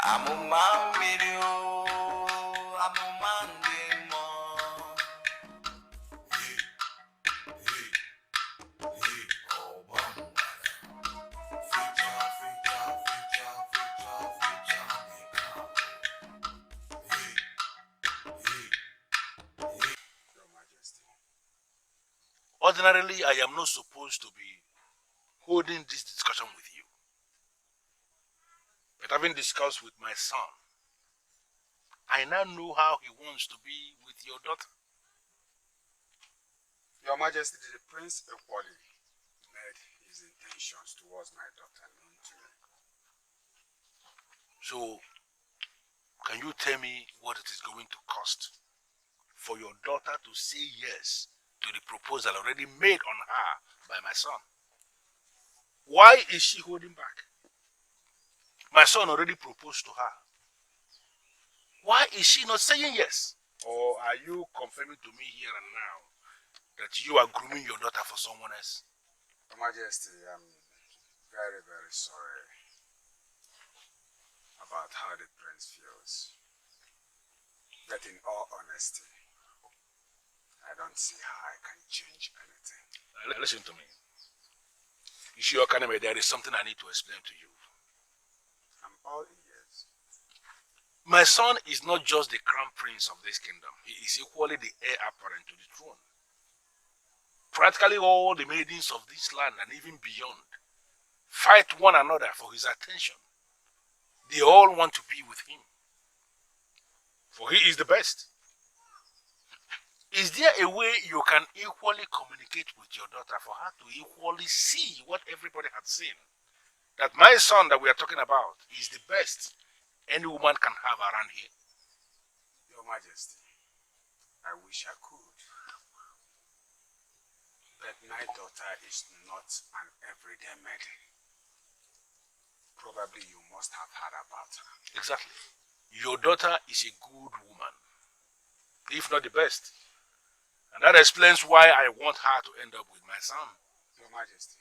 Amuma video, Amuma demo. Ordinarily, I am not supposed to be holding this discussion with you. But having discussed with my son, I now know how he wants to be with your daughter. Your Majesty, the Prince equally made his intentions towards my daughter known to me. So, can you tell me what it is going to cost for your daughter to say yes to the proposal already made on her by my son? Why is she holding back? My son already proposed to her. Why is she not saying yes? Or are you confirming to me here and now that you are grooming your daughter for someone else? Your Majesty, I'm very, very sorry about how the Prince feels. But in all honesty, I don't see how I can change anything. Listen to me. Your Academy, there is something I need to explain to you. I'm all ears. My son is not just the crown prince of this kingdom. He is equally the heir apparent to the throne. Practically all the maidens of this land and even beyond fight one another for his attention. They all want to be with him, for he is the best. Is there a way you can equally communicate with your daughter for her to equally see what everybody has seen? That my son that we are talking about is the best any woman can have around here? Your Majesty, I wish I could. But my daughter is not an everyday maiden. Probably you must have heard about her. Exactly. Your daughter is a good woman, if not the best. And that explains why I want her to end up with my son. Your Majesty,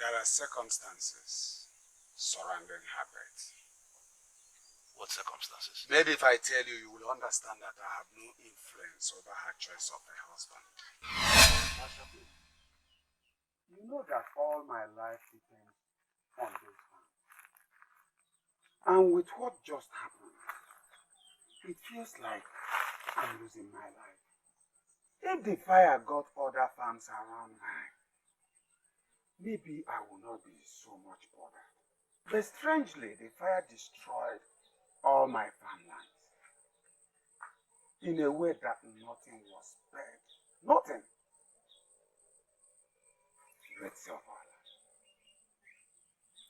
there are circumstances surrounding her birth. What circumstances? Maybe if I tell you, you will understand that I have no influence over her choice of a husband. You know that all my life depends on this man. And with what just happened, it feels like I'm losing my life. If the fire got other farms around mine, maybe I will not be so much bothered. But strangely, the fire destroyed all my farmlands in a way that nothing was spared. Nothing. Great Silverland,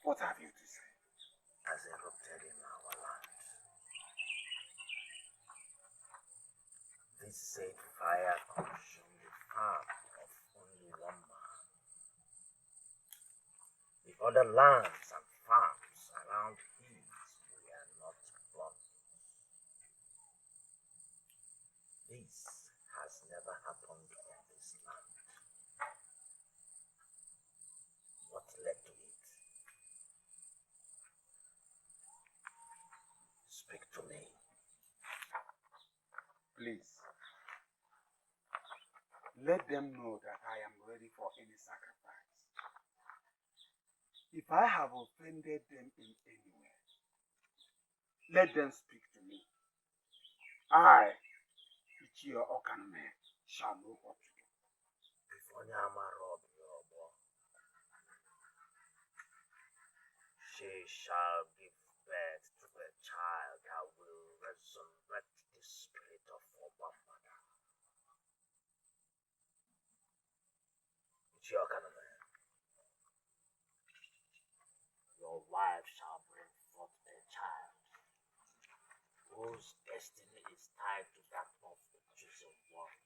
what have you to say? Has erupted in our land. This said fire consumed the farm of only one man. The other lands and farms around his were not burned. This has never happened on this land. What led to it? Speak to me. Please, let them know that I am ready for any sacrifice. If I have offended them in any way, let them speak to me. I, Ichio Okanme, shall know what to do. She shall give birth to a child that will resurrect the spirit of her mother. Your wife shall bring forth a child whose destiny is tied to that of the chosen one.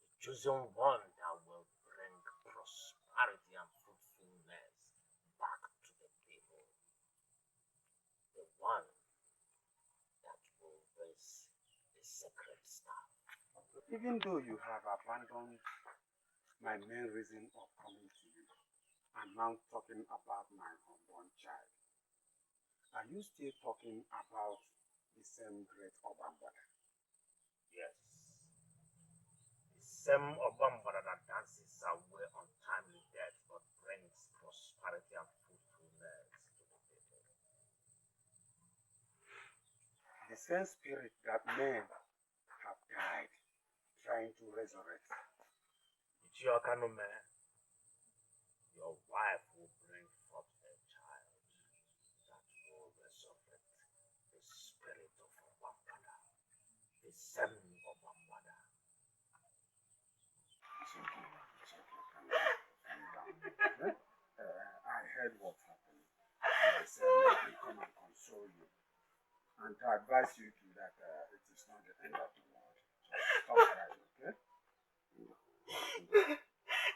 The chosen one that will bring prosperity and fruitfulness back to the people. The one that will raise the sacred staff. Even though you have abandoned my main reason of coming to you, and now talking about my unborn child, Are you still talking about the same great Obambada? Yes. The same Obambara that dances away untimely death but brings prosperity and fruitfulness to the people. The same spirit that men have died trying to resurrect. Ichiokanume, your wife will bring forth a child that will resurrect the spirit of Obambada, the same Obambada. It's okay. It's okay. Calm down. Okay? I heard what happened. And I said, let me come and console you. And to advise you to that it is not the end of the world. Just stop crying, okay?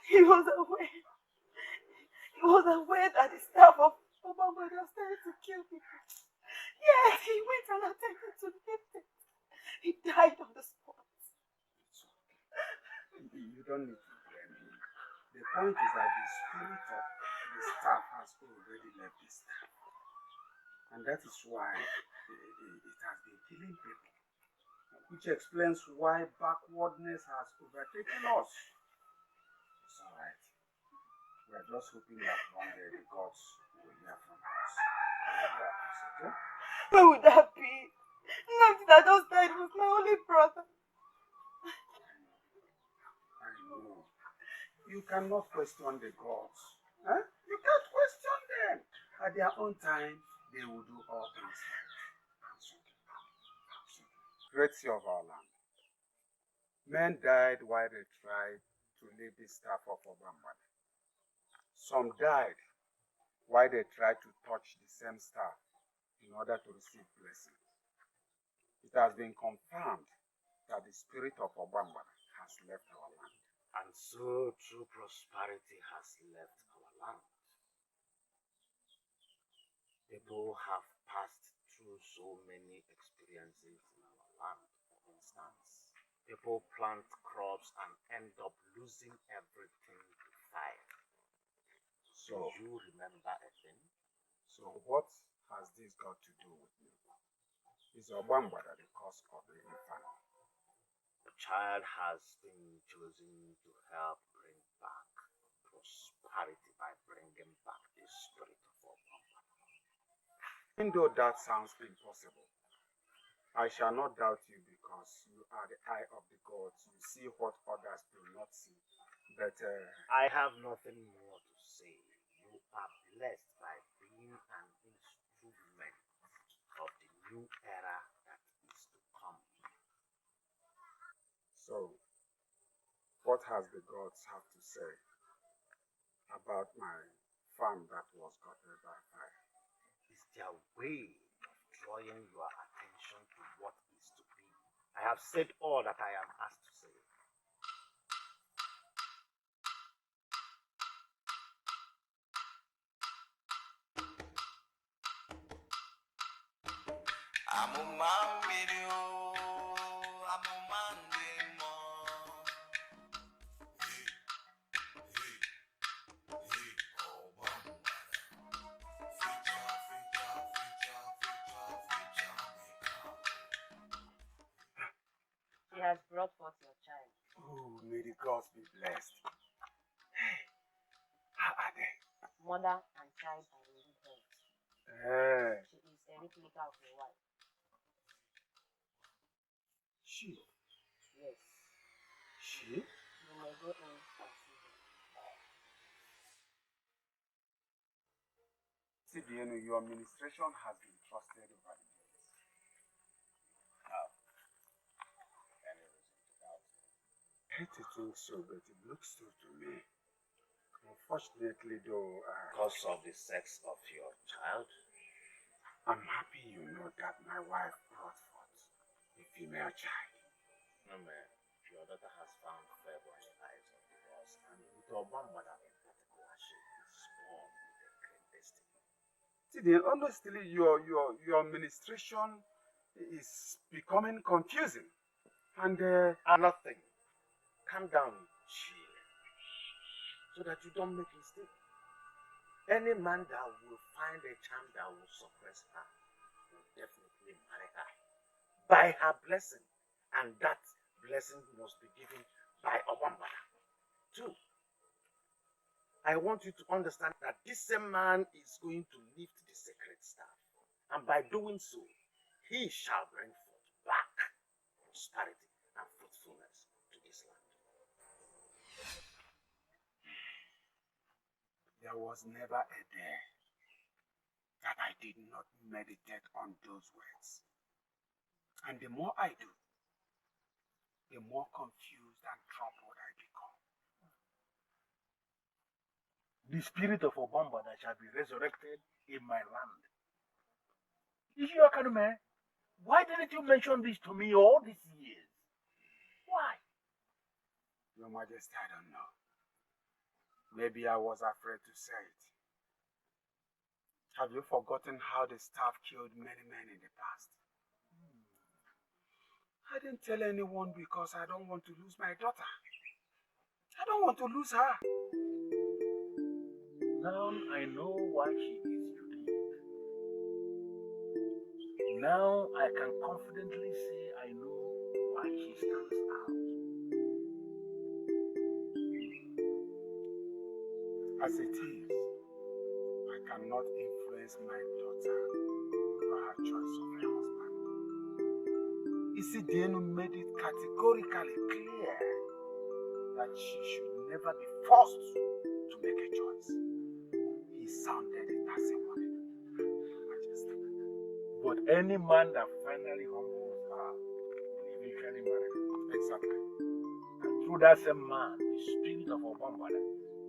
He was aware. He was aware that the staff of Obama was trying to kill people. Yes, he went and attempted to lift it. He died on the spot. It's okay. You don't need to blame him. The point is that the spirit of the staff has already left the staff. And that is why it has been killing people. Which explains why backwardness has overtaken us. It's alright. We are just hoping that one day the gods will hear from us. Okay? Where would that be? Nothing that just died was my only brother. I know. You cannot question the gods. Huh? You can't question them. At their own time, they will do all things right. It's okay. It's okay. Great sea of our land. Men died while they tried to leave the staff of Obambada. Some died while they tried to touch the same staff in order to receive blessings. It has been confirmed that the spirit of Obambada has left our land. And so true prosperity has left our land. People have passed through so many experiences in our land. For instance, people plant crops and end up losing everything to fire. So, Do you remember a thing? so what has this got to do with me? Is Obambada the cause of the infant? The child has been chosen to help bring back prosperity by bringing back the spirit of Obambada. Even though that sounds impossible, I shall not doubt you because you are the eye of the gods. You see what others do not see. But I have nothing more to say. You are blessed by being an instrument of the new era that is to come. so, what has the gods have to say about my farm that was gotten by fire? It's their way of drawing your attention to what is to be. I have said all that I am asked to say. Amuma video, Amuma ndemo. She has brought forth your child. Oh, may the gods be blessed. Hey, how are they? Mother and child are in good health. She is a replica of your wife. She? Yes. She? You may go in and see her. CBN, your administration has been trusted over the years. How? Any reason to doubt it? I hate to think so, but it looks so to me. Unfortunately, though, Because of the sex of your child? I'm happy you know that my wife brought forth a female child. No, man. Your daughter has found favor in the eyes of the gods, and with your mother in particular, she is born with a great destiny. See, honestly, your administration is becoming confusing. And Nothing. Calm down, chill, so that you don't make mistakes. Any man that will find a charm that will suppress her will definitely marry her by her blessing, and that blessing must be given by Obambara. Two, I want you to understand that this same man is going to lift the sacred staff, and by doing so, he shall bring forth back prosperity and fruitfulness to this land. There was never a day that I did not meditate on those words. And the more I do, the more confused and troubled I become. The spirit of Obambada shall be resurrected in my land. Ishiakanume, why didn't you mention this to me all these years? Why? Your Majesty, I don't know. Maybe I was afraid to say it. Have you forgotten how the staff killed many men in the past? I didn't tell anyone because I don't want to lose my daughter. I don't want to lose her. Now I know why she is unique. Now I can confidently say I know why she stands out. As it is, I cannot influence my daughter over her choice of a husband. Isidienu made it categorically clear that she should never be forced to make a choice. He sounded it as a warning, Majesty. But any man that finally humbles her will eventually marry her. Exactly. And through that same man, the spirit of Obambada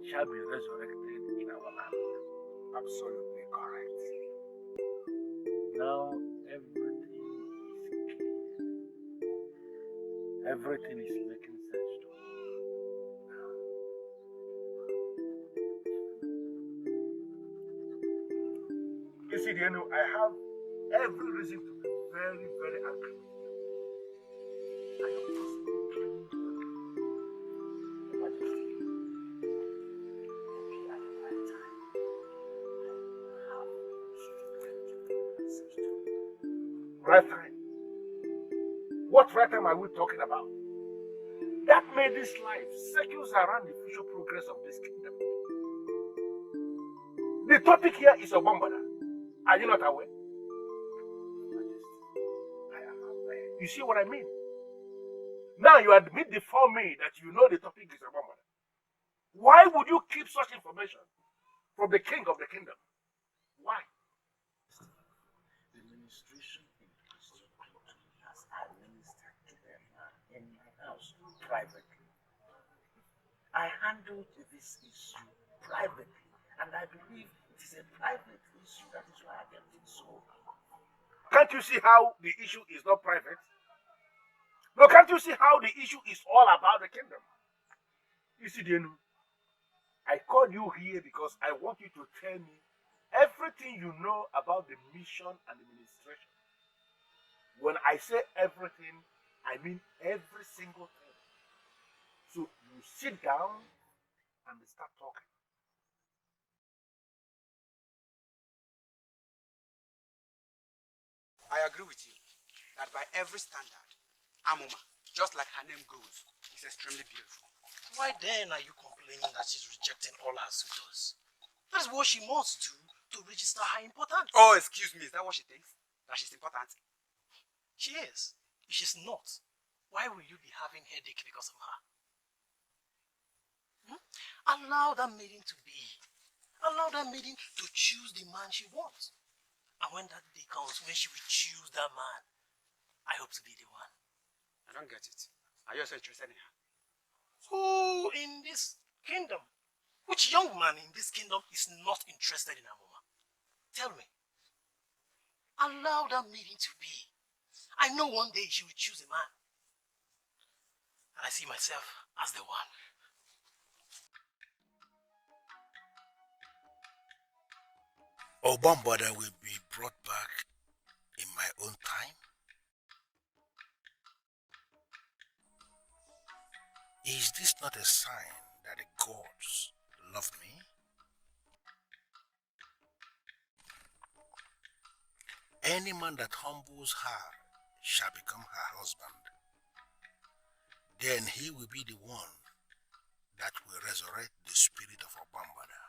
shall be resurrected in our land. Absolutely correct. Now everything is clear. Everything is making sense to me now. You see, I have every reason to be very, very angry with you. I don't possibly claim to be Majesty. Maybe at the right time, I will have Right time. What right time are we talking about? That made this life circles around the future progress of this kingdom. The topic here is Obambada. Are you not aware? Majesty, I am aware. You see what I mean? Now you admit before me that you know the topic is Obambada. Why would you keep such information from the king of the kingdom? Why? The ministration in question as I ministered to a man in my house privately. I handled this issue privately, and I believe it is a private issue. That is why I kept it so. Can't you see how the issue is not private? No, can't you see how the issue is all about the kingdom? You see, I called you here because I want you to tell me everything you know about the mission and the administration. When I say everything, I mean every single thing. So you sit down and start talking. I agree with you that by every standard, Amuma, just like her name goes, is extremely beautiful. Why then are you complaining that she's rejecting all her suitors? That is what she must do to register her importance. Oh, excuse me, is that what she thinks? That she's important? She is. If she's not, why will you be having headache because of her? Allow that maiden to be. Allow that maiden to choose the man she wants. And when that day comes, when she will choose that man, I hope to be the one. I don't get it. Are you also interested in her? Who in this kingdom, which young man in this kingdom is not interested in Amuma? Tell me. Allow that maiden to be. I know one day she will choose a man. And I see myself as the one. Obambada will be brought back in my own time. Is this not a sign that the gods love me? Any man that humbles her shall become her husband. Then he will be the one that will resurrect the spirit of Obambada.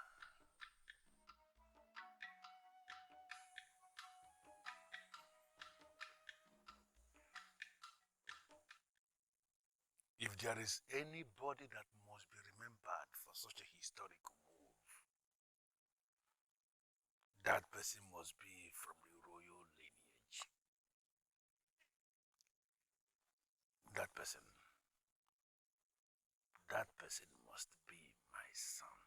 If there is anybody that must be remembered for such a historical move, that person must be from the royal lineage. That person must be my son.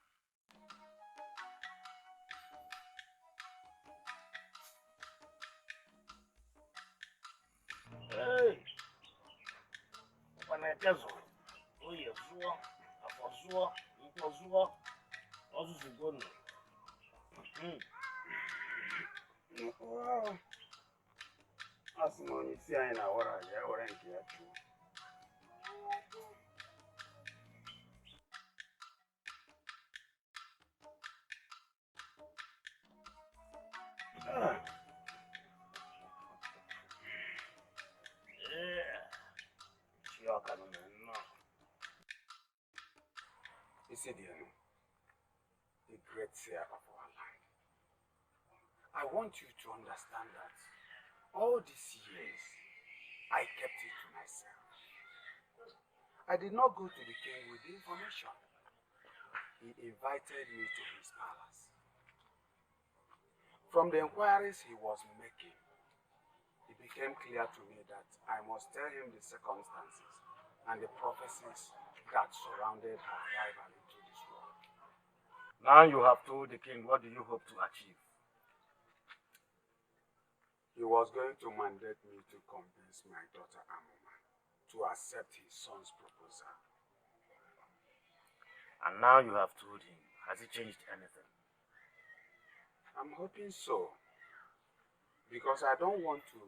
Hey! When I tell you, Ugezu, Afozu, Ugezu, Ozuzugon. Well, as long as you see I know what I get, too. You see, dear, the great seer of our land. I want you to understand that all these years, I kept it to myself. I did not go to the king with the information. He invited me to his palace. From the inquiries he was making, it became clear to me that I must tell him the circumstances and the prophecies that surrounded her arrival into this world. Now you have told the king, what do you hope to achieve? He was going to mandate me to convince my daughter Amuma to accept his son's proposal. And now you have told him. Has he changed anything? I'm hoping so. Because I don't want to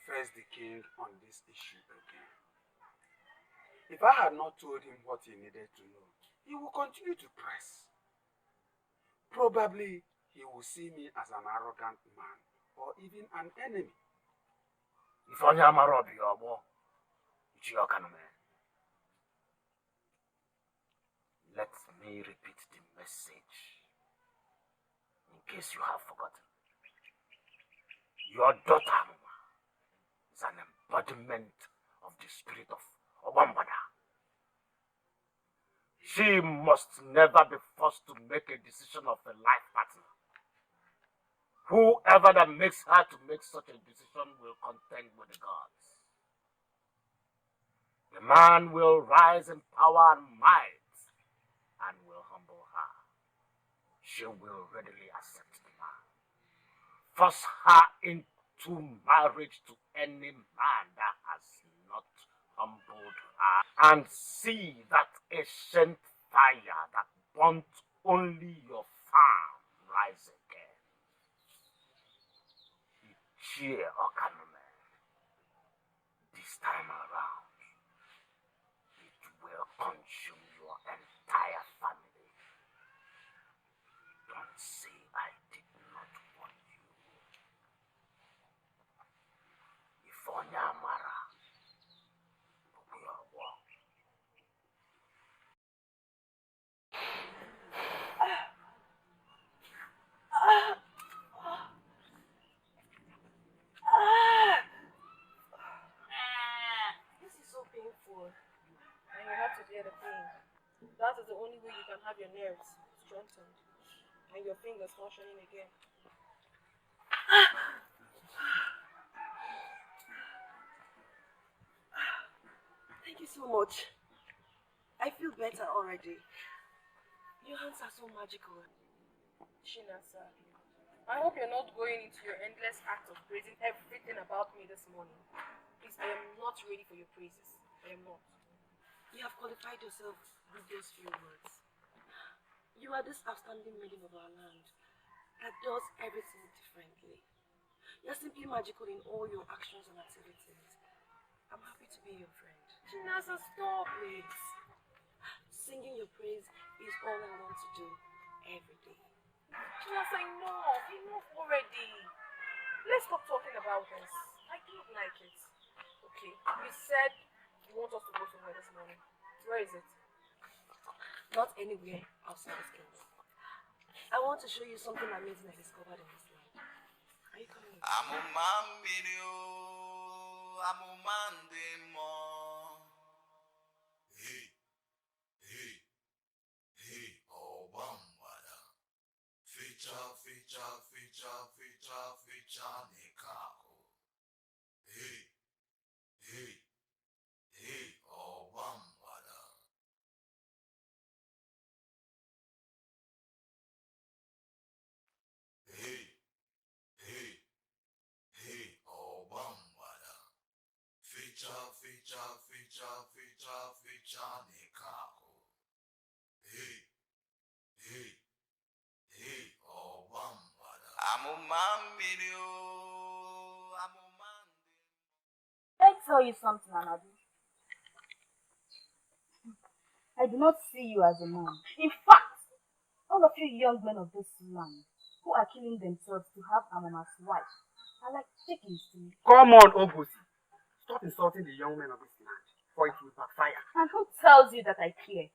face the king on this issue again. If I had not told him what he needed to know, he will continue to press. Probably he will see me as an arrogant man or even an enemy. If only I'm a robber, you're more. Let me repeat the message in case you have forgotten. Your daughter Amuma is an embodiment of the spirit of Obambada. She must never be forced to make a decision of a life partner. Whoever that makes her to make such a decision will contend with the gods. The man will rise in power and might and will humble her. She will readily accept the man. Force her into marriage to any man that has not humbled her, and see that ancient fire that burnt only your farm rise again. Cheer, Okanume. This time around, it will consume your entire family. Don't say I did not warn you. If Onyamara, we are one. This is so painful. And you have to bear the pain. That is the only way you can have your nerves strengthened and your fingers functioning again. Thank you so much. I feel better already. Your hands are so magical. Shinasa, I hope you're not going into your endless act of praising everything about me this morning. Please, I am not ready for your praises. I am not. You have qualified yourself with those few words. You are this outstanding maiden of our land that does everything differently. You're simply magical in all your actions and activities. I'm happy to be your friend. Chinasa, stop it. Singing your praise is all I want to do every day. Chinasa, enough already. Let's stop talking about this. I don't like it. Okay, you said you want us to go somewhere this morning. Where is it? Not anywhere outside this kingdom. I want to show you something amazing I discovered in this land. Are you coming with me? Amuma video, amuma ndemo. Hey, hey, hey, oh bambada. Feature, feature, feature, feature, feature, nekako. Hey, hey, hey, oh bambada. Hey, hey, hey, oh bambada. Feature, feature, feature, feature, feature, nekako. Hey, hey, hey, oh bambada. Amuma video, amuma ndemo. Let me tell you something, Anadu. I do not see you as a man. In fact, all of you young men of this land who are killing themselves to have Amuma's wife are like chickens to me. Come on, Ogusi. Stop insulting the young men of this land, for it will backfire. And who tells you that I care?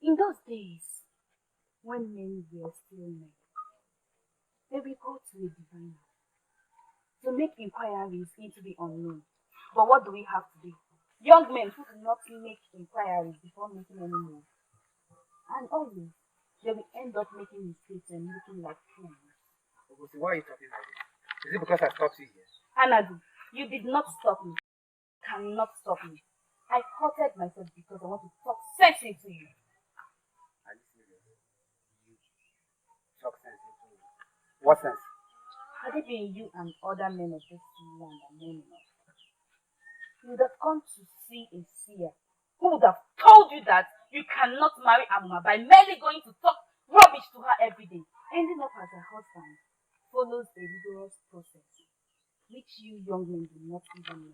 In those days, when men were still men, they would go to a diviner to make inquiries into the unknown. But what do we have today? Young men who do not make inquiries before making any move. And always, they will end up making mistakes and looking like fools. Ogusi, why are you talking like this? Is it because I stopped you here? Anadu, you did not stop me. Cannot stop me. I halted myself because I want to talk sense into you. Are you serious? You talk sense into me. What sense? Had it been you and other men of this land and men enough, you would have come to see a seer who would have told you that you cannot marry Amuma by merely going to talk rubbish to her every day. Ending up as her husband follows a rigorous process, which you young men do not even know.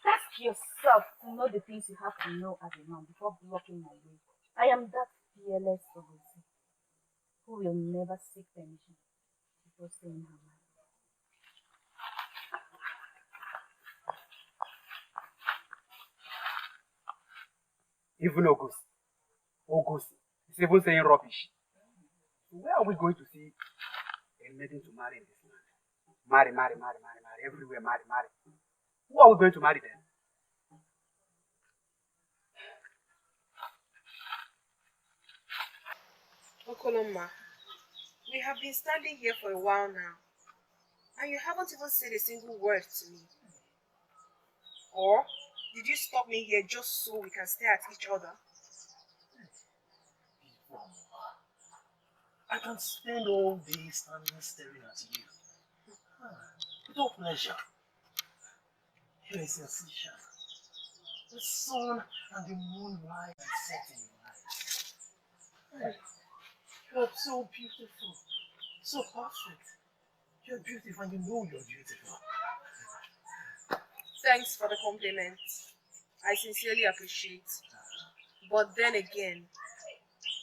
Ask yourself to know the things you have to know as a man before blocking my way. I am that fearless Ogosi who will never seek permission before saying her mind. Even Ogusi. Ogusi. He's even saying rubbish. Where are we going to see a maiden to marry in this land? Marry, marry, marry, marry, marry. Everywhere, marry, marry. Who are we going to marry then? Okoloma, we have been standing here for a while now, and you haven't even said a single word to me. Or did you stop me here just so we can stare at each other? I can spend all day standing staring at you. Without pleasure. Here is your sensation. The sun and the moon rise and set in your eyes. You are so beautiful, so perfect. You're beautiful and you know you're beautiful. Thanks for the compliment. I sincerely appreciate. But then again,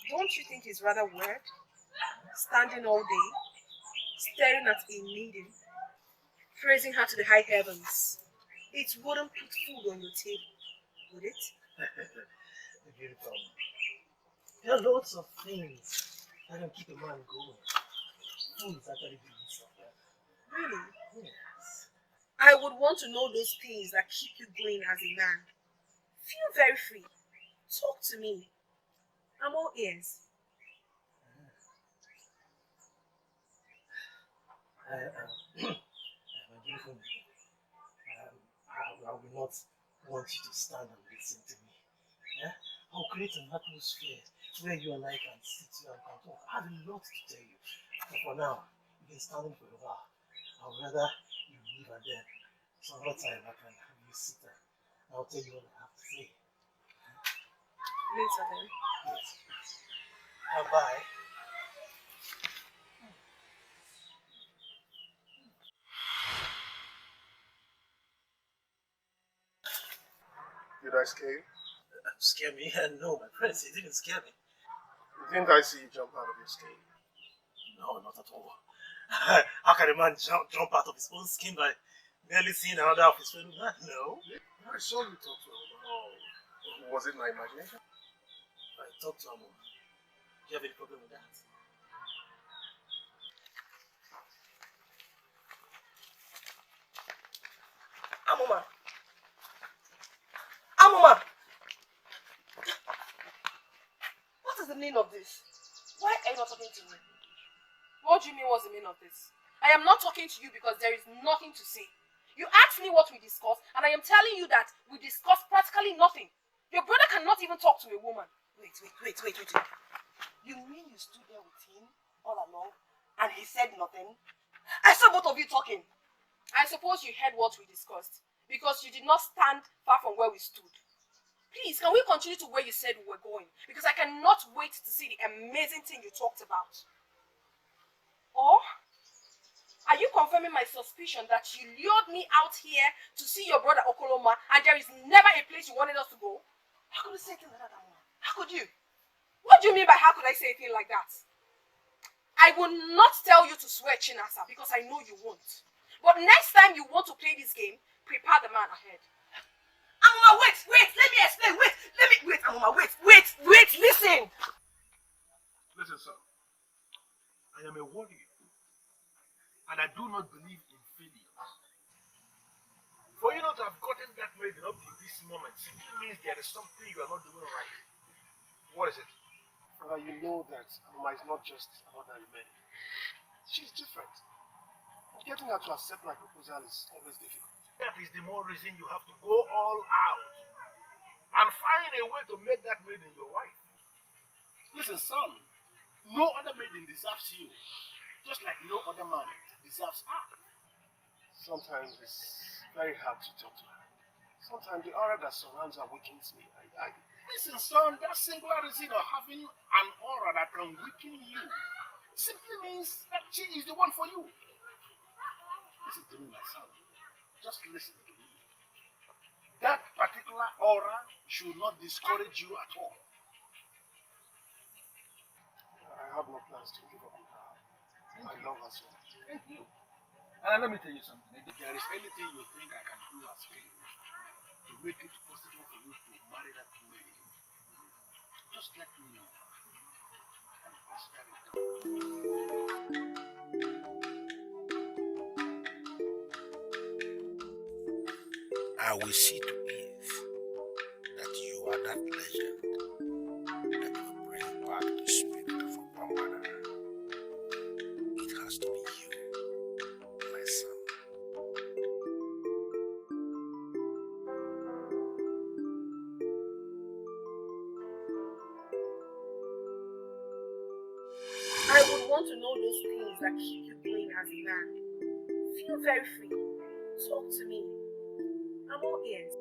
don't you think it's rather weird? Standing all day, staring at a maiden, praising her to the high heavens. It wouldn't put food on your table, would it? Beautiful. There are lots of things that can keep a man going. Food is actually the least of them. Really? Yes. I would want to know those things that keep you going as a man. Feel very free. Talk to me. I'm all ears. My beautiful lady, I will not want you to stand and listen to me. Yeah? I'll create an atmosphere where you and I can sit here and can talk. I have a lot to tell you. But for now, you've been standing for a while. I would rather you leave and then some other time I can have you sit there. I'll tell you what I have to say. Later then. Yes. Bye. Did I scare you? Scare me? No, my friends, it didn't scare me. Didn't I see you jump out of your skin? No, not at all. How can a man jump out of his own skin by merely seeing another of his fellow man? No. I saw you talk to her. Oh, was it my imagination? I talked to Amuma. Do you have any problem with that? Amuma. Amuma! What is the meaning of this? Why are you not talking to me? What do you mean, what's the meaning of this? I am not talking to you because there is nothing to say. You asked me what we discussed, and I am telling you that we discussed practically nothing. Your brother cannot even talk to a woman. Wait. You mean you stood there with him all along and he said nothing? I saw both of you talking. I suppose you heard what we discussed, because you did not stand far from where we stood. Please, can we continue to where you said we were going? Because I cannot wait to see the amazing thing you talked about. Or are you confirming my suspicion that you lured me out here to see your brother Okoloma and there is never a place you wanted us to go? How could you say a thing like that, Amuma? How could you? What do you mean by how could I say a thing like that? I will not tell you to swear Chinasa because I know you won't. But next time you want to play this game, prepare the man ahead. Amuma, wait, let me explain, wait, Amuma, wait, listen. Listen, sir. I am a warrior, and I do not believe in failures. For you not to have gotten that maiden up to this moment simply means there is something you are not doing right. What is it? Father, you know that Amuma is not just another man. She's different. Getting her to accept my proposal is always difficult. That is the more reason you have to go all out and find a way to make that maiden your wife. Listen, son, no other maiden deserves you, just like no other man deserves her. Sometimes it's very hard to talk to her. Sometimes the aura that surrounds her weakens me. Listen, son, that singular reason of having an aura that can weaken you simply means that she is the one for you. Listen to me, my son. Just listen to me. That particular aura should not discourage you at all. I have no plans to give up on her. I love her so much. Thank you. And let me tell you something. If there is anything you think I can do as king to make it possible for you to marry that lady, just let me know. And consider it done. I will see to it that you are that legend that will bring back the spirit of Obama. It has to be you, my son. I would want to know those things that keep you going as a man. Feel very free. Talk to me. I'm all ears.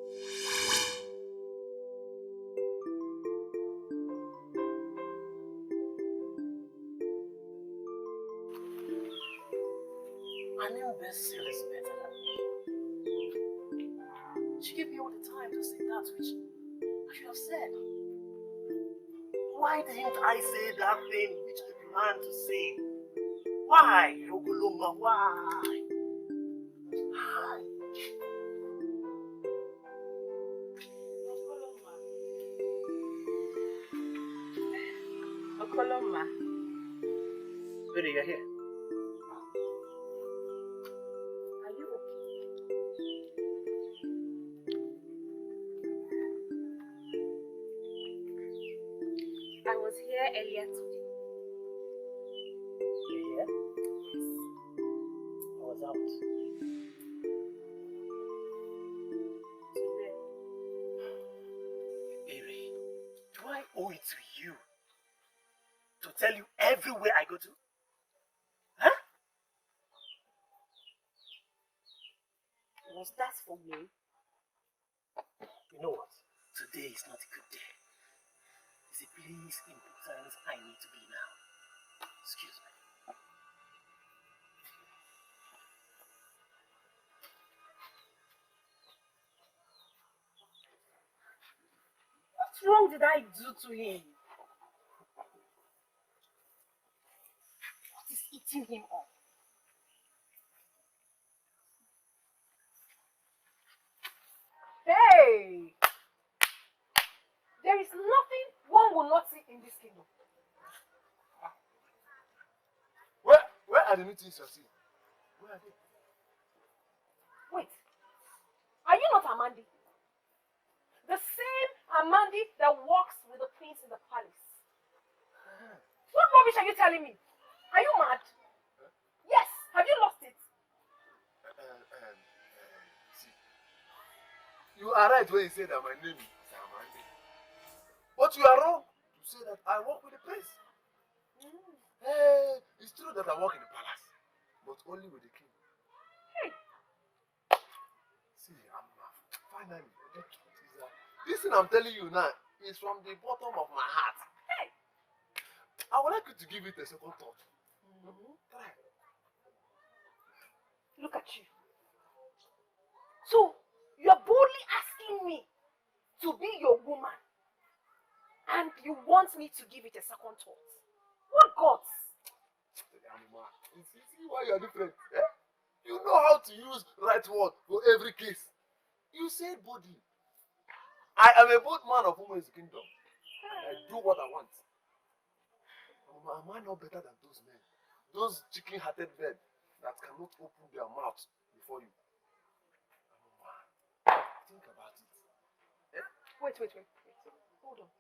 An imbecile is better than me. She gave me all the time to say that which I should have said. Why didn't I say that thing which I planned to say? Why, Ogoloma, why? Okoloma. Baby, you're here. Are you okay? I was here earlier today. You here? I was out. Today. Baby, do I owe it to you to tell you everywhere I go to? Huh? Was that for me? You know what? Today is not a good day. It's a place important I need to be now. Excuse me. What wrong did I do to him? What is eating him up? this kingdom. Where are the new things you're seeing? Where are they? Wait, are you not Amandi? The same Amandi that walks with the prince in the palace. What rubbish are you telling me? Are you mad? Yes, have you lost it? See, you are right when you say that my name is Amandi. But you are wrong to say that I work with the prince. It's true that I work in the palace, but only with the king. Hey. See, finally, the truth is that this thing I'm telling you now is from the bottom of my heart. Hey. I would like you to give it a second thought. Try. Look at you. So, you're boldly asking me to be your woman, and you want me to give it a second thought. What gods? Amuma, you see why you are different? Eh? You know how to use right word for every case. You said boldly. I am a bold man of woman's kingdom. And I do what I want. Amuma, am I not better than those men? Those chicken-hearted men that cannot open their mouths before you. Amuma, think about it. Eh? Wait. Hold on.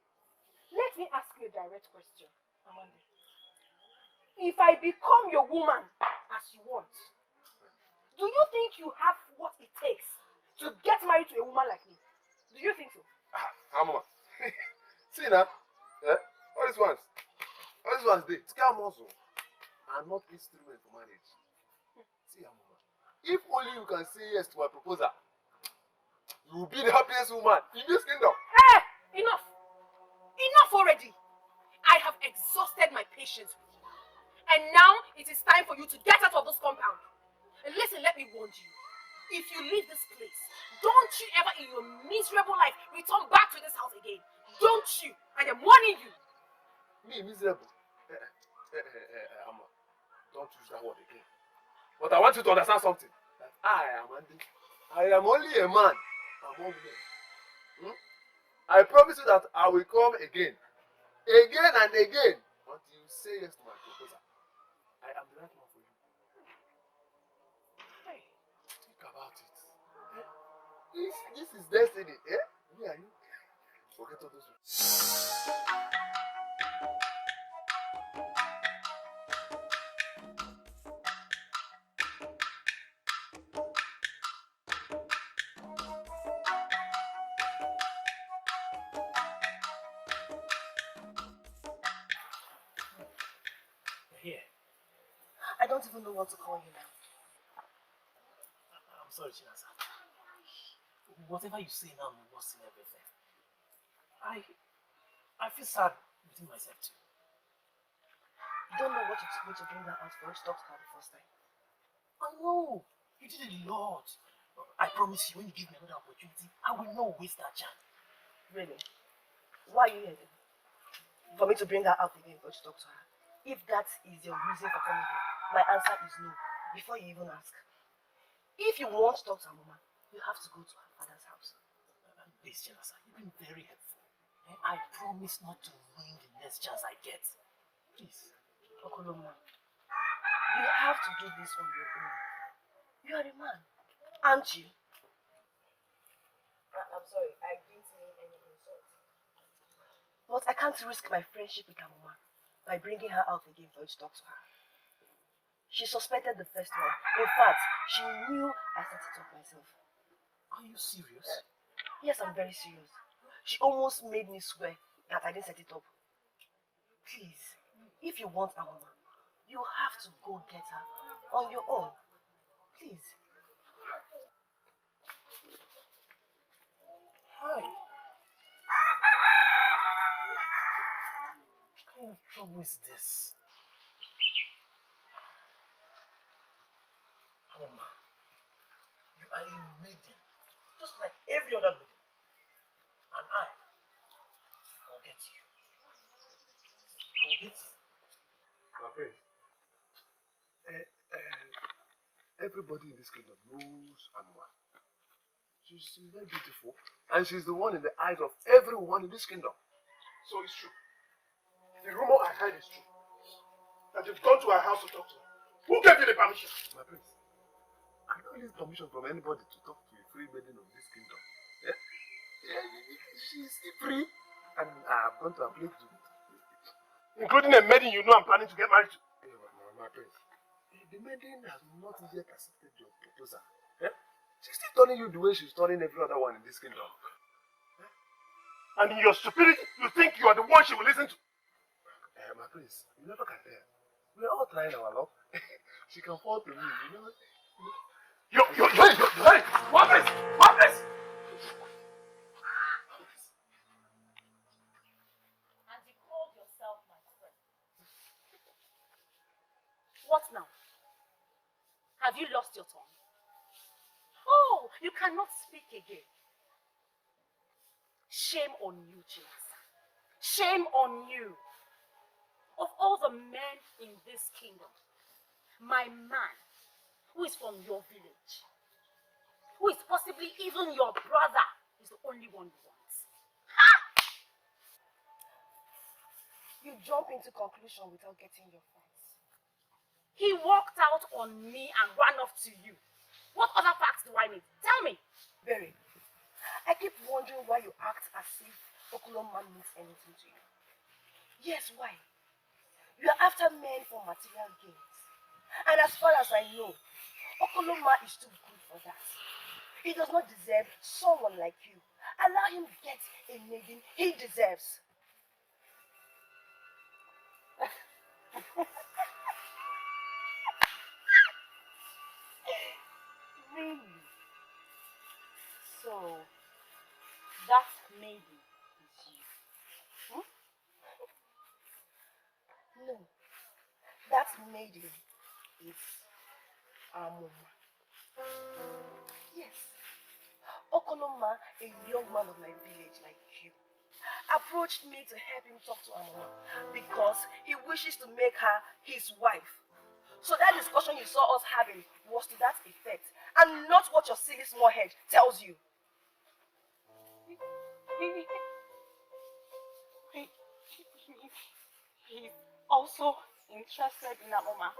Let me ask you a direct question, Amanda. If I become your woman as you want, do you think you have what it takes to get married to a woman like me? Do you think so? Amuma, see now, all these ones, they scam also are not instrument for marriage. See Amuma, if only you can say yes to my proposal, you will be the happiest woman in this kingdom. Hey! Enough! Enough already! I have exhausted my patience with you. And now it is time for you to get out of this compound. And listen, let me warn you. If you leave this place, don't you ever in your miserable life return back to this house again. Don't you? I am warning you. Me, miserable? Amma, don't use that word again. But I want you to understand something. That I am Andy. I am only a man among men. I promise you that I will come again. Again and again. Until you say yes to my proposal. I am the right man for you. Hey. Think about it. This is destiny. Me and you. Forget all those things. Here. I don't even know what to call you now. I'm sorry, Chinasa. Whatever you say now, I'm lost in everything. I feel sad within myself too. You don't know what it took me to bring her out for us to talk to her the first time. I know. You did a lot. I promise you, when you give me another opportunity, I will not waste that chance. Really? Why are you here then? For me to bring her out again for us to talk to her? If that is your reason for coming here, my answer is no, before you even ask. If you want to talk to Amuma, you have to go to her father's house. Please, Chinasa, you've been very helpful. I promise not to ruin the next chance I get. Please. Okoloma, you have to do this on your own. You are a man, aren't you? I'm sorry, I didn't mean any insult. But I can't risk my friendship with Amuma by bringing her out again for you to talk to her. She suspected the first one. In fact, she knew I set it up myself. Are you serious? Yes, I'm very serious. She almost made me swear that I didn't set it up. Please, if you want Amuma, you have to go get her on your own. Please. Hi. What kind of trouble is this? Amuma, you are a maiden, just like every other maiden. And I will get you. I will get you. My friend, everybody in this kingdom knows Amuma. She's very beautiful. And she's the one in the eyes of everyone in this kingdom. So it's true. the rumor I heard is true. That you've gone to her house to talk to her. Who gave you the permission? My prince, I don't need permission from anybody to talk to a free maiden of this kingdom. Yeah? She's free, and I've gone to a place to. Including a maiden you know I'm planning to get married to. Yeah, my prince, the maiden has not yet accepted your proposal. Yeah? She's still turning you the way she's turning every other one in this kingdom. And in your stupidity, you think you are the one she will listen to. My prince, you never can tell. We're all trying our luck. She can fall to me, you know. Hey, one place, one place. And you called yourself my friend. What now? Have you lost your tongue? Oh, you cannot speak again. Shame on you, James. Shame on you. Of all the men in this kingdom, my man, who is from your village, who is possibly even your brother, is the only one you want. You jump into conclusion without getting your facts. He walked out on me and ran off to you. What other facts do I need? Tell me. Berry, I keep wondering why you act as if Okoloma means anything to you. Yes, why? You are after men for material gains. And as far as I know, Okoloma is too good for that. He does not deserve someone like you. Allow him to get a maiden he deserves. Really? So, that maiden is you. Hmm? No, that maiden is Amuma. Yes, Okoloma, a young man of my village like you, approached me to help him talk to Amuma because he wishes to make her his wife. So that discussion you saw us having was to that effect, and not what your silly small head tells you. He's also interested in Amuma.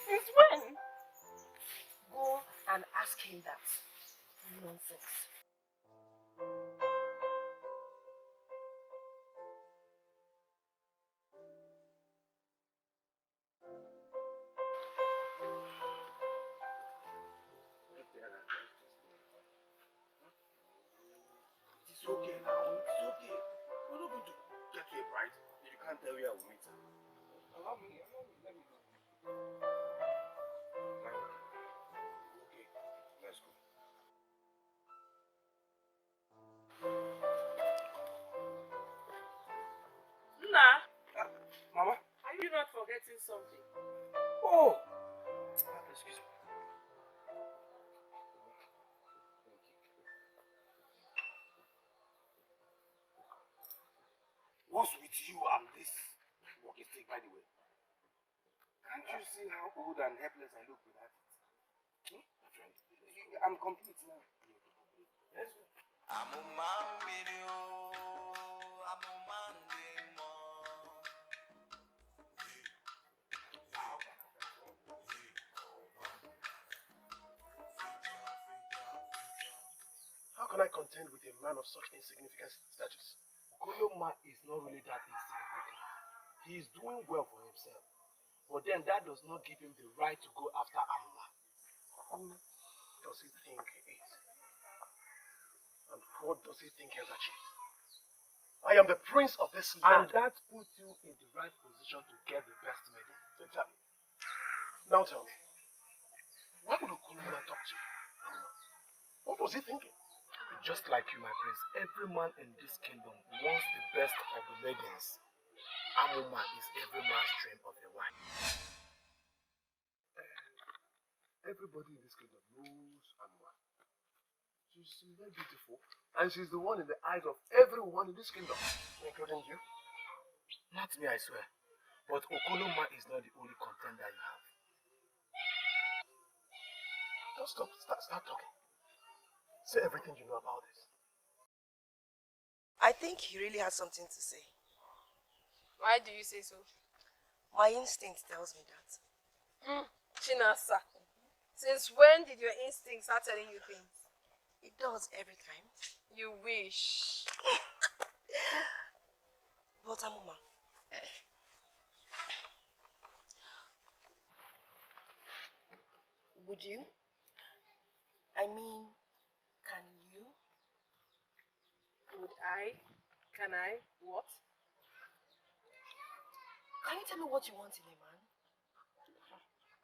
Since when? Go and ask him that. Nonsense. It's okay now. It's okay. We're not going to get to a bride if you can't tell where I will meet her. Allow me. Let me go. Okay, let's go. Nna, Mama? are you not forgetting something? Oh! Excuse me. What's with you and this walking stick, by the way? Can't you see how old and helpless I look without it? My friend, I'm complete now. Yes, sir. Amuma video, Amuma demo. How can I contend with a man of such insignificant status? Okoloma is not really that insignificant. He is doing well for himself. But then that does not give him the right to go after Amuma. Who does he think he is? And what does he think he has achieved? I am the prince of this And land. that puts you in the right position to get the best maiden. Exactly. Now tell me, why would Okorondu talk to you? What was he thinking? Just like you, my prince, every man in this kingdom wants the best of the maidens. Amuma is every man's dream of a wife. Everybody in this kingdom knows Amuma. She's very beautiful, and she's the one in the eyes of everyone in this kingdom, Including you? not me, I swear. But Okoloma is not the only contender you have. Just start talking. Say everything you know about this. I think he really has something to say. Why do you say so? My instinct tells me that. Chinasa, since when did your instincts start telling you things? It does every time. You wish. But Amuma, would you? I mean, can you? Would I? Can I? What? Can you tell me what you want in a man?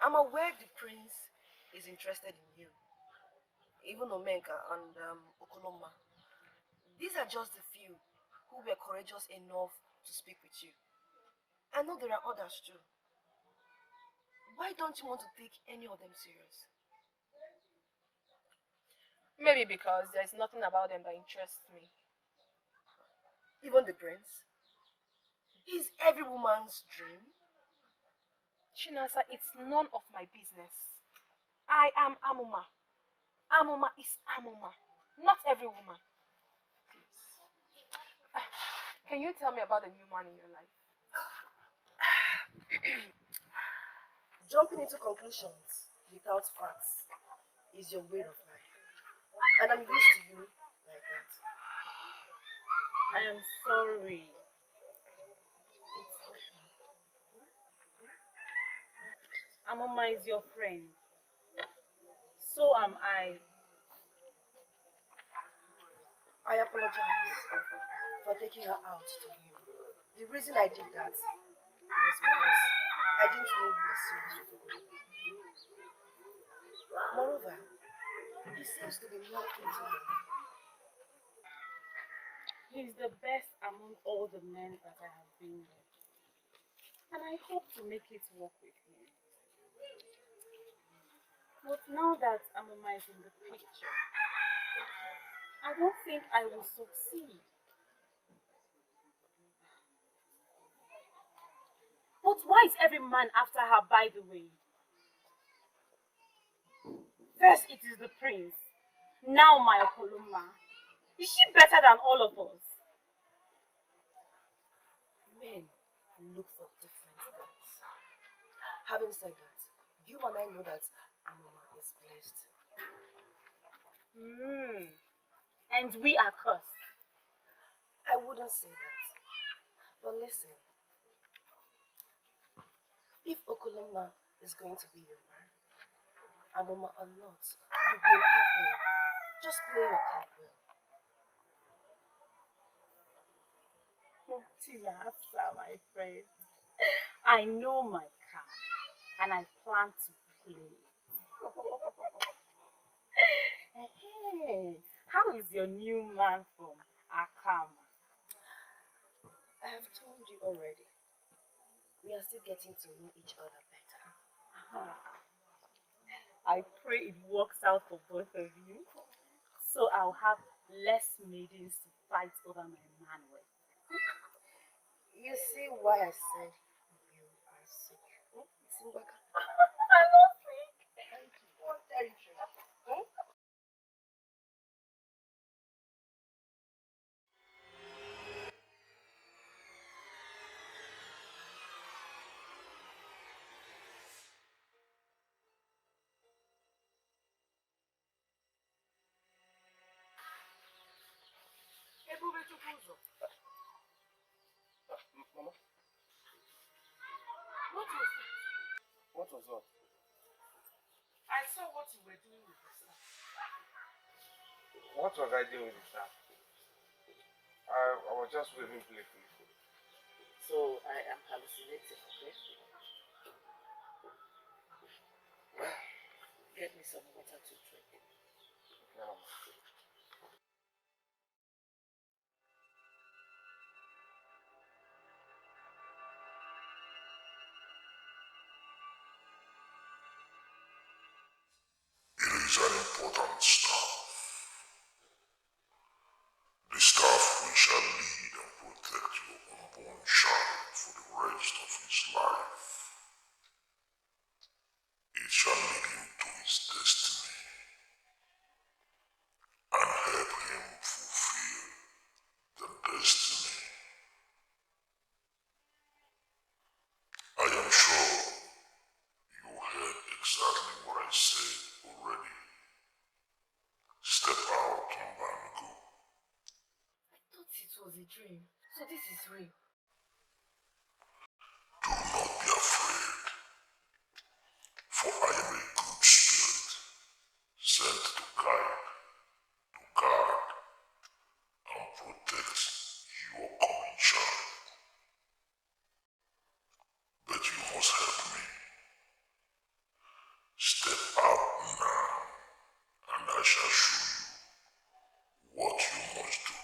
I'm aware the prince is interested in you. Even Omenka and Okonoma. These are just the few who were courageous enough to speak with you. I know there are others too. Why don't you want to take any of them serious? Maybe because there's nothing about them that interests me. Even the prince? He's every woman's dream. Chinasa, it's none of my business. I am Amuma. Amuma is Amuma, not every woman. Can you tell me about the new man in your life? Jumping into conclusions without facts is your way of life. And I'm used to you like that. I am sorry. Amuma is your friend. So am I. I apologize for taking her out to you. The reason I did that was because I didn't know you were serious with her. Moreover, he seems to be not into her. He's the best among all the men that I have been with. And I hope to make it work with him. But now that Amuma is in the picture, I don't think I will succeed. But why is every man after her, by the way? First it is the prince, now my Okoloma. Is she better than all of us? Men look for different things. Having said that, you and I know that Amuma is blessed. And we are cursed. I wouldn't say that. But listen, if Okoloma is going to be your man, Amuma or not, you will have him. Just play your card well. Chinasa, my friend. I know my card and I plan to play. Hey, how is your new man from Akama? I have told you already. We are still getting to know each other better. I pray it works out for both of you, so I'll have less maidens to fight over my man with. You see why I said you are sick? Simbaka. I'm not sick. Thank you. What territory? Mama, What was that? what was that? I saw what you were doing with the staff. What was I doing with that? I was just waving playfully. So I am hallucinating, okay? Get me some water to drink. Okay, Mama. It is an important staff. The staff which shall lead and protect your unborn child for the rest of his life. It shall lead him to his destiny and help him fulfill the destiny. a dream. So this is real. Do not be afraid, for I am a good spirit, sent to guard, and protect your coming child. But you must help me. Step out now, and I shall show you what you must do.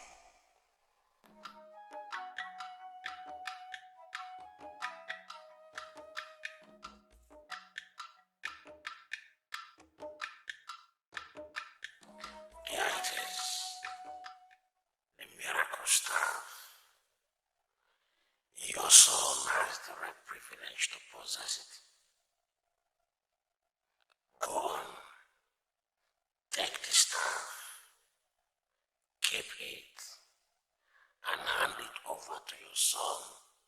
Here it is, the miracle staff. Your son has the right privilege to possess it. Go on, take the staff, keep it, and hand it over to your son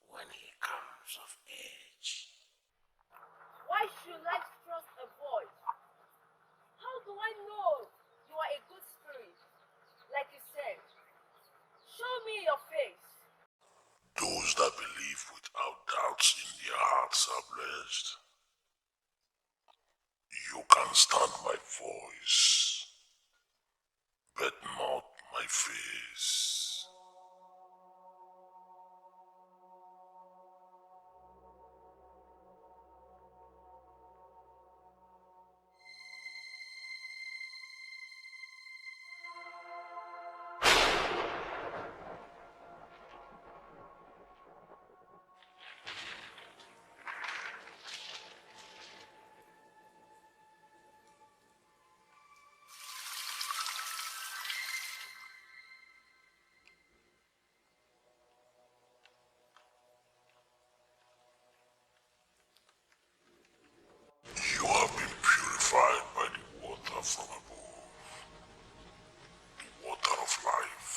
when he comes of age. Why should I trust a voice? How do I know you are a good spirit? Like you said, show me your face. Those that believe without doubts in their hearts are blessed. You can stand my voice, but not my face. You have been purified by the water from above, the water of life.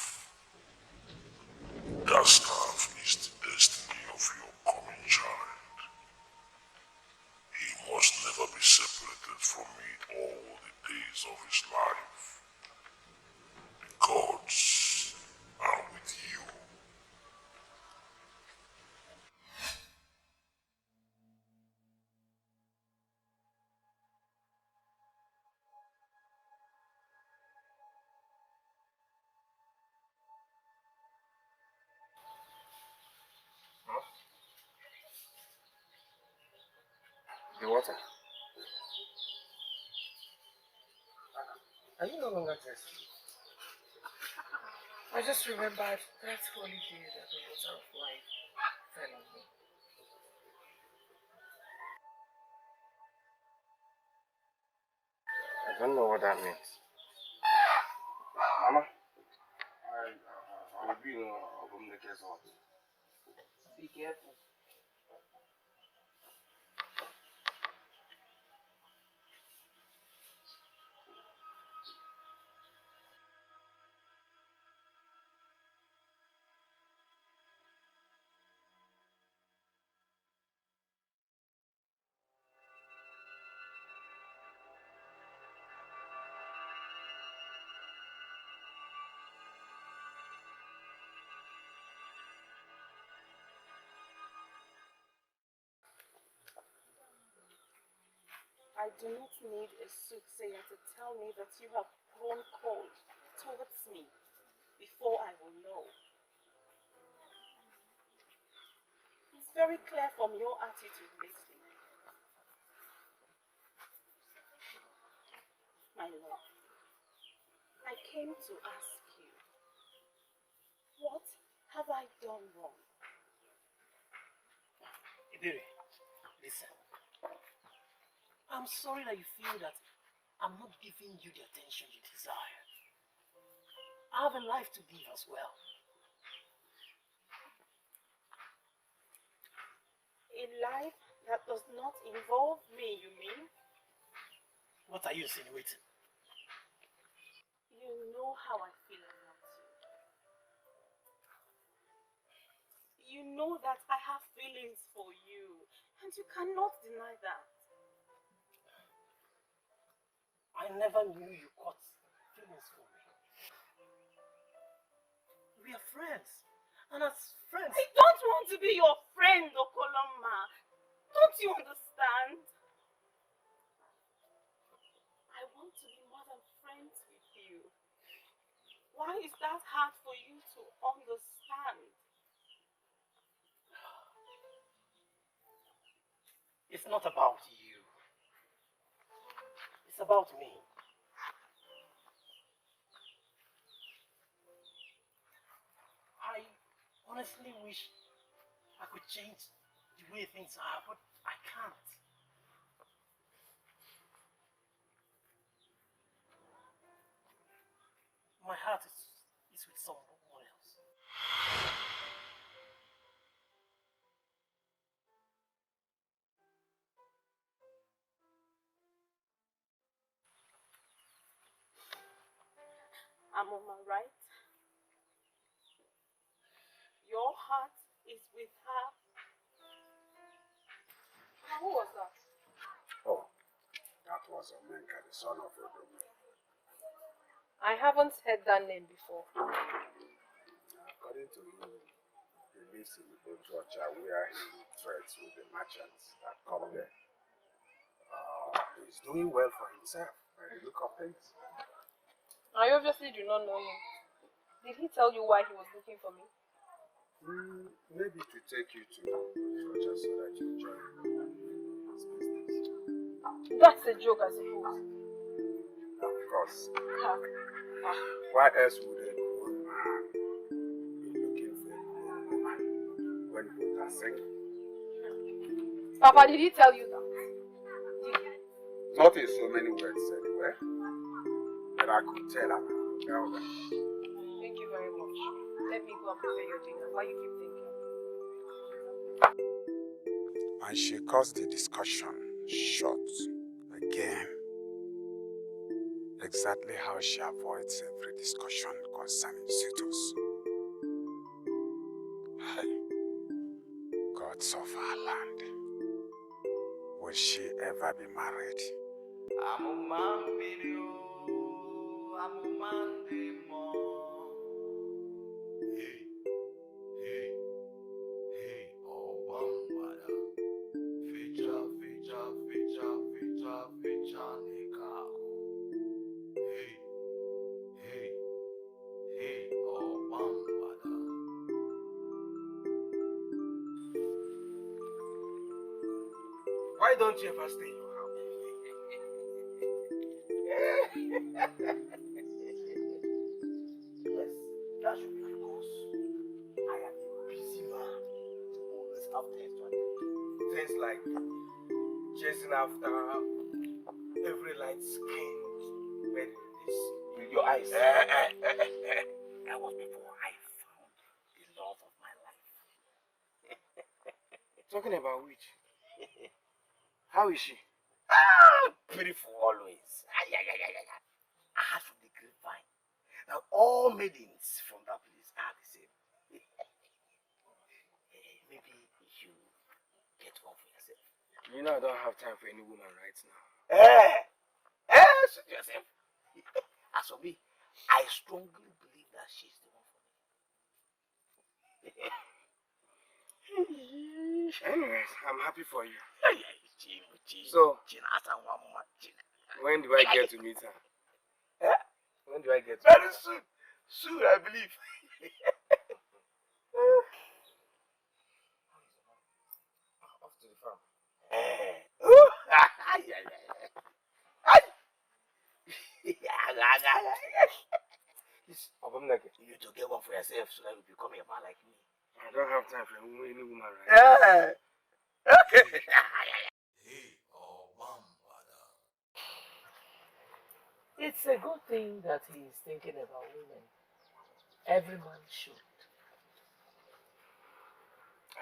That staff is the destiny of your coming child. He must never be separated from it all the days of his life. The gods are with you. The water. Are you no longer thirsty? I just remembered that holy day that the water of life fell on me. I don't know what that means. Mama, I will be in Okorondu's house. Be careful. I do not need a soothsayer to tell me that you have grown cold towards me before I will know. It's very clear from your attitude lately. My love, I came to ask you, what have I done wrong? Iberi, listen. I'm sorry that you feel that I'm not giving you the attention you desire. I have a life to live as well. A life that does not involve me, you mean? What are you insinuating? You know how I feel about you. You know that I have feelings for you, and you cannot deny that. I never knew you caught feelings for me. We are friends. And as friends... I don't want to be your friend, Okoloma. Don't you understand? I want to be more than friends with you. Why is that hard for you to understand? It's not about you. It's about me. I honestly wish I could change the way things are, but I can't. My heart is with someone else. Amuma, right? Your heart is with her. Now, who was that? Oh, that was Omenka, the son of Odomi. I haven't heard that name before. According to him, he lives in Ugezu.J.Ugezu where he trades with the merchants that come there. He's doing well for himself by the look of things. I obviously do not know him. Did he tell you why he was looking for me? Maybe to take you to Ugezu so that you join his business. That's a joke, I suppose. Of course. Why else would a grown man be looking for a grown woman when both are single? Papa, did he tell you that? Not in so many words anyway, but I could tell her. Thank you very much. Let me go and prepare your dinner while you keep thinking. And she cuts the discussion short again. Exactly how she avoids every discussion concerning suitors. Gods of our land. Will she ever be married? Amuma video, Amuma demo. Hey, oh bambada. Feature, Nikako. Hey, oh bambada. Why don't you ever stay in your house? Yes, that should be because I am a busy man who always have things to attend. Things like chasing after every light-skinned lady with your eyes. That was before I found the love of my life. Talking about which? How is she? Beautiful always. I heard from the grapevine that all maidens from that place are the same. Maybe you should get one for yourself. You know I don't have time for any woman right now. Suit yourself. As for me, I strongly believe that she's the one for me. Anyways, I'm happy for you. So, when do I get to meet her? When do I get to very soon. Soon, I believe. Off to the farm. You need to get one for yourself so that you become a man like me. I don't have time for any woman right now. Okay. Hey, oh bambada. It's a good thing that he is thinking about women. Every man should.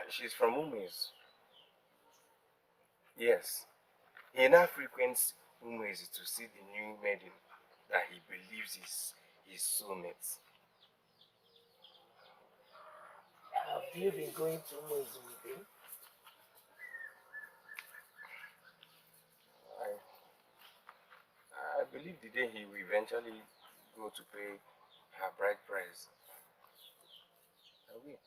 She's from Umezu. Yes. He now frequents Umezu to see the new maiden that he believes is his soulmate. Have you been going to Maiden with him? I believe the day he will eventually go to pay her bride price. I will.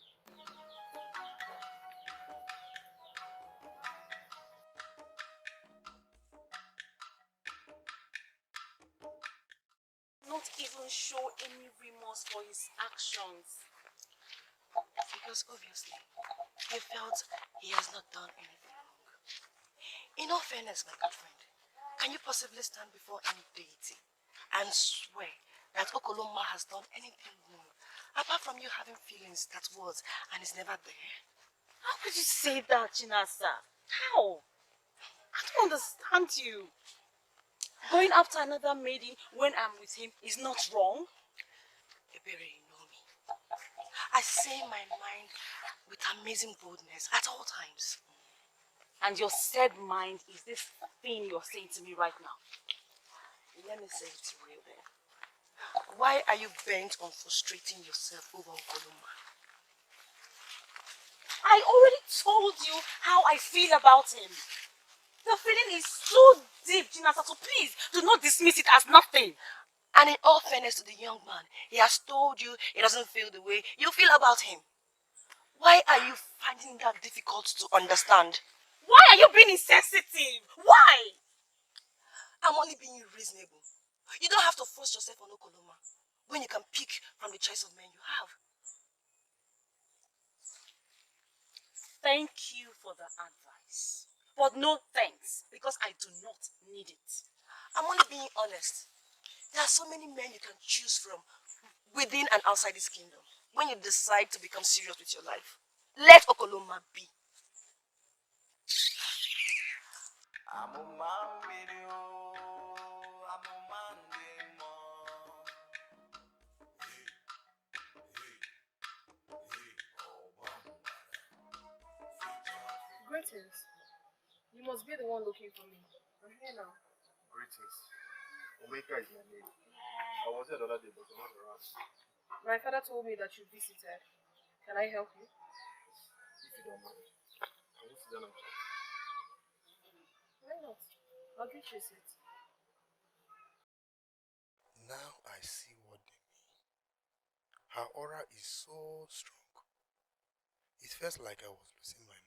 Not even show any remorse for his actions. Because obviously, he felt he has not done anything wrong. In all fairness, my good friend, can you possibly stand before any deity and swear that Okoloma has done anything wrong, apart from you having feelings that was and is never there? How could you say that, Chinasa? How? I don't understand you. Going after another maiden when I'm with him is not wrong. Ebere, you know me. I say my mind with amazing boldness at all times. And your said mind is this thing you're saying to me right now. Let me say it real then. Why are you bent on frustrating yourself over Okoloma? I already told you how I feel about him. The feeling is so deep, Chinasa, so please do not dismiss it as nothing. And in all fairness to the young man, he has told you he doesn't feel the way you feel about him. Why are you finding that difficult to understand? Why are you being insensitive? Why? I'm only being reasonable. You don't have to force yourself on Okoloma when you can pick from the choice of men you have. Thank you for the advice. But no thanks, because I do not need it. I'm only being honest. There are so many men you can choose from within and outside this kingdom when you decide to become serious with your life. Let Okoloma be. Amuma video, Amuma demo. Greetings. You must be the one looking for me. I'm here now. Greetings. Omeka is my name. I was here the other day, but I'm not around. My father told me that you visited. Can I help you? If you don't mind. I want to sit down and chat. Why not? I'll get you a seat. Now I see what they mean. Her aura is so strong. It felt like I was losing my mind.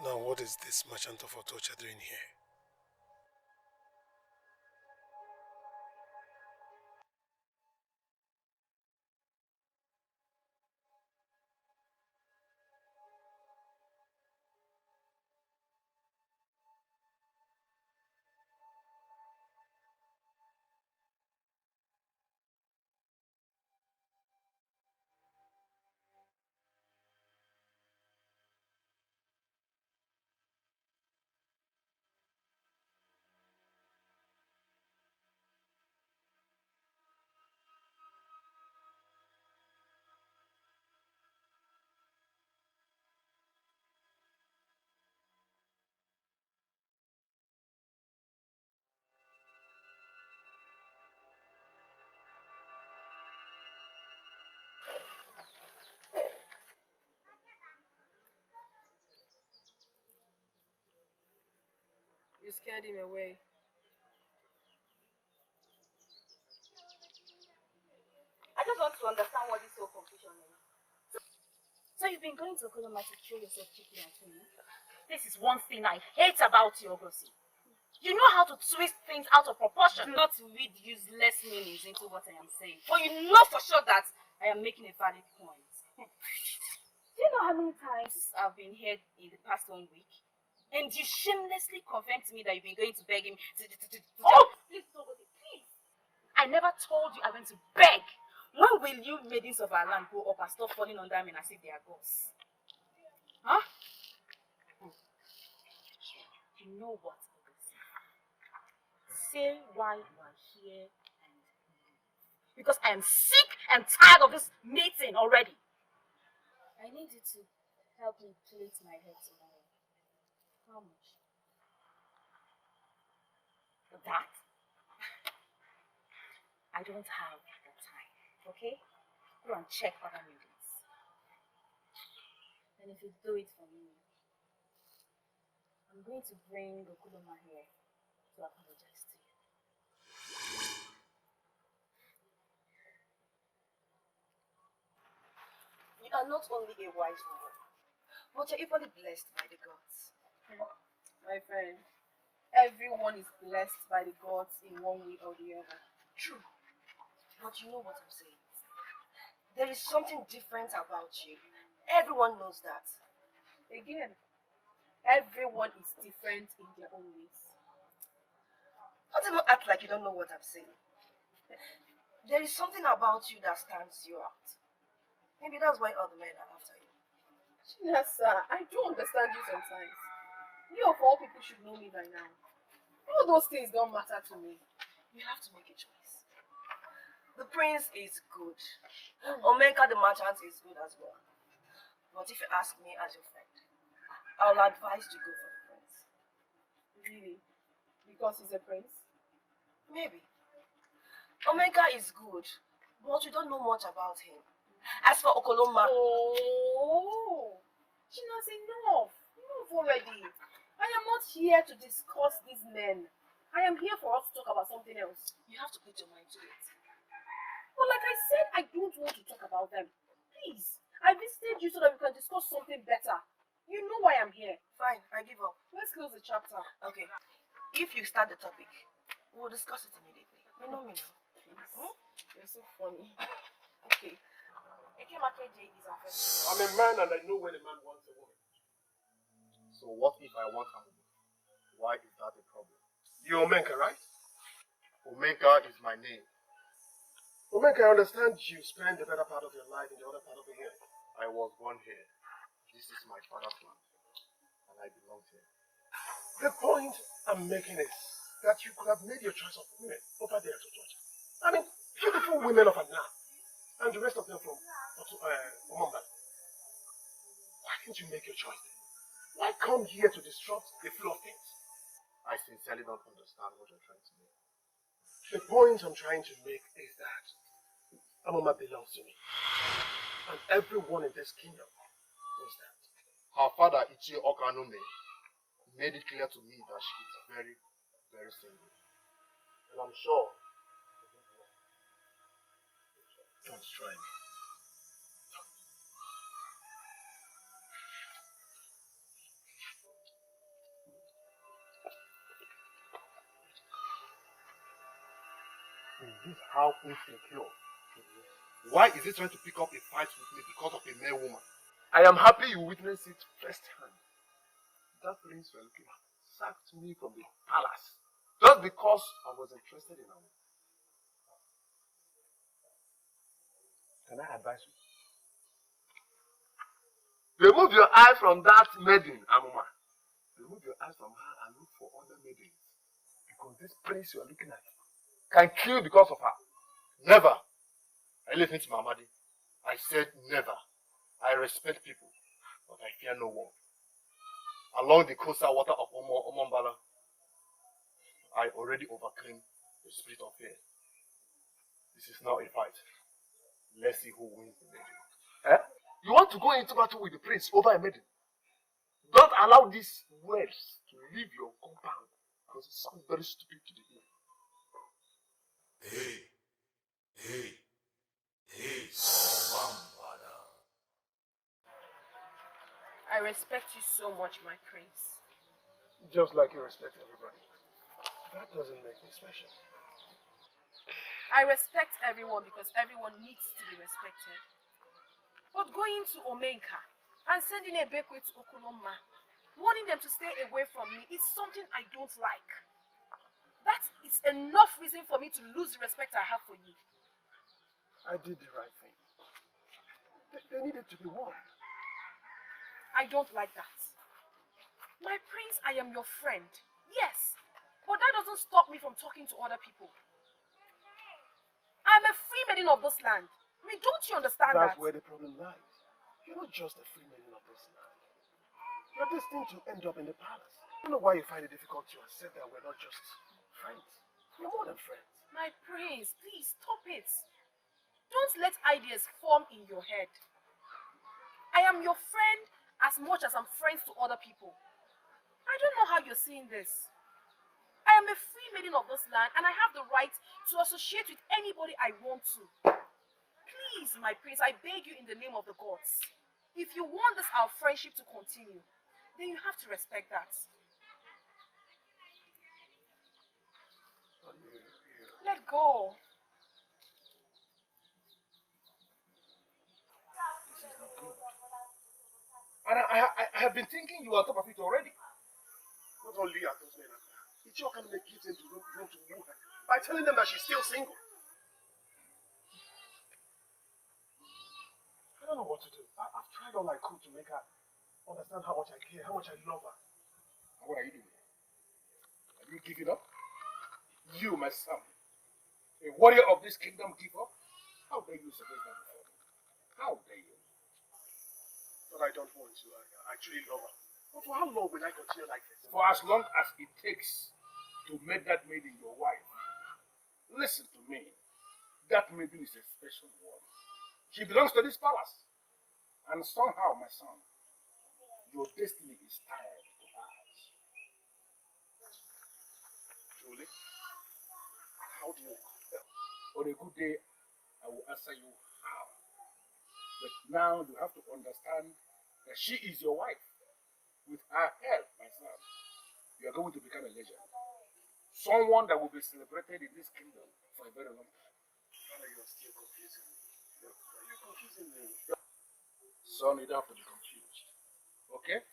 Now what is this merchant of torture doing here? You scared him away. I just want to understand what this whole confusion is. So you've been going to Okoloma to show yourself cheeky and funny? This is one thing I hate about you, Ogosi. You know how to twist things out of proportion. Not to read useless meanings into what I am saying. But you know for sure that I am making a valid point. Do you know how many times I've been here in the past 1 week? And you shamelessly confirmed to me that you've been going to beg him to please, Ogosi, please. I never told you I went to beg. When will you maidens of our land grow up and stop falling under men as if they are gods? Huh? You know what? Say why you are here and because I am sick and tired of this meeting already. I need you to help me plait my hair tomorrow. How much? That? I don't have the time, okay? Go and check other meetings. And if you do it for me, I'm going to bring Okoloma here to apologize to you. You are not only a wise woman, but you're equally blessed by the gods. My friend, everyone is blessed by the gods in one way or the other. True. But you know what I'm saying. There is something different about you. Everyone knows that. Again, everyone is different in their own ways. Don't even act like you don't know what I'm saying. There is something about you that stands you out. Maybe that's why all the men are after you. Yes, sir. I do understand you sometimes. You of all people should know me by now. All those things don't matter to me. You have to make a choice. The prince is good. Omeka the merchant is good as well. But if you ask me as your friend, I'll advise you to go for the prince. Really? Because he's a prince? Maybe. Omeka is good, but you don't know much about him. As for Okoloma... Oh! China's enough. Enough already. I am not here to discuss these men. I am here for us to talk about something else. You have to put your mind to it. But like I said, I don't want to talk about them. Please, I visited you so that we can discuss something better. You know why I'm here. Fine, I give up. Let's close the chapter. Okay. If you start the topic, we'll discuss it immediately. You know me now. Please. You're so funny. Okay. Ekemakeje is our first. I'm a man and I know when a man wants a woman. So what if I want Amuma? Why is that a problem? You're Omenka, right? Omega is my name. Omenka, I understand you spend the better part of your life in the other part of the year. I was born here. This is my father's land. And I belong here. The point I'm making is that you could have made your choice of women over there to Georgia. I mean, beautiful women of Anna. And the rest of them from Omamba. Why didn't you make your choice then? Why come here to disrupt the flow of things? I sincerely don't understand what you're trying to make. The point I'm trying to make is that Amuma belongs to me. And everyone in this kingdom knows that. Her father, Okorondu, made it clear to me that she is very, very single. And I'm sure. Don't try me. Is this how insecure she is? Why is he trying to pick up a fight with me because of a male woman? I am happy you witnessed it firsthand. That prince you're looking at sacked me from the palace just because I was interested in him. Can I advise you? Remove your eye from that maiden, Amuma. Remove your eyes from her and look for other maidens. Because this prince you are looking at can kill because of her. Never. I listen to Mamadi. I said never. I respect people, but I fear no one. Along the coastal water of Omombala, I already overcame the spirit of fear. This is now a fight. Let's see who wins the maiden. Eh? You want to go into battle with the prince over a maiden? Don't allow these words to leave your compound because it sounds very stupid to the ear. I respect you so much, my prince. Just like you respect everybody. That doesn't make me special. I respect everyone because everyone needs to be respected. But going to Omenka and sending a Bekwe to Okoloma, warning them to stay away from me is something I don't like. That is enough reason for me to lose the respect I have for you. I did the right thing. They needed to be warned. I don't like that. My prince, I am your friend. Yes, but that doesn't stop me from talking to other people. I'm a free maiden of this land. I mean, don't you understand that? That's where the problem lies. You're not just a free maiden of this land. You're destined to end up in the palace. I don't know why you find it difficult to accept that we're not just friends. We're more than friends. My prince, please stop it. Don't let ideas form in your head. I am your friend as much as I'm friends to other people. I don't know how you're seeing this. I am a free maiden of this land and I have the right to associate with anybody I want to. Please, my prince, I beg you in the name of the gods. If you want this our friendship to continue, then you have to respect that. Let go. This is not good. And I have been thinking you are on top of it already. Not only are those men after her, Ichio can make it into room to woo her by telling them that she's still single. I don't know what to do. I've tried all I could to make her understand how much I care, how much I love her. And what are you doing? Have you given up? You, my son, a warrior of this kingdom, give up? How dare you suggest that before me? How dare you? But I don't want to. I truly love her. But for how long will I continue like this? For as long as it takes to make that maiden your wife. Listen to me. That maiden is a special one. She belongs to this palace. And somehow, my son, your destiny is tied to hers. Truly? How do you know? On a good day, I will answer you how. But now you have to understand that she is your wife. With her help, my son, you are going to become a legend. Someone that will be celebrated in this kingdom for a very long time. Father, you are still confusing me. You're confusing me. Son, you don't have to be confused. Okay?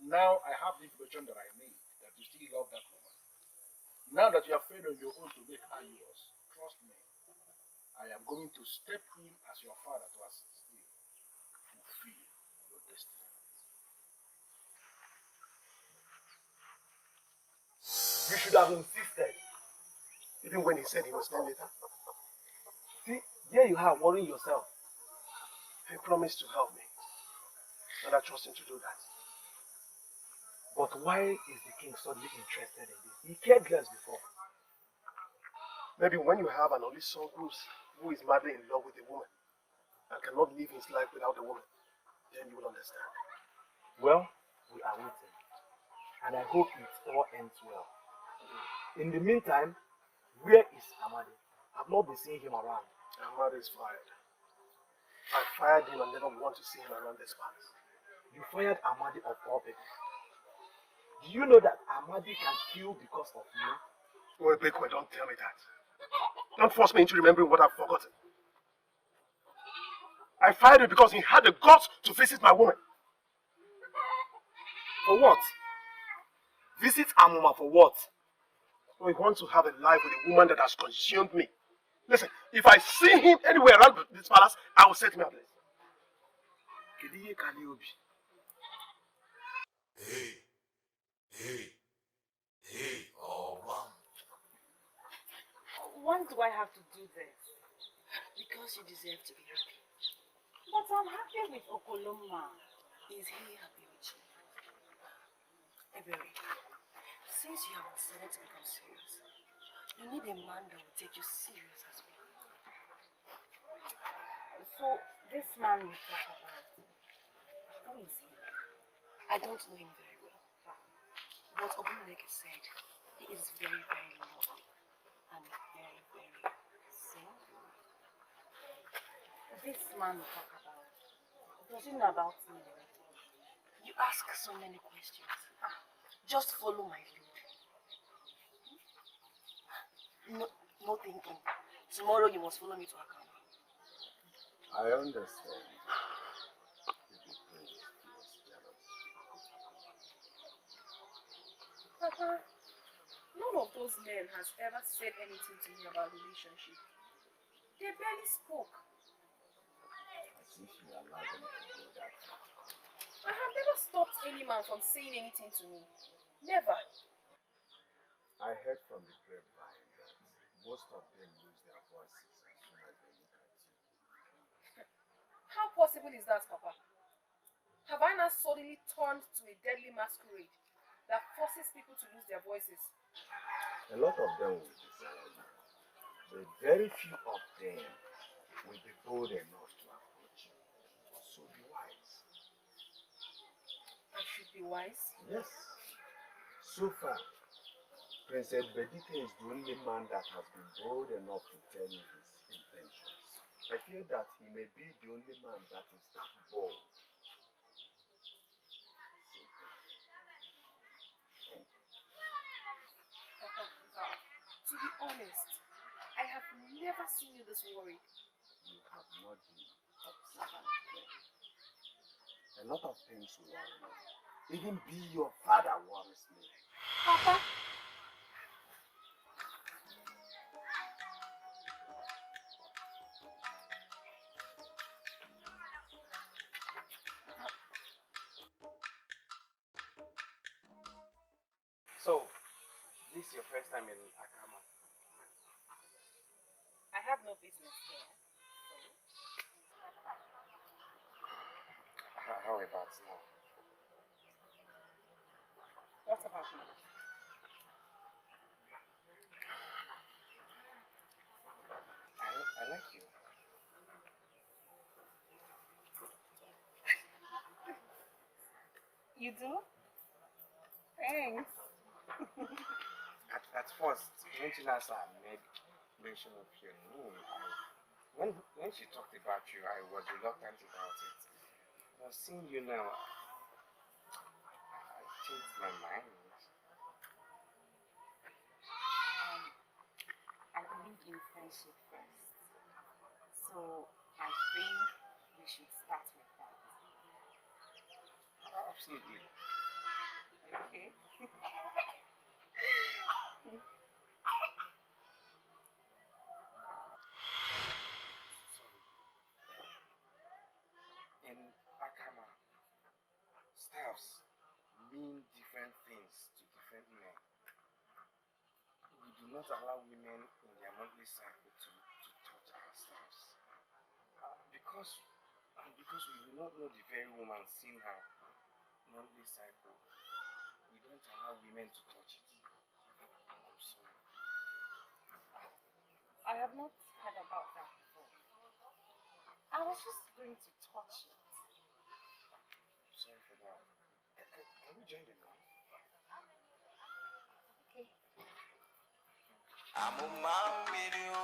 Now I have the information that I need, that you still love that woman. Now that you have failed on your own to make her yours, trust me, I am going to step in as your father to assist you to fulfill your destiny. You should have insisted, even when he said he was staying later. See, here you are worrying yourself. He promised to help me, and I trust him to do that. But why is the king suddenly interested in this? He cared less before. Maybe when you have an only son who is madly in love with a woman and cannot live his life without a woman, then you will understand. Well, we are waiting, and I hope it all ends well. In the meantime, where is Amadi? I've not been seeing him around. Amadi is fired. I fired him and never want to see him around this palace. You fired Amadi of all people. Do you know that Amadi can kill because of you? Oh, Bekwe, don't tell me that. Don't force me into remembering what I've forgotten. I fired him because he had the guts to visit my woman. For what? Visit Amuma for what? So he wants to have a life with a woman that has consumed me. Listen, if I see him anywhere around this palace, I will set him ablaze. Hey, oh man. Why do I have to do this? Because you deserve to be happy. But I'm happy with Okoloma. Is he happy with you? Ebere, since you have decided to become serious, you need a man that will take you serious as well. So, this man we talk about, who is he? I don't know him very well. But Obumneke said he is very, very lovely and very, very single. This man we talk about, does he know about me? You ask so many questions. Just follow my lead. No thinking. Tomorrow you must follow me to account. I understand. Papa, none of those men has ever said anything to me about relationship. They barely spoke. As if you allow them to do that. I have never stopped any man from saying anything to me. Never. I heard from the grapevine that most of them lose their voices as soon as they look at you. How possible is that, Papa? Have I not suddenly turned to a deadly masquerade that forces people to lose their voices? A lot of them will desire you, but very few of them will be bold enough to approach you. So be wise. be wise? Yes. So far, Princess Bedite is the only man that has been bold enough to tell me his intentions. I feel that he may be the only man that is that bold. To be honest, I have never seen you this worried. You have not been observant then. A lot of things worry me. Even be your father worries me. Papa? So, this is your first time in Akama. I have no business here. How about now? What about me? I like you. You do? Thanks. At first, when Chinasa made mention of your name, when she talked about you, I was reluctant about it. But seeing you now, I changed my mind. I believe in friendship first. So I think we should start with that. Absolutely. Okay. In Akama, staffs mean different things to different men. We do not allow women in their monthly cycle to touch our staffs. Because we do not know the very woman seeing her monthly cycle, we don't allow women to touch it. I'm sorry. I have not heard about that before. I was just going to touch it. Sorry for that. Can we join the car? Okay. Amuma video,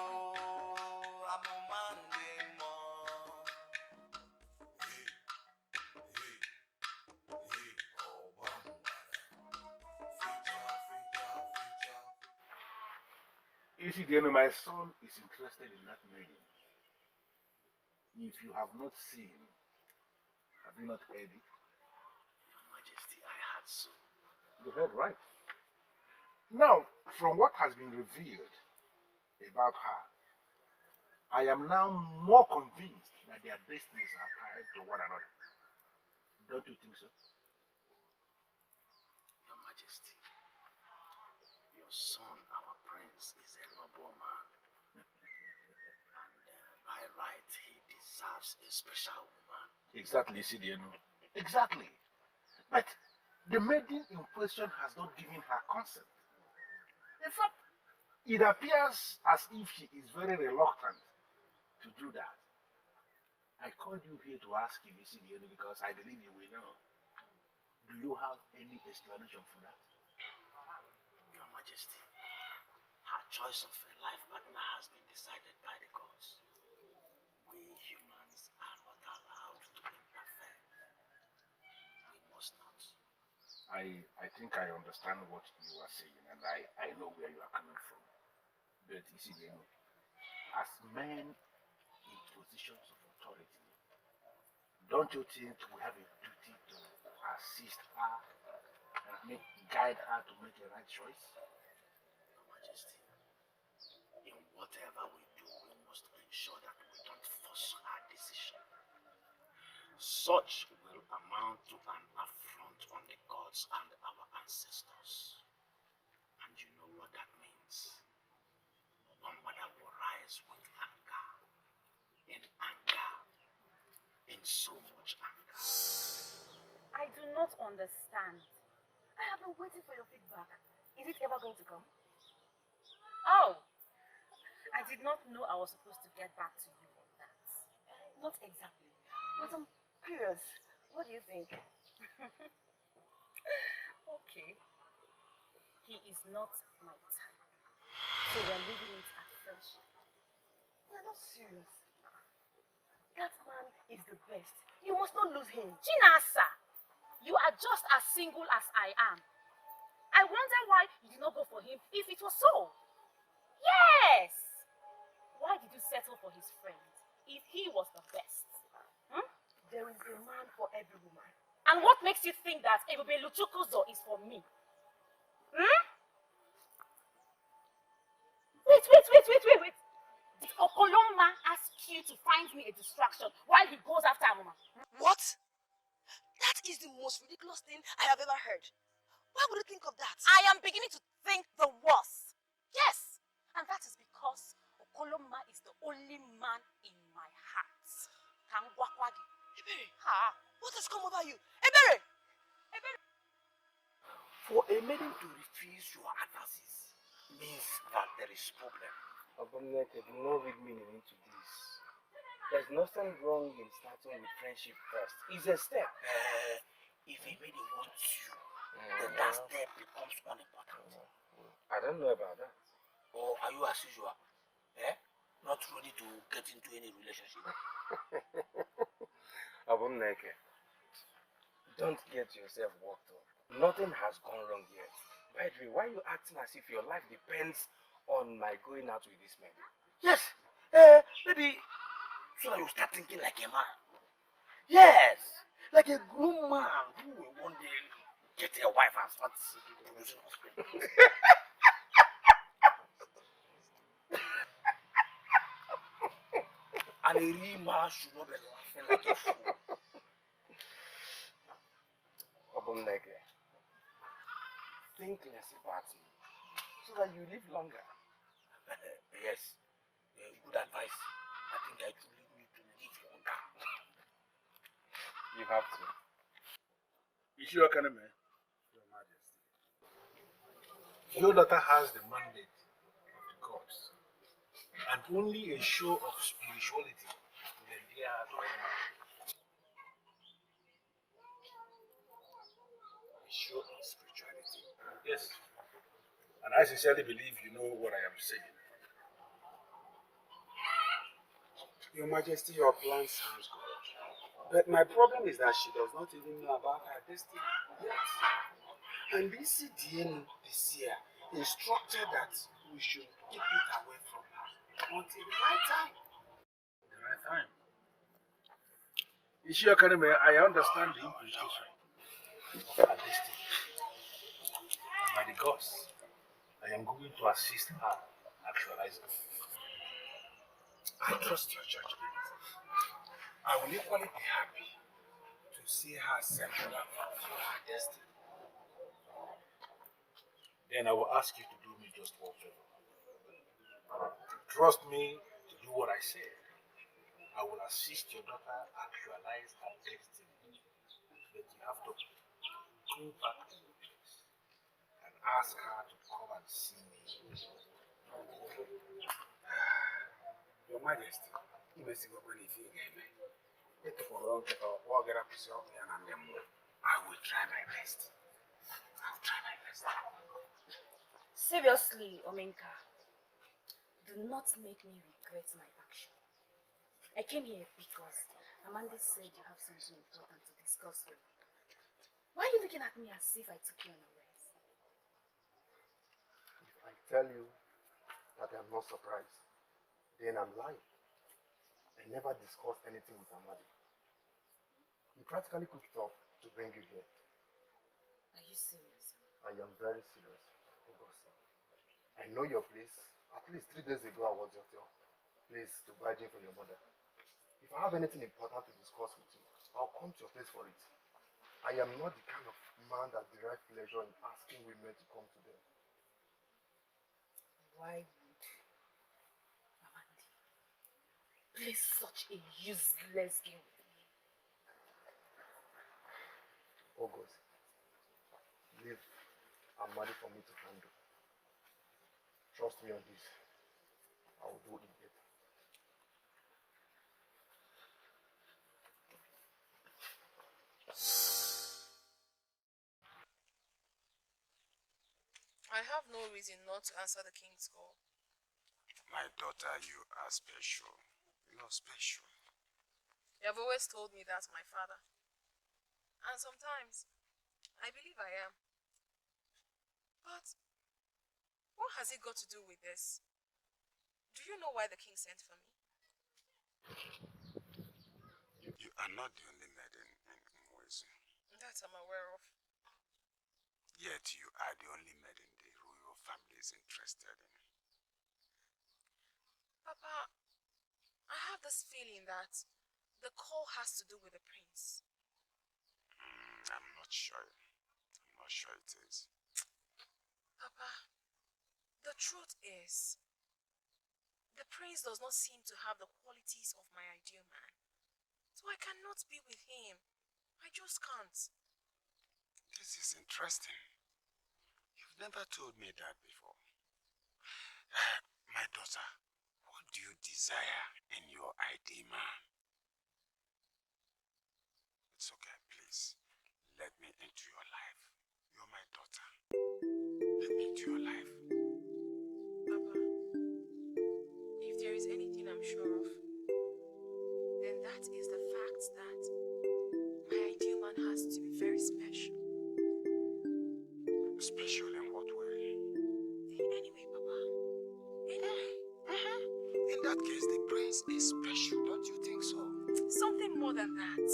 Amuma ndemo. Oh, wow. You see, Daniel, my son is interested in that maiden. If you have not seen, have you not heard it? Your Majesty, I had so. You heard right. Now, from what has been revealed about her, I am now more convinced that their destinies are tied to one another. Don't you think so? Your Majesty, your son, our prince, is a noble man. And by right, he deserves a special woman. Exactly, Sidiano. Exactly. But the maiden in question has not given her consent. In fact, it appears as if she is very reluctant to do that. I called you here to ask you, Sidiano, because I believe you will know. Do you have any explanation for that? Your Majesty, her choice of a life partner has been decided by the gods. We humans are not allowed to interfere. We must not. I think I understand what you are saying, and I know where you are coming from. But you see, as men in positions of authority, don't you think we have a duty to assist her and guide her to make a right choice? Your Majesty, in whatever we do, we must ensure that we don't force our decision. Such will amount to an affront on the gods and our ancestors. And you know what that means. One mother will rise with anger, in so much anger. I do not understand. I have been waiting for your feedback. Is it ever going to come? Oh! I did not know I was supposed to get back to you on that. Not exactly. But I'm curious. What do you think? Okay. He is not my type. So we're leaving it at friendship. You're not serious. That man is the best. You must not lose him. Chinasa, you are just as single as I am. I wonder why you did not go for him if it was so. Yes! Why did you settle for his friend if he was the best? Hmm? There is a man for every woman. And what makes you think that Ebube Luchukuzo is for me? Hmm? Wait. Did Okoloma ask you to find me a distraction while he goes after Amuma? What? That is the most ridiculous thing I have ever heard. Why would you think of that? I am beginning to think the worst. Yes, and that is because Okoloma is the only man in my heart. Kangwakwagi. Ebere, Ha. what has come over you? Ebere! For a maiden to refuse your advances means that there is problem. Abumneke, do not read meaning into this. There's nothing wrong in starting with friendship first. It's a step. If a maiden wants you, then that step becomes unimportant. I don't know about that. Or are you as usual? Not ready to get into any relationship? Abumneke, don't get yourself worked up. Nothing has gone wrong yet. By the way, why are you acting as if your life depends on my going out with this man? Yes. Maybe so that you start thinking like a man. Yes. Like a grown man who will one day get a wife and start producing offspring. And a real man should not be laughing like a fool. Abumneke, think less about me so that you live longer. Yes. Good advice. I think I truly need to live longer. You have to. You sure, Kaneme? Your Majesty. Your daughter has the mandate of the gods, and only a show of spirituality will endear her to any man. A show of spirituality. Yes. And I sincerely believe you know what I am saying. Your Majesty, your plan sounds good. But my problem is that she does not even know about her destiny yet. And BCDN this year instructed that we should keep it away from her until the right time. The right time. You sure, Kaneme? I understand the implication of her destiny. And by the gods, I am going to assist her actualizing. I trust your judgment. I will equally be happy to see her settle up for her destiny. Then I will ask you to do me just one favor. Trust me to do what I said. I will assist your daughter actualize her destiny. But you have to go back to the place and ask her to come and see me. Your Majesty, I will try my best. I'll try my best. Seriously, Omenka, do not make me regret my action. I came here because Amanda said you have something important to discuss with me. Why are you looking at me as if I took you unawares? If I tell you that I'm not surprised, then I'm lying. I never discussed anything with Amadi. He practically cooked up to bring you here. Are you serious? I am very serious, August. I know your place. At least 3 days ago, I was at your place to buy gin for your mother. If I have anything important to discuss with you, I'll come to your place for it. I am not the kind of man that derives pleasure in asking women to come to them. Why would Amanda play such a useless game with me? August, leave Amadi for me to handle. Trust me on this. I will do it better. I have no reason not to answer the king's call. My daughter, you are special. You're special. You have always told me that's my father. And sometimes, I believe I am. But, what has it got to do with this? Do you know why the king sent for me? You are not the only maiden in Ugezu. That I'm aware of. Yet you are the only maiden the royal family is interested in. Papa, I have this feeling that the call has to do with the prince. I'm not sure. I'm not sure it is. Papa, the truth is, the prince does not seem to have the qualities of my ideal man. So I cannot be with him. I just can't. This is interesting. You've never told me that before. My daughter, what do you desire in your ideal man? It's okay, please. Let me into your life. You're my daughter. Let me into your life. Papa, if there is anything I'm sure of, then that is the fact that my ideal man has to be very special. Special in what way? Anyway, Papa. Anyway. In that case, the prince is special, don't you think so? Something more than that.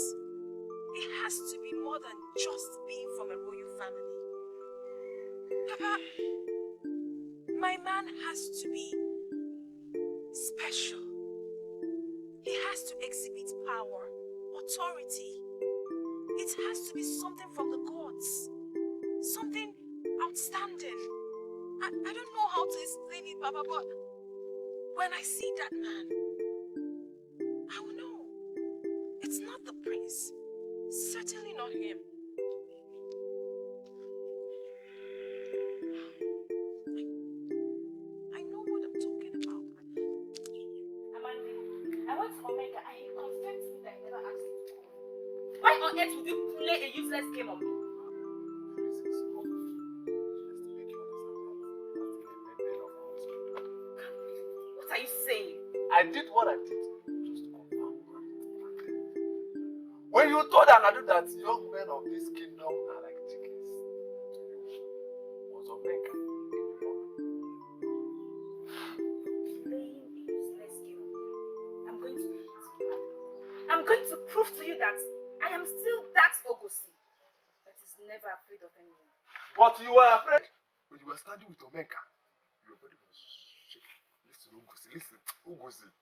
It has to be more than just being from a royal family. Papa, my man has to be special. He has to exhibit power, authority. It has to be something from the gods. Something outstanding. I don't know how to explain it, Papa, but when I see that man, I will know. It's not the prince. Certainly not him. I know what I'm talking about. Amanda, I went to Omega and he confessed to me that he never asked you to come. Why on earth would you play a useless game on me? What are you saying? I did what I did just to confirm. When you told Anadu that young men of this kingdom are like chickens, to you was Omega. Playing a useless game on me. I'm going to prove to you that I am still that Ogosi that is never afraid of anyone. But you were afraid when you were standing with Omega. Your body was shaking. Listen, Ugezu, listen, Ugezu.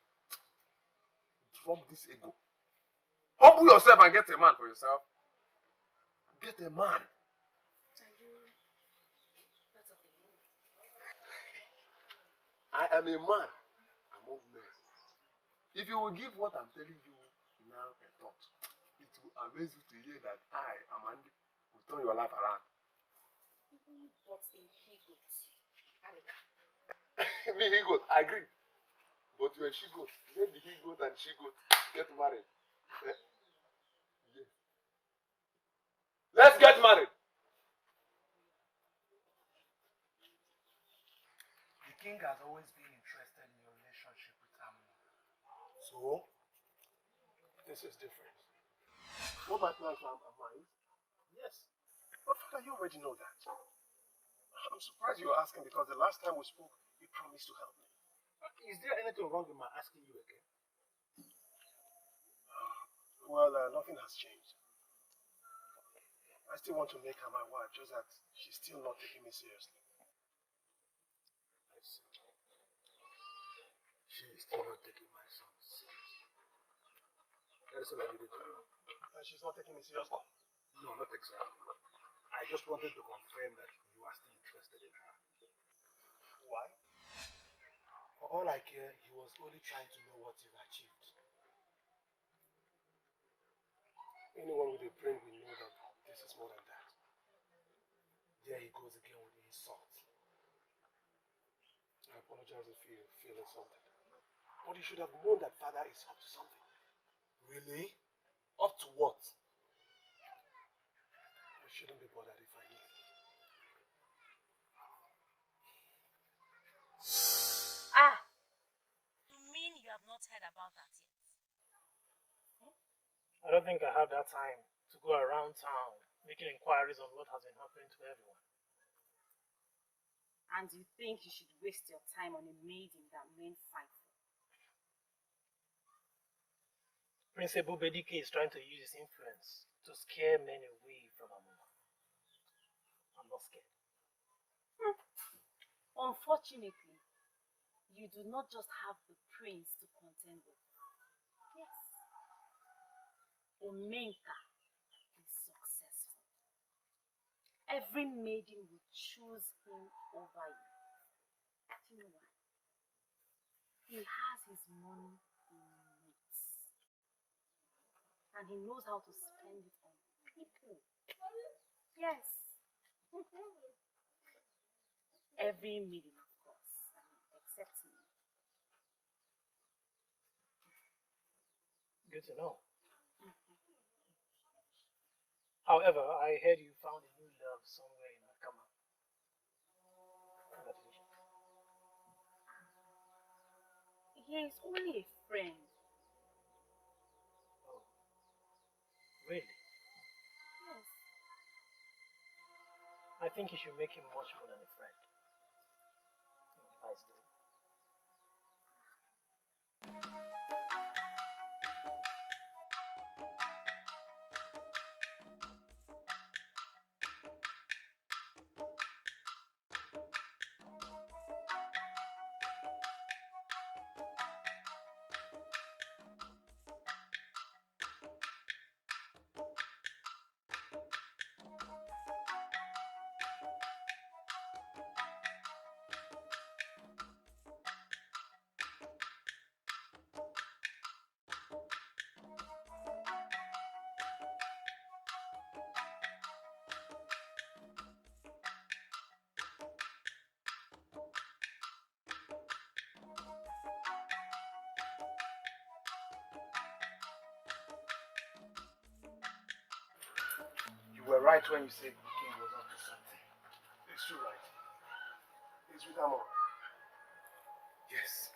Drop this ego. Humble yourself and get a man for yourself. Get a man. I am a man among men. If you will give what I'm telling you now a thought, it will amaze you to hear that I, Amanda, will turn your life around. But a he-goat, Alika. Me, he-goat, I agree. But you're a she-goat. Let the he-goat and she-goat get married. Eh? Yes. Let's get married. The king has always been interested in your relationship with Amuma. So, this is different. What my plans are mine? Yes. But father, you already know that. I'm surprised you're asking because the last time we spoke, you promised to help me. Is there anything wrong with my asking you again? Well, nothing has changed. I still want to make her my wife, just that she's still not taking me seriously. I see. She is still not taking my son seriously. That is all I needed to know. She's not taking me seriously? No, not exactly. I just wanted to confirm that you are still interested in her. Why? For all I care, he was only trying to know what you've achieved. Anyone with a brain will know that this is more than that. There he goes again with the insult. I apologize if you feel insulted. But you should have known that father is up to something. Really? Up to what? I shouldn't be bothered if I knew. don't think I have that time to go around town making inquiries on what has been happening to everyone. And you think you should waste your time on a maiden that men fight for? Prince Ebubedike is trying to use his influence to scare men away from Amuma. I'm not scared. Unfortunately, you do not just have the prince to contend with. Yes. Omenka is successful. Every maiden will choose him over you. Do you know why? He has his money in notes. And he knows how to spend it on people. Yes. Every maiden, of course, except me. Good to know. However, I heard you found a new love somewhere in Nakama. Congratulations. He is only a friend. Oh, really? Yes. I think you should make him much more than a friend. Nice day. You were right when you said the king was up to something. It's too right. It's with Amon. Yes,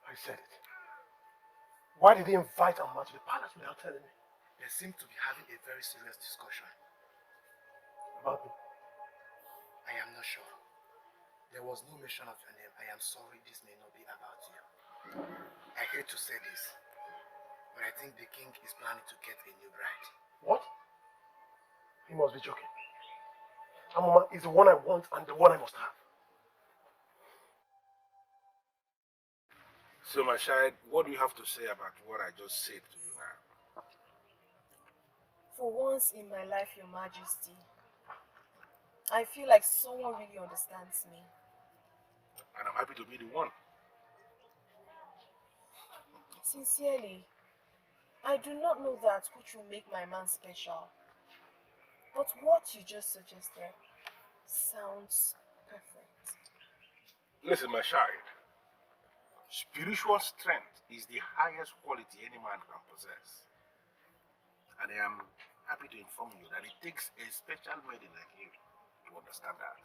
I said it. Why did he invite Amon to the palace without telling me? They seem to be having a very serious discussion. About me? I am not sure. There was no mention of your name. I am sorry, this may not be about you. I hate to say this, but I think the king is planning to get a new bride. What? He must be joking. Amuma is the one I want and the one I must have. So, my child, what do you have to say about what I just said to you now? For once in my life, Your Majesty, I feel like someone really understands me. And I'm happy to be the one. Sincerely, I do not know that which will make my man special. But what you just suggested sounds perfect. Listen, my child. Spiritual strength is the highest quality any man can possess. And I am happy to inform you that it takes a special maiden like you to understand that.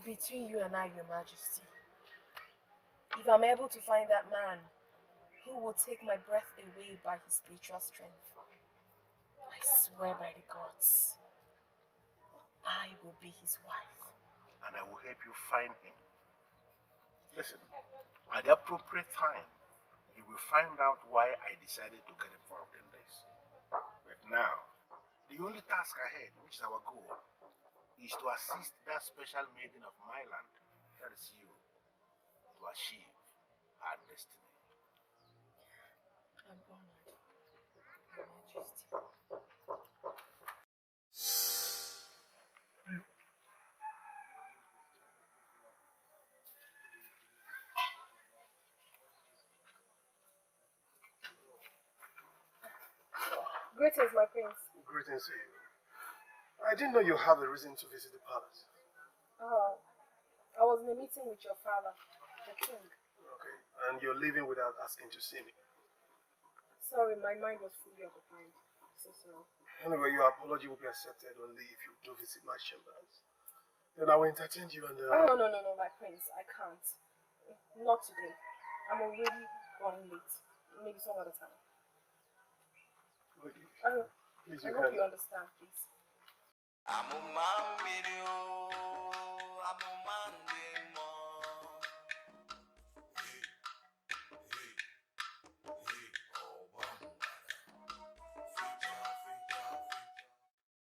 Between you and I, Your Majesty, if I'm able to find that man who will take my breath away by his spiritual strength, I swear by the gods, I will be his wife. And I will help you find him. Listen, at the appropriate time, you will find out why I decided to get involved in this. But now, the only task ahead, which is our goal, is to assist that special maiden of my land, that is you, to achieve her destiny. I'm honored, Your Majesty. Greetings, my prince. Greetings to you. I didn't know you have a reason to visit the palace. Oh, I was in a meeting with your father, the king. Okay, and you're leaving without asking to see me. Sorry, my mind was fully occupied. So sorry. Anyway, your apology will be accepted only if you do visit my chambers. Then I will entertain you and Oh, no, my prince. I can't. Not today. I'm already running late. maybe some other time. Please, I you hope can. you understand, please. Amuma video, Amuma ndemo.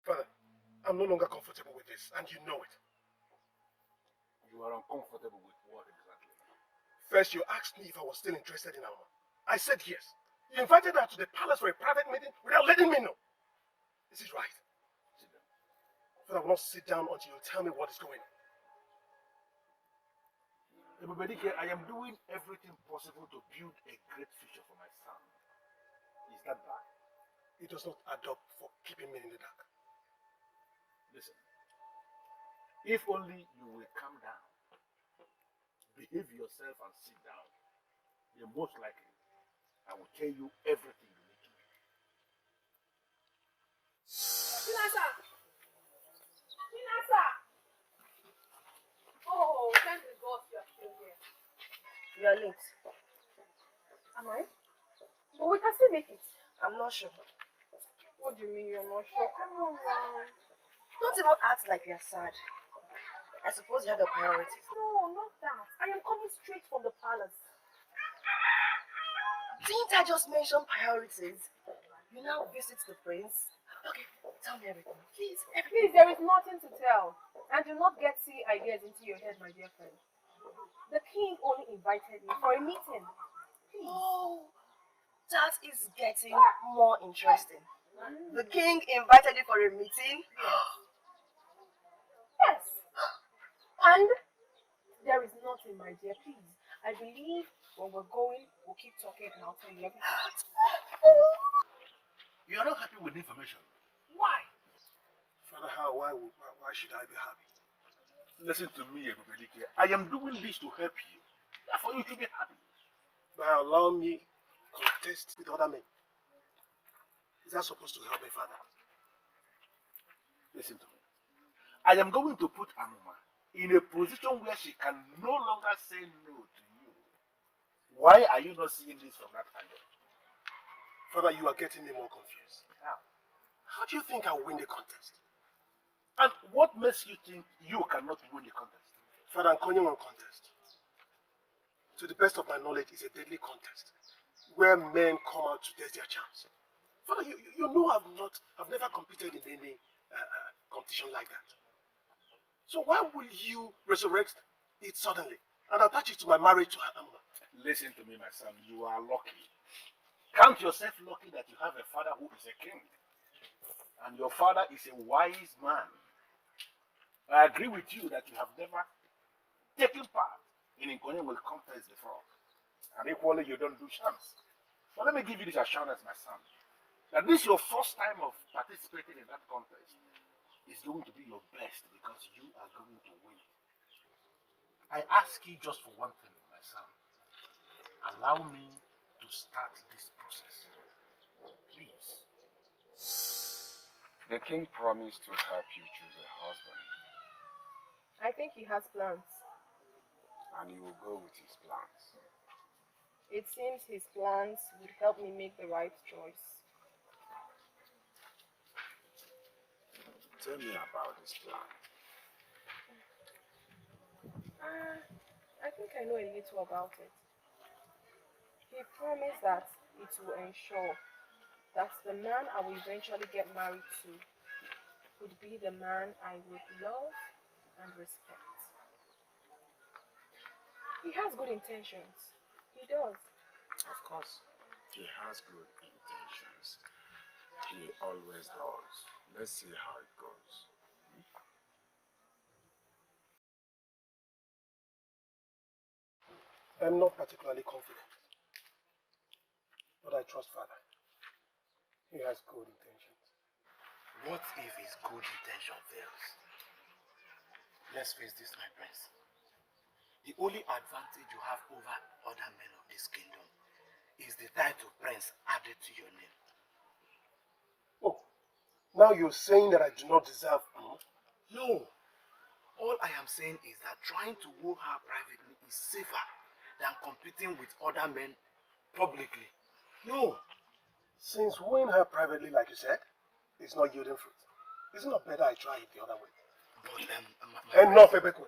Father, I'm no longer comfortable with this, and you know it. You are uncomfortable with what exactly? First, you asked me if I was still interested in Alma. I said yes. You invited her to the palace for a private meeting without letting me know. Is it right? Sit down. Father, I will not sit down until you tell me what is going on. Ebubedike, I am doing everything possible to build a great future for my son. Is that bad? It does not add up for keeping me in the dark. Listen, if only you will calm down, behave yourself and sit down, then most likely I will tell you everything you need to know. Pinasa! Pinasa! Oh, thank the gods you are still here. You are late. Am I? But we can still make it. I'm not sure. What do you mean you're not sure? Come on, man. Don't even act like you're sad. I suppose you have your priorities. No, not that. I am coming straight from the palace. Didn't I just mention priorities? You now visit the prince? Okay, tell me everything. Please, Please, there is nothing to tell. And do not get silly ideas into your head, my dear friend. The king only invited me for a meeting. Please. Oh, that is getting more interesting. The king invited you for a meeting? Yes. And there is nothing, my dear, please. I believe when we're going, we'll keep talking and I'll tell you everything. You are not happy with the information. Why? Father, why should I be happy? Listen to me, Ebubedike. I am doing this to help you. Therefore, you should be happy. By allowing me contest with other men. Is that supposed to help me, Father? Listen to me. I am going to put Amuma in a position where she can no longer say no to you. Why are you not seeing this from that angle? Father, you are getting me more confused. How do you think I'll win the contest? And what makes you think you cannot win the contest? Father, I'm calling on contest. To the best of my knowledge, it's a deadly contest where men come out to test their charms. Father, you know I've never competed in any competition like that. So why will you resurrect it suddenly and attach it to my marriage to Amuma? Listen to me, my son. You are lucky. Count yourself lucky that you have a father who is a king. And your father is a wise man. I agree with you that you have never taken part in Nkone will contest before. And equally, you don't do chance. But let me give you this assurance, my son, that this your first time of participating in that contest is going to be your best because you are going to win. I ask you just for one thing, my son. Allow me to start this process. Please. The king promised to help you choose a husband, I think he has plans. and you will go with his plans. It seems his plans would help me make the right choice. Tell me about this plan. I think I know a little about it. He promised that it will ensure that the man I will eventually get married to would be the man I would love and respect. He has good intentions. He does. Of course, he has good intentions. He always does. Let's see how it goes. I'm not particularly confident, but I trust Father. He has good intentions. What if his good intention fails? Let's face this, my prince. The only advantage you have over other men of this kingdom is the title prince added to your name. Oh, now you're saying that I do not deserve Amuma? No. All I am saying is that trying to woo her privately is safer than competing with other men publicly. No. Since wooing her privately, like you said, is not yielding fruit. Is it not better I try it the other way? But, Enough, Ebekwe.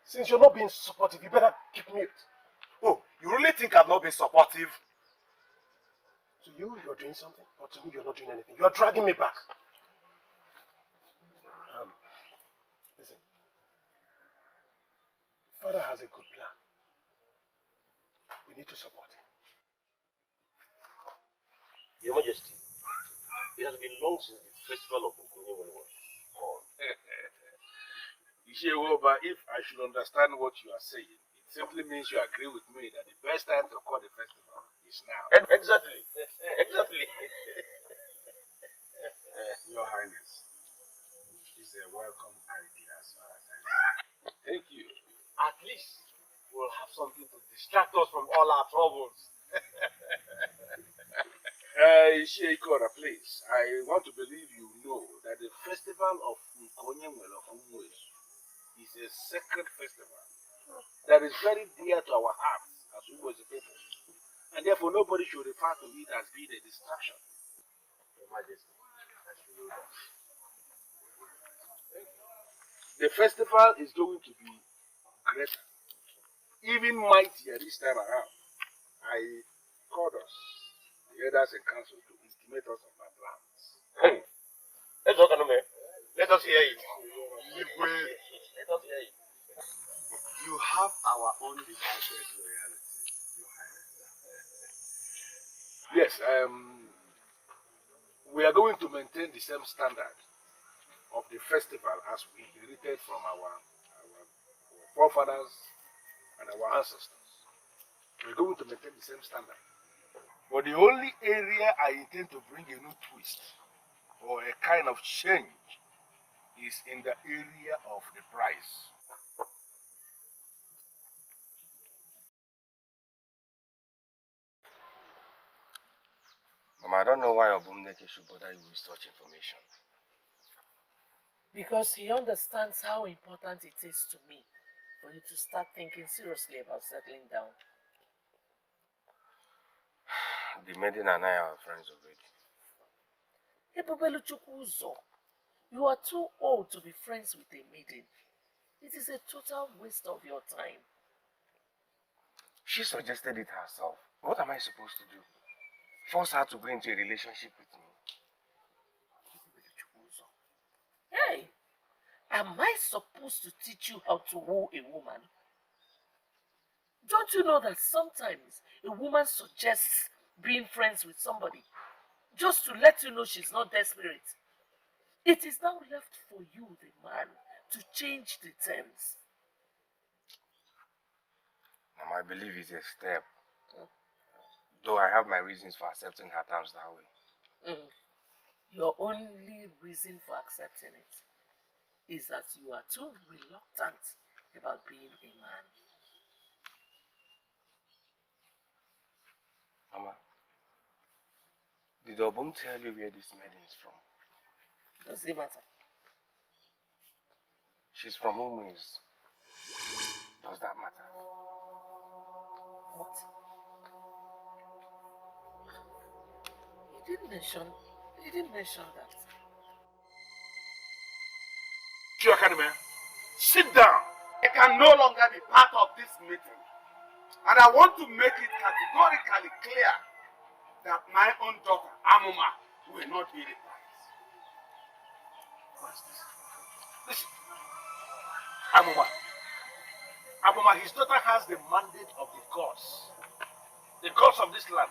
Since you're not being supportive, you better keep mute. Oh, you really think I've not been supportive? To you, you're doing something, but to me, you're not doing anything. You're dragging me back. Listen. Father has a good plan. We need to support him. Your Majesty, it has been long since the festival of Ugezu was on. But if I should understand what you are saying, it simply means you agree with me that the best time to call the festival is now. Exactly. Exactly. Your Highness, is a welcome idea as far as I know. Thank you. At least we'll have something to distract us from all our troubles. Ikora, please. I want to believe you know that the festival of Ugezu is a sacred festival that is very dear to our hearts as Ugezu people. And therefore nobody should refer to it as being a distraction. Your Majesty, as you know that. The festival is going to be greater, even mightier this time around. I called us, the elders and council, to intimate us of my plans. Hey, let's talk, man. Let us hear it. Let us hear it. You have our undivided loyalty, Your Highness. Yes, we are going to maintain the same standard of the festival as we inherited from our forefathers and our ancestors. We're going to maintain the same standard. But the only area I intend to bring a new twist or a kind of change is in the area of the price. Mama, I don't know why Obumneke should bother you with such information. Because he understands how important it is to me for you to start thinking seriously about settling down. The Maiden and I are friends already. Ebubeluchukwuzo, you are too old to be friends with a maiden. It is a total waste of your time. She suggested it herself. What am I supposed to do? Force her to go into a relationship with me? Hey, am I supposed to teach you how to woo a woman? Don't you know that sometimes a woman suggests being friends with somebody just to let you know she's not desperate? It is now left for you, the man, to change the terms. Mama, I believe it's a step. Though I have my reasons for accepting her terms that way. Your only reason for accepting it is that you are too reluctant about being a man. Mama, did Obum tell you where this maiden is from? Does it matter? She's from Ugezu. Does that matter? What? He didn't mention that. Academy, sit down. I can no longer be part of this meeting. And I want to make it categorically clear that my own daughter, Amuma, will not be the prize. What's this? Listen, Amuma, his daughter has the mandate of the gods of this land.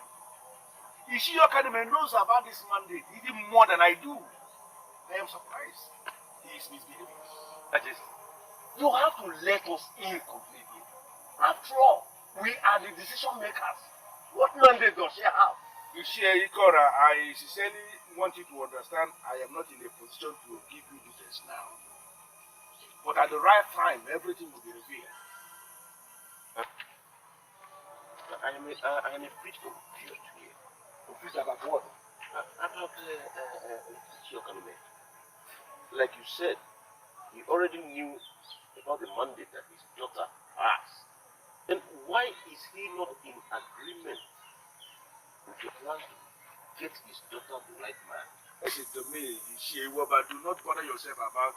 Ishi Academy knows about this mandate even more than I do. I am surprised. He is misbehaving. That is, you have to let us in completely. After all, we are the decision makers. What mandate does she have? Ikora, I sincerely want you to understand I am not in a position to give you details now. But at the right time, everything will be revealed. I am a bit confused here. Confused about what? About Chiokanome. Like you said, he already knew about the mandate that his daughter has. Then why is he not in agreement Okorondu get his daughter the right man. Listen to me, but do not bother yourself about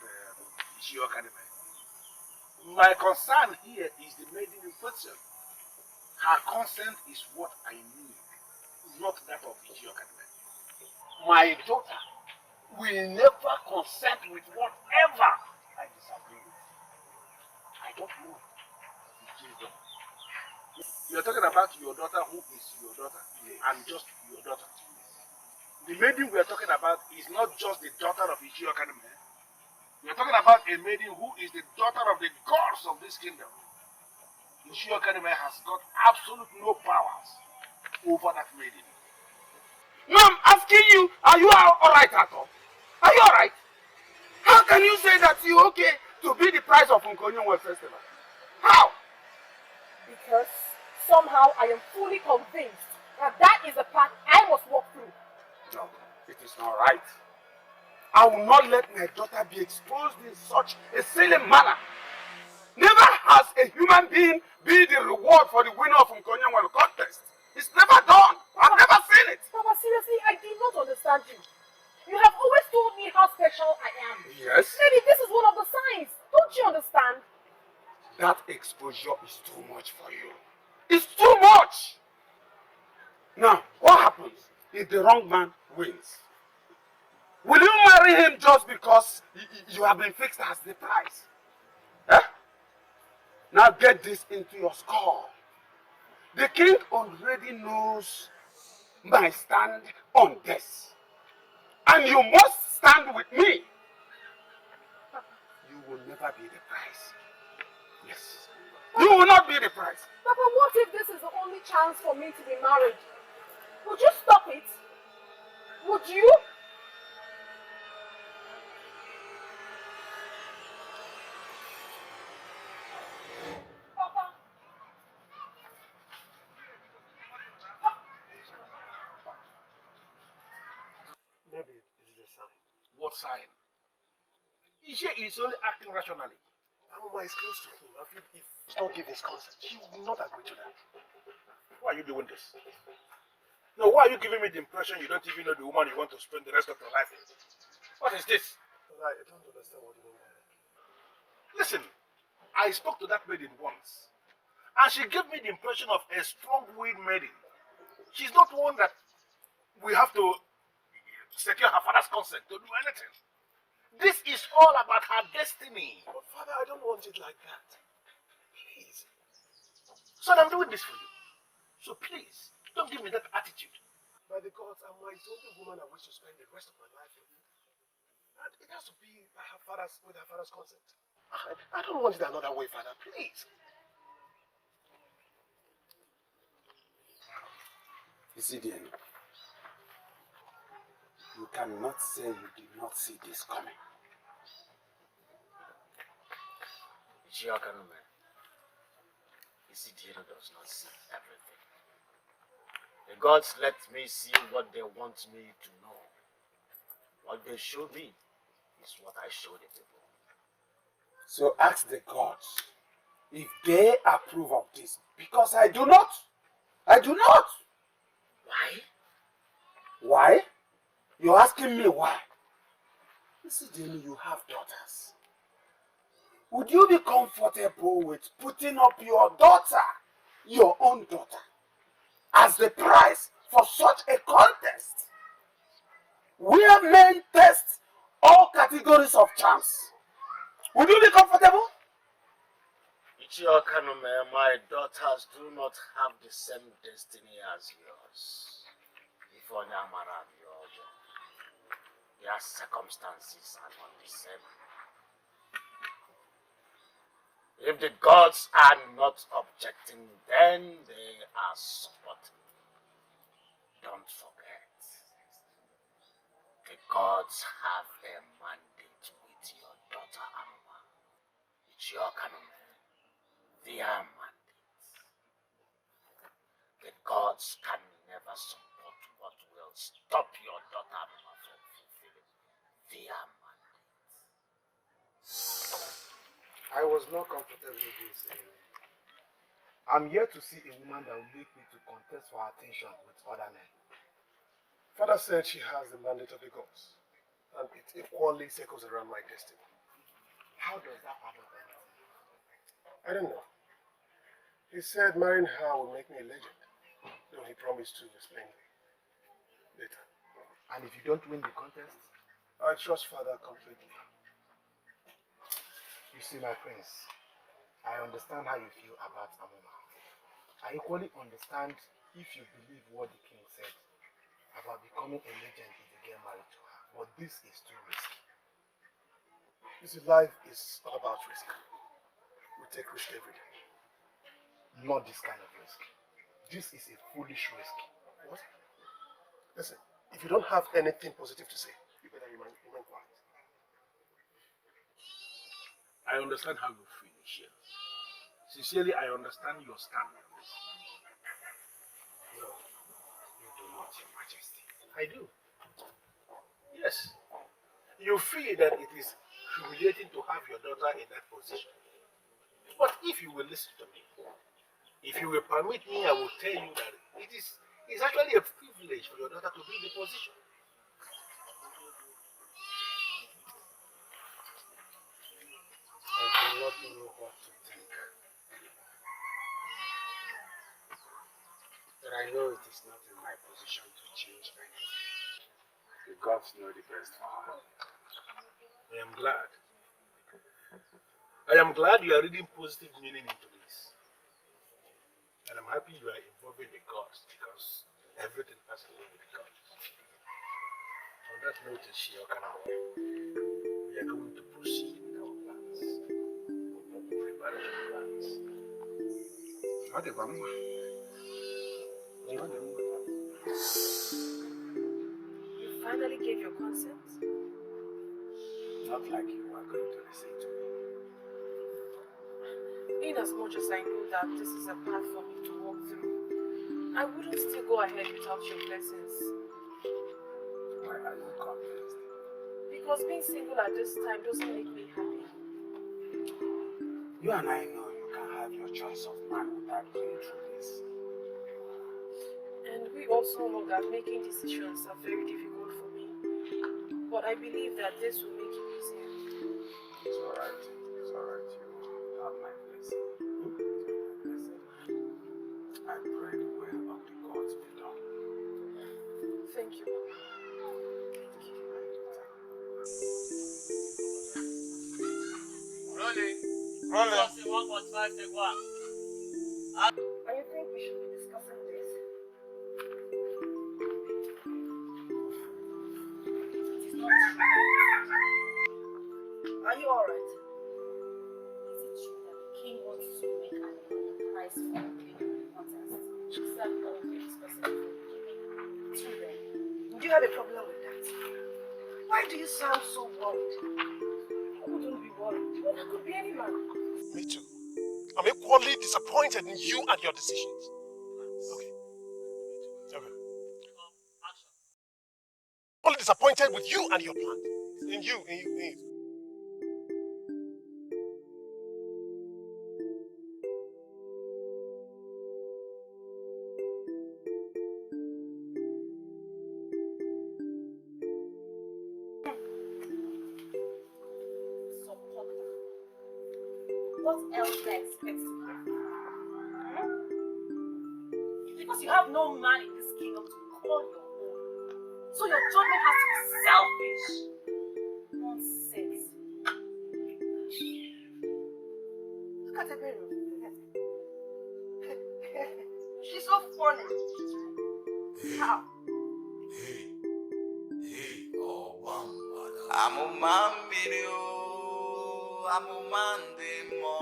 Ishio Academy. My concern here is the maiden in question. Her consent is what I need, not that of Ishio Academy. My daughter will never consent with whatever I disagree with. I don't know. You're talking about your daughter who is your daughter, yes, and just your daughter. The maiden we are talking about is not just the daughter of Ishio Academy. We are talking about a maiden who is the daughter of the gods of this kingdom. Ishio Academy has got absolute no powers over that maiden. No, I'm asking you, are you all right at all? Are you all right? How can you say that you're okay to be the price of Nkonyonwe Festival? How? Because somehow I am fully convinced that that is the path I must walk through. No, it is not right. I will not let my daughter be exposed in such a silly manner. Never has a human being be the reward for the winner of Nkonyonwe contest. It's never done. I've never seen it. Papa, seriously, I do not understand you. You have always told me how special I am. Yes. Maybe this is one of the signs. Don't you understand? That exposure is too much for you. It's too much. Now, what happens if the wrong man wins? Will you marry him just because you have been fixed as the prize? Eh? Now get this into your skull. The king already knows my stand on this. And you must stand with me. You will never be the prize. Yes. You will not be the prize. Papa, what if this is the only chance for me to be married? Would you stop it? Would you? Papa. Maybe it is a sign. What sign? Ishe is only acting rationally. Amuma is close to him. I feel if he does not give his consent, he will not agree to that. Why are you doing this? No, why are you giving me the impression you don't even know the woman you want to spend the rest of your life with? What is this? But I don't understand what you mean by that. Listen, I spoke to that maiden once, and she gave me the impression of a strong-willed maiden. She's not one that we have to secure her father's consent to do anything. This is all about her destiny. But Father, I don't want it like that. Please. So I'm doing this for you. So please, don't give me that attitude. By the gods, Amuma is the only woman I wish to spend the rest of my life with. And it has to be by with her father's consent. I don't want it another way, Father. Please. You see, Diego, you cannot say you did not see this coming. Ichiakanume, Diego does not see everything. The gods let me see what they want me to know. What they show me is what I show the people. So ask the gods if they approve of this, because I do not. I do not. Why? Why? You're asking me why? You see, Jenny, you have daughters. Would you be comfortable with putting up your daughter, your own daughter, as the prize for such a contest? Where men test all categories of charms. Would you be comfortable? Ichiakanume, my daughters do not have the same destiny as yours. If Onyamara Yojo, their circumstances are not the same. If the gods are not objecting, then they are supporting. Don't forget, the gods have a mandate with your daughter Amuma. Ichiakanume, their mandate. The gods can never support what will stop your daughter Amuma from fulfilling their mandate. I was not comfortable with this. I'm here to see a woman that will make me to contest for attention with other men. Father said she has the mandate of the gods, and it equally circles around my destiny. How does that happen? I don't know. He said marrying her will make me a legend, though he promised to explain later. And if you don't win the contest? I trust Father completely. You see, my prince, I understand how you feel about Amuma. I equally understand if you believe what the king said about becoming a legend if you get married to her. But this is too risky. You see, life is all about risk. We take risk every day. Not this kind of risk. This is a foolish risk. What? Listen, if you don't have anything positive to say, you better remain quiet. I understand how you feel, Michelle. Sincerely, I understand your stand on this. No, you do not, Your Majesty. I do. Yes. You feel that it is humiliating to have your daughter in that position. But if you will listen to me, if you will permit me, I will tell you that it's actually a privilege for your daughter to be in the position. I do not know what to think. But I know it is not in my position to change anything. The gods know the best for her. I am glad. I am glad you are reading positive meaning into this. And I'm happy you are involving the gods because everything has to do with the gods. On that note, we are going to proceed with our plans. Preparation plans. You finally gave your consent? Not like you are going to listen to me. In as much as I know that this is a path for me to walk through, I wouldn't still go ahead without your blessings. Why are you convinced? Because being single at this time doesn't make me happy. You and I know you can have your choice of man without going through this. And we also know that making decisions are very difficult for me. But I believe that this will make it easier. It's alright. It's alright. You have my blessing. I pray the will of the gods be done. Thank you. Rolling. And you think we should be discussing this? It is not true. Are you alright? Is it true that the king wants to make an prize for the contest? Is that all we're discussing before we give it? True then. Do you have a problem with that? Why do you sound so worried? I wouldn't be worried. Well, that could be any man. Me too. I'm equally disappointed in you and your decisions. Okay. Equally disappointed with you and your plans. In you. What else do I expect to do? Because you have no man in this kingdom to call your own. So your judgment has to be selfish. Nonsense. Look at her. She's so funny. How? Amuma video, Amuma demo.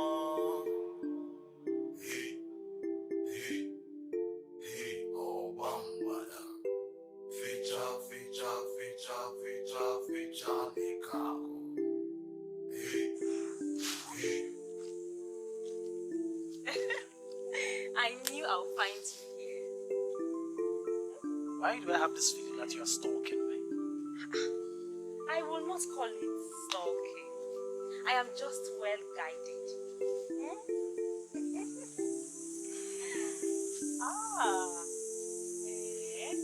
I knew I'll find you here. Why do I have this feeling that you are stalking me? I will not call it stalking. I am just well guided. Ah. Eh?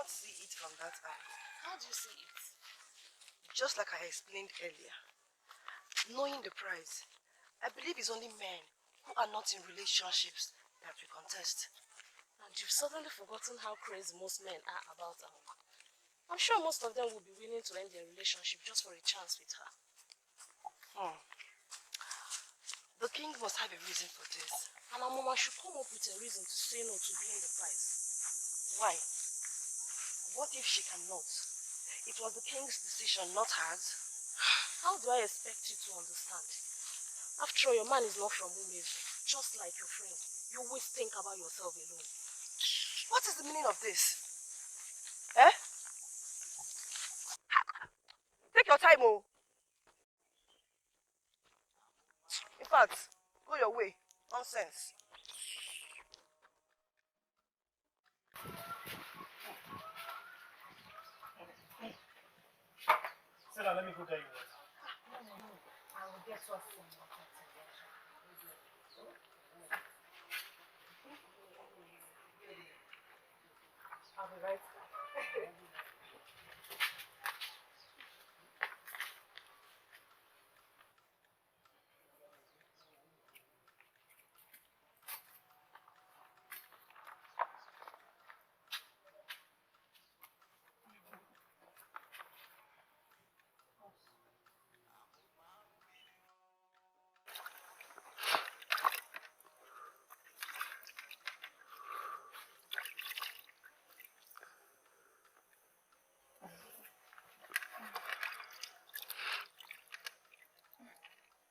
not see it from that eye. How do you see it? Just like I explained earlier, knowing the prize, I believe it's only men who are not in relationships that we contest. And you've suddenly forgotten how crazy most men are about Amuma. I'm sure most of them will be willing to end their relationship just for a chance with her. The king must have a reason for this. And Amuma should come up with a reason to say no to being the prize. Why? What if she cannot? It was the king's decision, not hers. How do I expect you to understand? After all, your man is not from Ugezu. Just like your friend, you always think about yourself alone. What is the meaning of this? Eh? Take your time, oh. In fact, go your way. Nonsense. Sarah, let me go get you water. No. I will get us some water together. I'll be right back.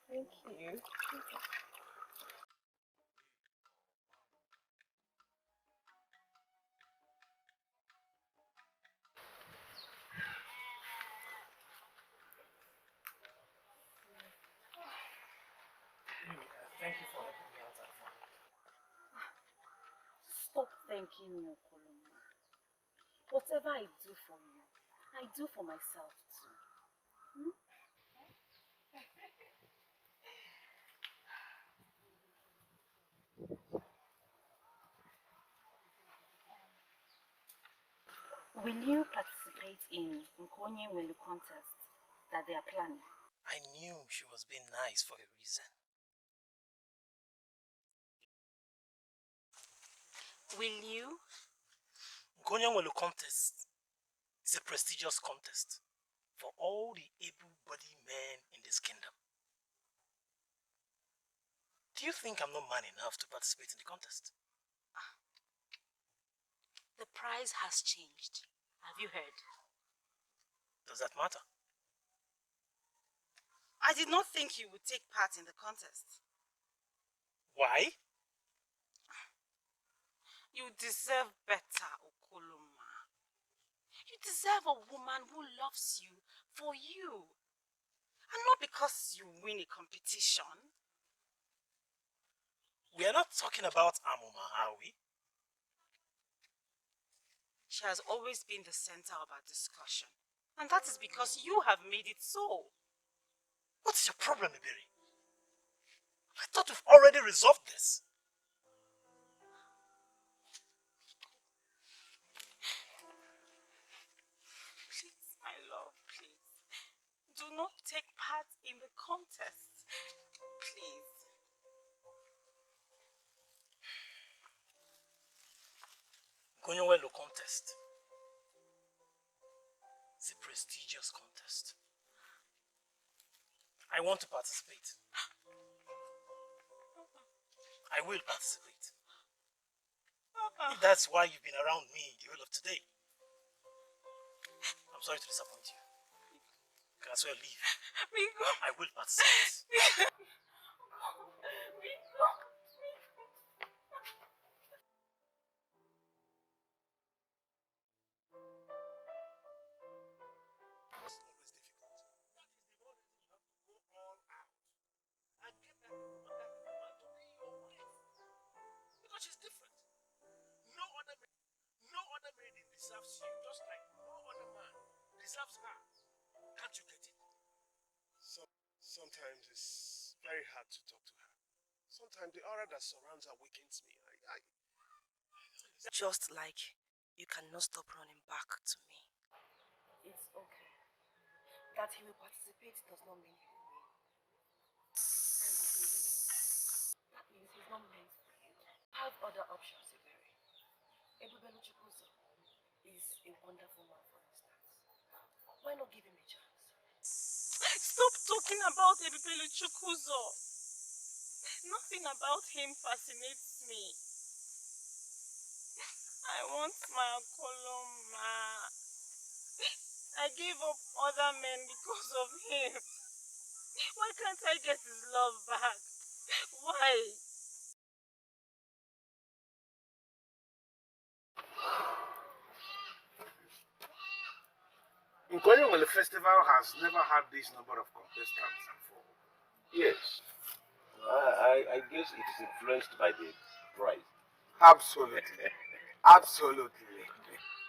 Thank you. Thank you for helping me out at home. Stop thanking me, Okorondu. Whatever I do for you, I do for myself too. Will you participate in NOLLYWOOD contest that they are planning? I knew she was being nice for a reason. Will you? NOLLYWOOD contest is a prestigious contest for all the able-bodied men in this kingdom. Do you think I'm not man enough to participate in the contest? The prize has changed. Have you heard? Does that matter? I did not think you would take part in the contest. Why? You deserve better, Okoloma. You deserve a woman who loves you for you. And not because you win a competition. We are not talking about Amuma, are we? She has always been the center of our discussion. And that is because you have made it so. What's your problem, Iberi? I thought we've already resolved this. Please, my love, please. Do not take part in the contest. Please. NOLLYWOOD contest. It's a prestigious contest. I want to participate. I will participate. If that's why you've been around me the whole of today. I'm sorry to disappoint you. You can as well leave. I will participate. Because she's different. No other maiden deserves you, just like no other man deserves her. Can't you get it? Sometimes it's very hard to talk to her. Sometimes the aura that surrounds her weakens me. Just like you cannot stop running back to me. It's okay. That he will participate does not mean he will win. That means he's not meant for you. I have other options, Iberi. Ugezu.J.Ugezu is a wonderful man, for instance. Why not give him a chance? Stop talking about Ugezu.J.Ugezu. Nothing about him fascinates me. I want my Okoloma. I gave up other men because of him. Why can't I get his love back? Why? The festival has never had this number of contestants before. Yes. I guess it is influenced by the price. Absolutely. Absolutely.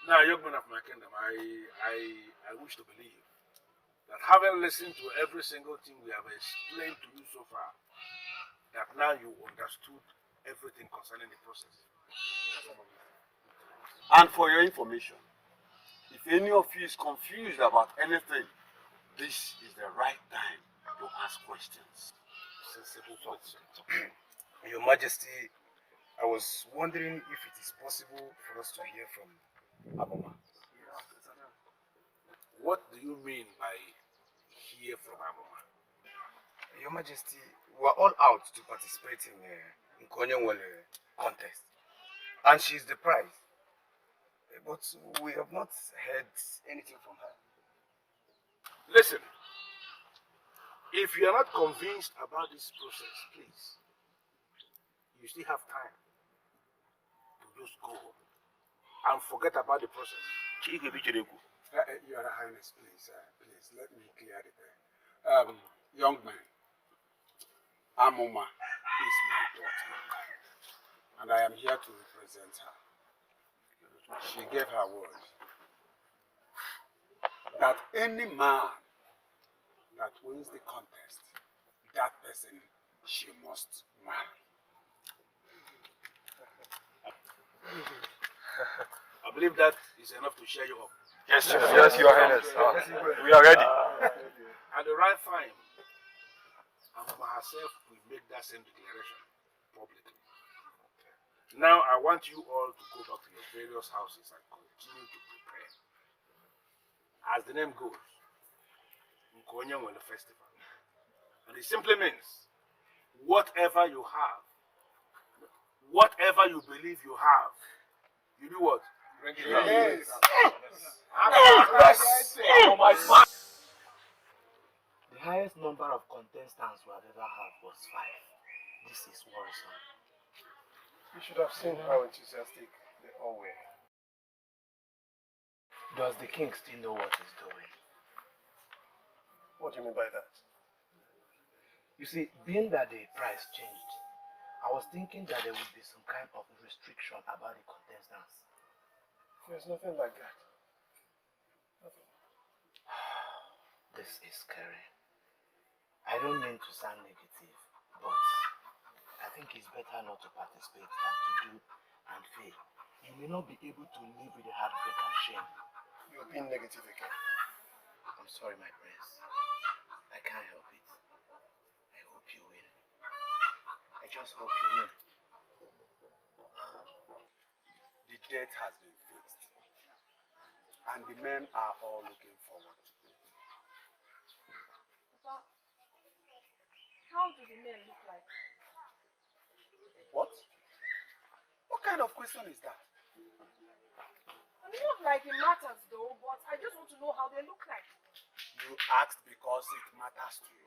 Now, young man of my kingdom, I wish to believe that having listened to every single thing we have explained to you so far, that now you understood everything concerning the process. And for your information, if any of you is confused about anything, this is the right time to ask questions. Sensible questions. Your Majesty, I was wondering if it is possible for us to hear from Amuma. What do you mean by hear from Amuma? Your Majesty, we are all out to participate in Konyenwele contest, and she is the prize. But we have not heard anything from her. Listen, if you are not convinced about this process, please, you still have time to just go and forget about the process. Your Highness, please, please, let me clear it there. Young man, Amuma is my daughter, and I am here to represent her. She gave her word that any man that wins the contest, that person she must marry. I believe that is enough to cheer you up. Yes, Your Highness. We are ready. At the right time, Amuma herself will make that same declaration publicly. Now I want you all to go back to your various houses and continue to prepare. As the name goes, Nkonyewele Festival. And it simply means whatever you have, whatever you believe you have, you do what? Bring it down. Yes. The highest number of contestants we have ever had was 5. This is worrisome. You should have seen how enthusiastic they all were. Does the king still know what he's doing? What do you mean by that? You see, being that the price changed, I was thinking that there would be some kind of restriction about the contestants. There's nothing like that. Nothing. This is scary. I don't mean to sound negative, but I think it's better not to participate than to do and fail. You may not be able to live with the heartbreak and shame. You're being negative again. I'm sorry, my prince. I can't help it. I hope you win. I just hope you win. The date has been fixed, and the men are all looking forward to it. Papa, how do the men look like? What? What kind of question is that? I mean, not like it matters though, but I just want to know how they look like. You asked because it matters to you.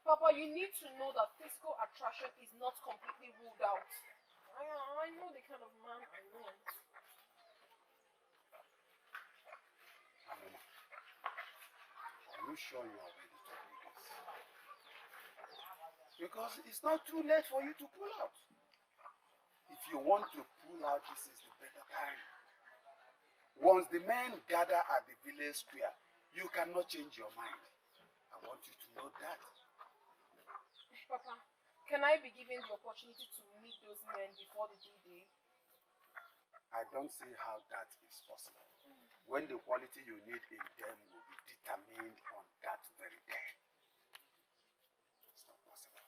Papa, you need to know that physical attraction is not completely ruled out. I know the kind of man I want. Amuma, are you sure you are ready to do this? Because it's not too late for you to pull out. If you want to pull out, this is the better time. Once the men gather at the village square, you cannot change your mind. I want you to know that. Papa, can I be given the opportunity to meet those men before the D-Day? I don't see how that is possible. When the quality you need in them will be determined on that very day. It's not possible.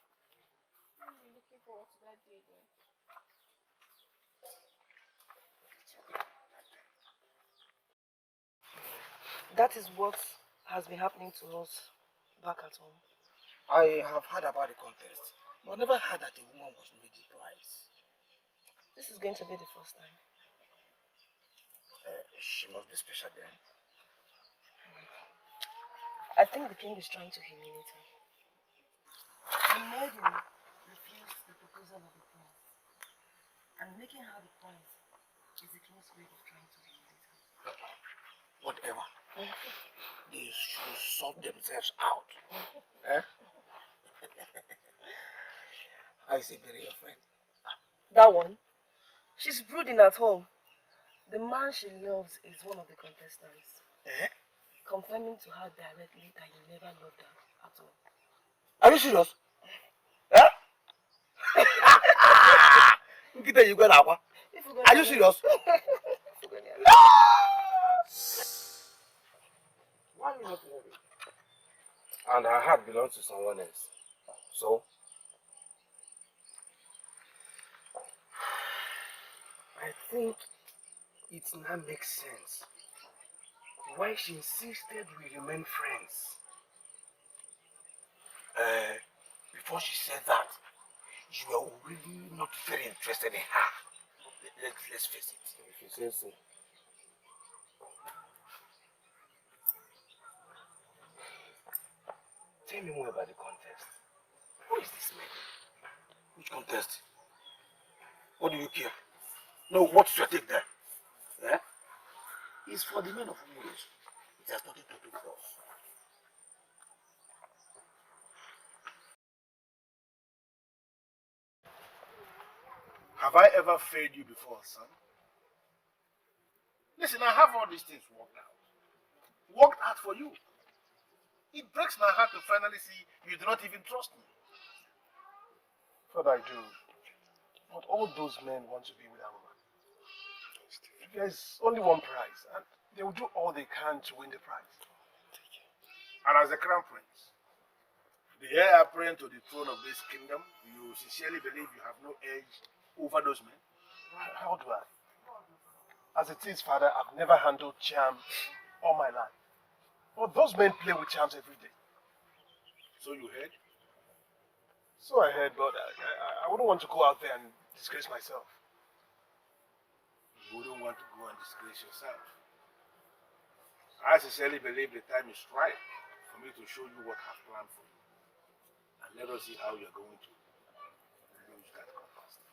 I'm looking forward to that day then. That is what has been happening to us back at home. I have heard about the contest, but never heard that a woman was made the prize. This is going to be the first time. She must be special then. I think the king is trying to humiliate her. The maiden refused the proposal of the prince, and making her the prize is the king's way of trying to humiliate her. Whatever. They should sort themselves out. Eh? I say, bury your friend. That one? She's brooding at home. The man she loves is one of the contestants. Eh? Confirming to her directly that he never loved her at all. Are you serious? Eh? You got agua. Are you serious? Why are you not worried? And her heart belongs to someone else. So? I think it now makes sense why she insisted we remain friends. Before she said that, you were really not very interested in her. Let's face it. If you say so. Tell me more about the contest. Who is this man? Which contest? What do you care? No, what's your take there? Yeah? It's for the men of Ugezu. It has nothing to do with us. Have I ever failed you before, son? Listen, I have all these things worked out. Worked out for you. It breaks my heart to finally see you do not even trust me. Father, I do. But all those men want to be with Amuma. There's only one prize, and they will do all they can to win the prize. And as the crown prince, the heir apparent to the throne of this kingdom, you sincerely believe you have no edge over those men? How do I? As it is, Father, I've never handled charm all my life. But those men play with charms every day. So you heard? So I heard, but I wouldn't want to go out there and disgrace myself. You wouldn't want to go and disgrace yourself. I sincerely believe the time is right for me to show you what I've planned for you. And let us see how you're going to lose that contest.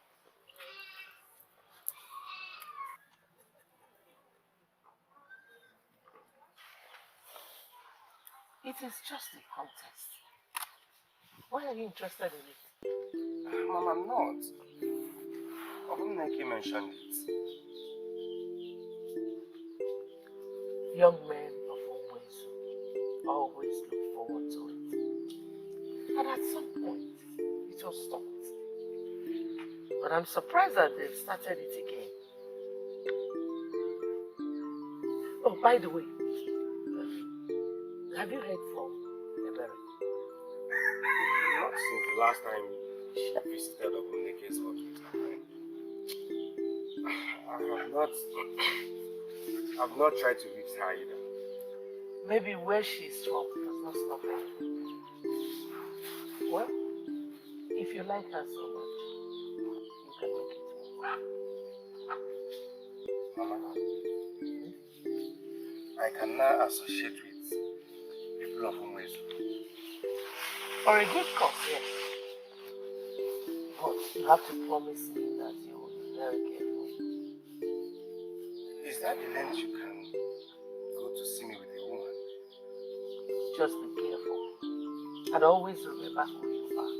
It is just a contest. Why are you interested in it? Mom, I'm not. Obumneke mentioned it. Young men of Ugezu always look forward to it. And at some point, it was stopped. But I'm surprised that they've started it again. Oh, by the way, have you heard from Ebere? Not since the last time she visited Obumneke's hospital. I've not tried to reach her either. Maybe where she's from does not stop her. Well, if you like her so much, you can make it work. Mama, I can now associate with people of Ugezu. For a good cause, yes. But you have to promise me that you will be very careful. Is that the length you can go to see me with a woman? Just be careful. And always remember who you are.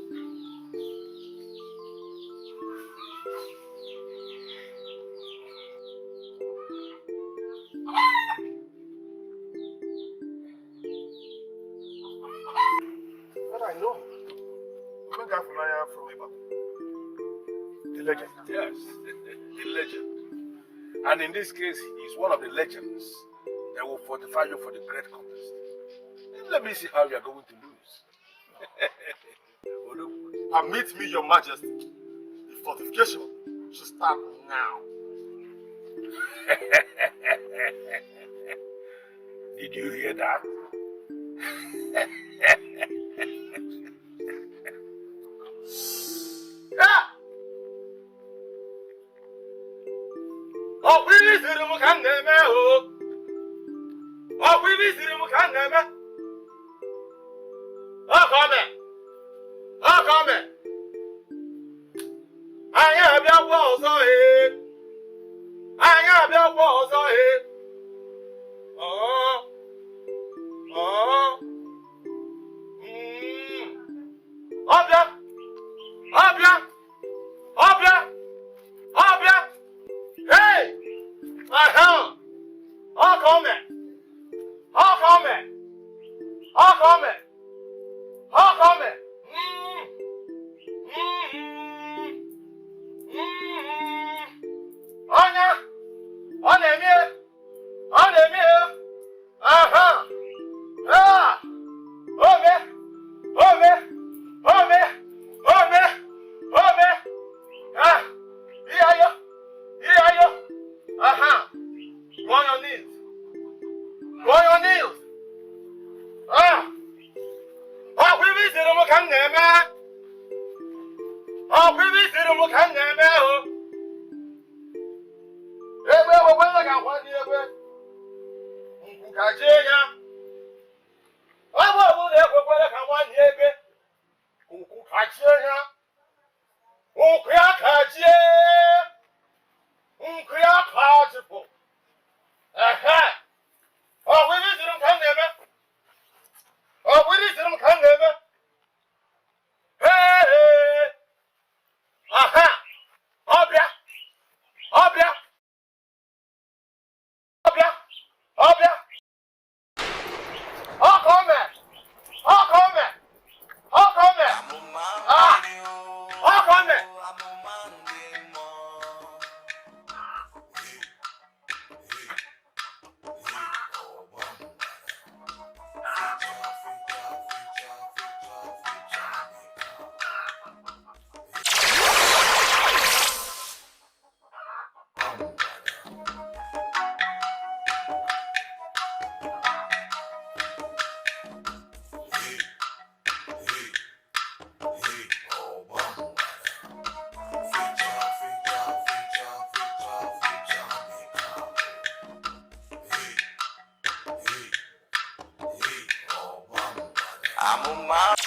But I know him. From Eba. The legend. Yes, the legend. And in this case, he's one of the legends that will fortify you for the great contest. Let me see how you are going to lose. Permit me, Your Majesty. The fortification should start now. Did you hear that? Amuma.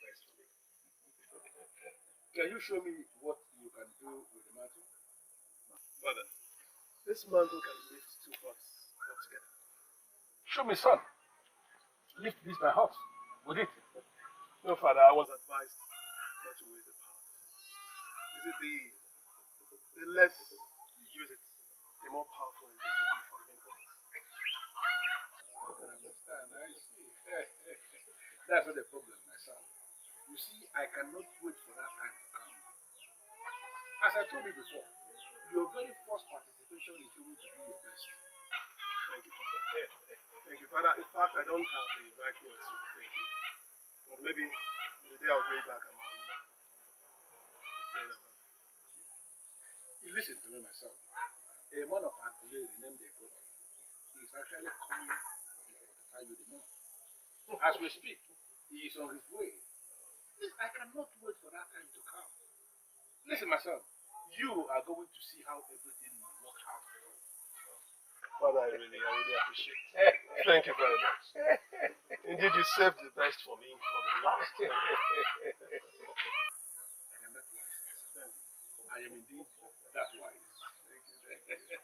best for me. Can you show me what you can do with the mantle? Father, this mantle can lift two hearts up together. Show me, son. Lift this by horse. Would it? No, Father, I was advised not to waste the power. Is it the less you use it, the more powerful it will be for the people? I can understand. I see. That's not the problem, my son. You see, I cannot wait for that time to come. As I told you before, your very first participation is going to be your best. Thank you, Father. Thank you, Father. In fact, I don't have the right words to thank you. But maybe the day I'll bring back a man. You listen to me, my son. A man of Adelaide named the brother. He is actually coming to fortify you the more. As we speak, he is on his way. Please, I cannot wait for that time to come. Listen, my son, you are going to see how everything will work out. Father, I really appreciate it. Thank you very much. Indeed, you saved the best for me for the last time. I am that wise. I am indeed that wise. Thank you.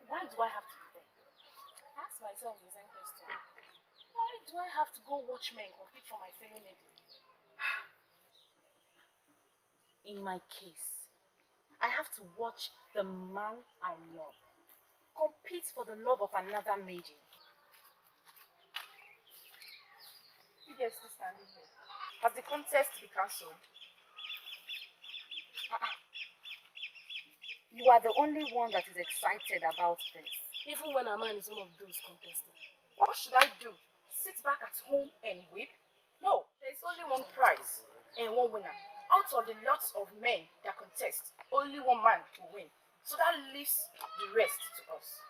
Why do I have to be there? Ask myself the same question. Why do I have to go watch men compete for my fellow lady? In my case, I have to watch the man I love compete for the love of another maiden. You guys still standing here. Has the contest been cancelled? You are the only one that is excited about this. Even when a man is one of those contesting. What should I do? Sit back at home and weep? No, there is only one prize and one winner. Out of the lots of men that contest, only one man will win. So that leaves the rest to us.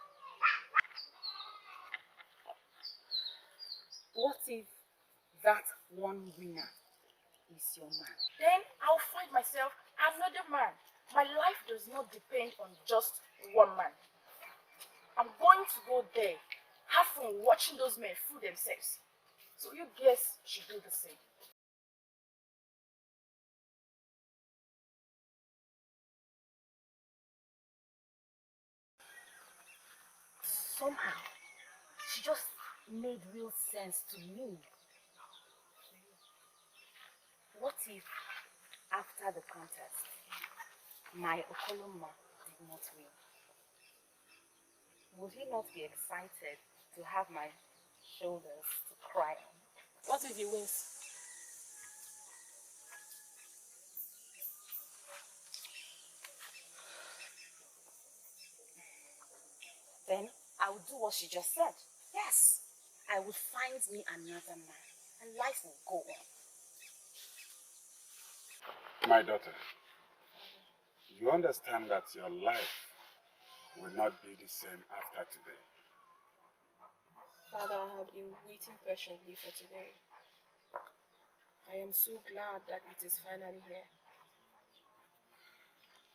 What if that one winner is your man? Then I'll find myself another man. My life does not depend on just one man. I'm going to go there, have fun watching those men fool themselves. So you guys should do the same. Somehow, she just made real sense to me. What if, after the contest, my Okorondu did not win? Would he not be excited to have my shoulders to cry on? What if he wins? Then I would do what she just said. Yes, I would find me another man and life will go on. My daughter, You understand that your life will not be the same after today. Father, I have been waiting patiently for today. I am so glad that it is finally here.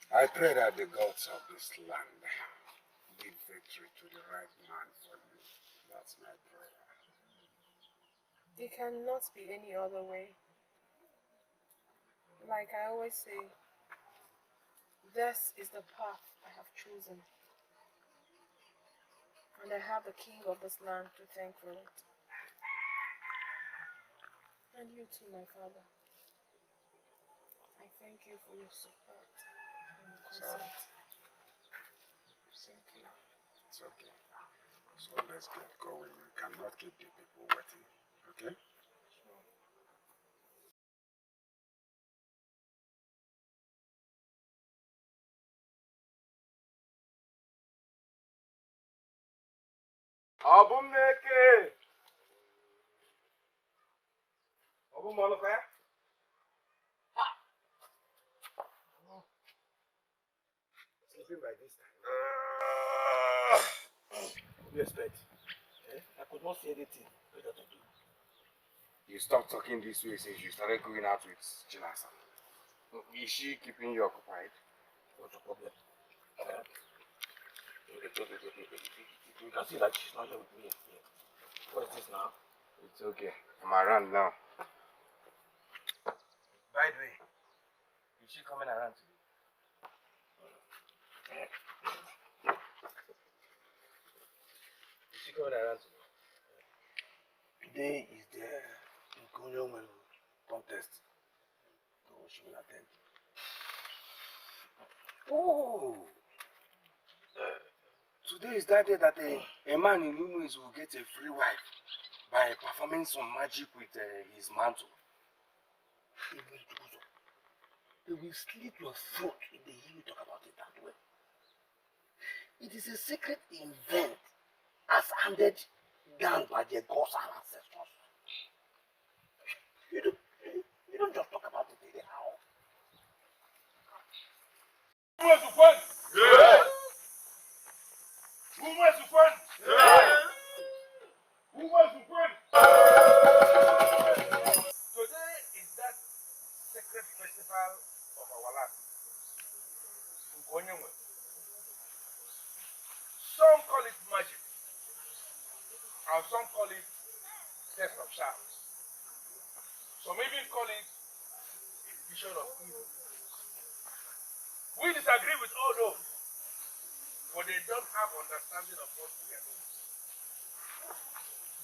I pray that the gods of this land give victory to the right man for you. That's my prayer. It cannot be any other way. Like I always say, this is the path I have chosen. And I have the king of this land to thank for it. And you too, my father. I thank you for your support and your consent. Thank you. It's okay. So let's get going. We cannot keep the people waiting. Okay? Sure. Obumneke! Obumoloka? Sleeping by this time. What do you expect? Eh? I could not see anything better to do. You stopped talking this way since you started going out with Chinasa. Is she keeping you occupied? What's the problem? You can see that she's not here with me. What is this now? It's okay. I'm around now. By the way, is she coming around today? Is she coming around today? Today is the Nkonyo contest. So she will attend. Oh! Today is that day that a man in Ugezu will get a free wife by performing some magic with his mantle. They will slit your throat if they hear you talk about it that way. It is a secret event as handed down by their gods and ancestors. You don't just talk about it anyhow. Today is that sacred festival of our land. Some call it magic, and some call it test of charms. Some even call it a vision of evil. We disagree with all those, but they don't have understanding of what we are doing.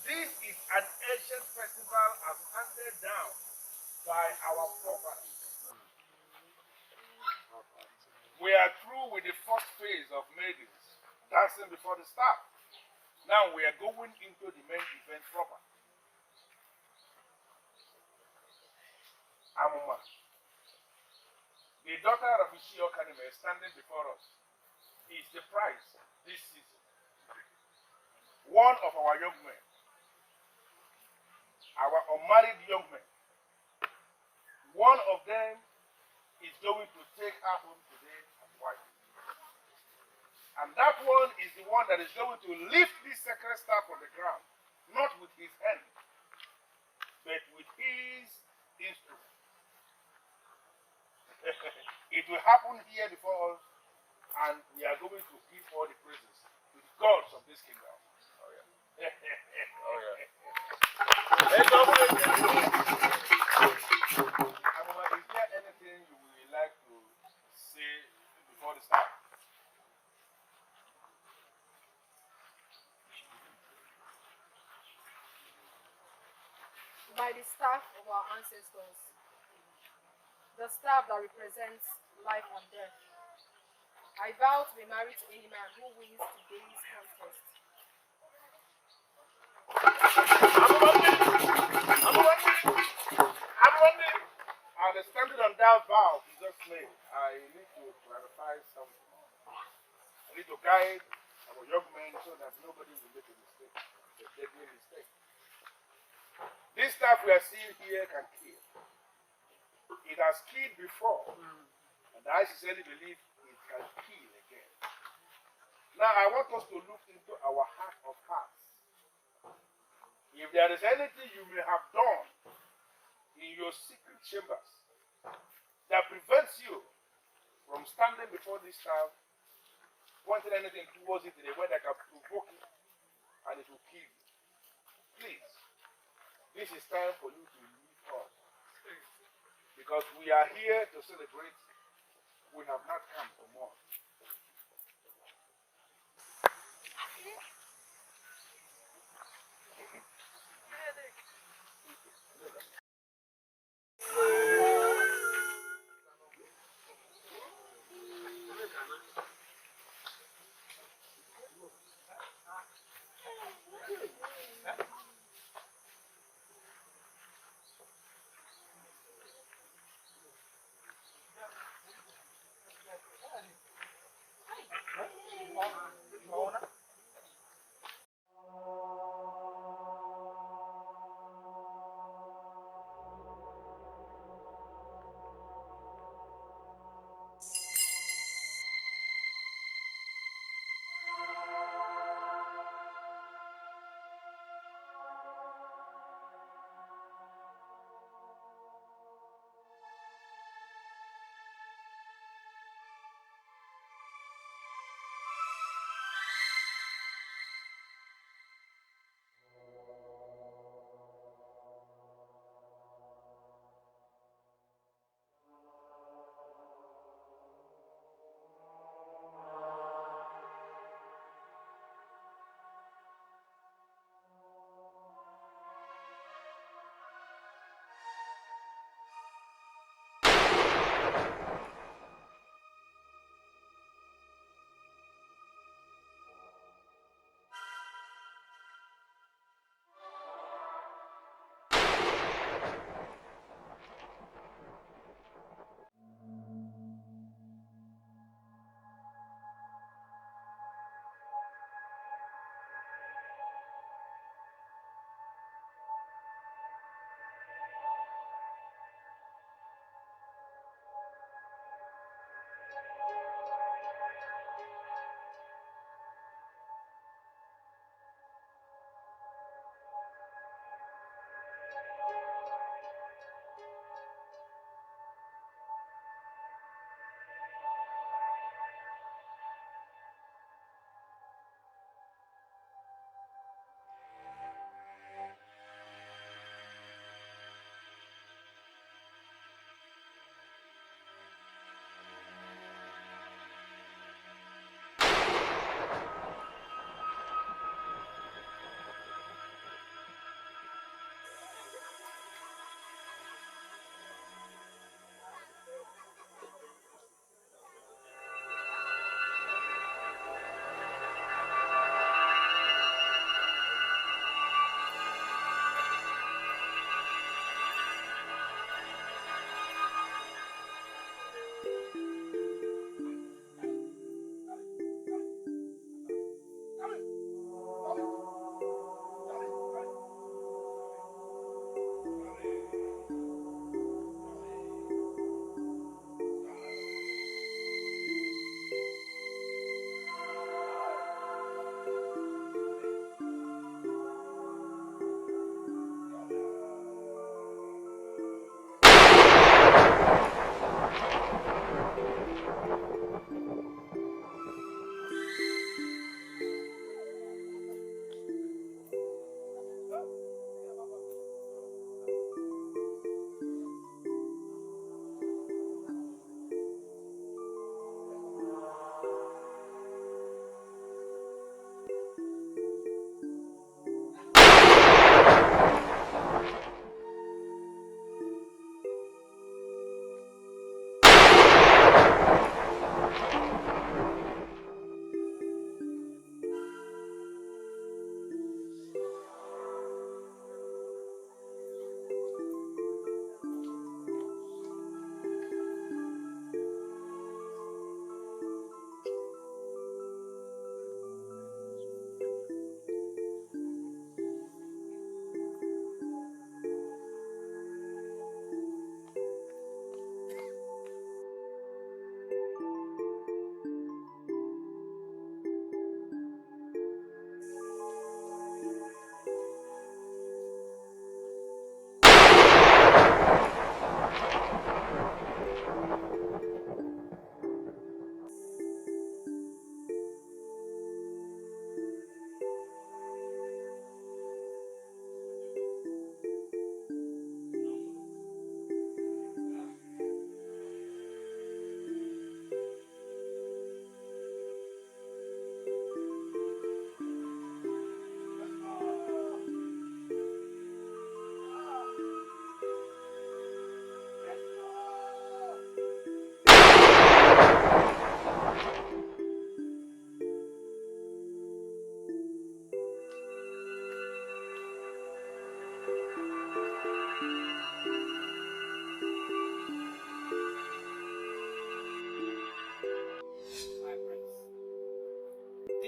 This is an ancient festival as handed down by our forefathers. We are through with the first phase of maidens dancing before the staff. Now we are going into the main event proper. Amuma, the daughter of Okorondu is standing before us, is the prize this season. One of our young men, our unmarried young men, one of them is going to take her home today as wife. And that one is the one that is going to lift this sacred staff from the ground, not with his hand, but with his instrument. It will happen here before us, and we are going to give all the praises to the gods of this kingdom. Oh yeah. Oh yeah. Amuma, is there anything you would like to say before the start? By the staff of our ancestors, the staff that represents life and death, I vow to be married to any man who wins today's contest. And standing on that vow you just made, I need to clarify something. I need to guide our young men so that nobody will make a mistake, a deadly mistake. This stuff we are seeing here can kill. It has killed before, and I sincerely believe can kill again. Now I want us to look into our heart of hearts. If there is anything you may have done in your secret chambers that prevents you from standing before this child, pointing anything towards it in a way that can provoke it and it will kill you, please, this is time for you to leave us. Because we are here to celebrate. We have not come for more.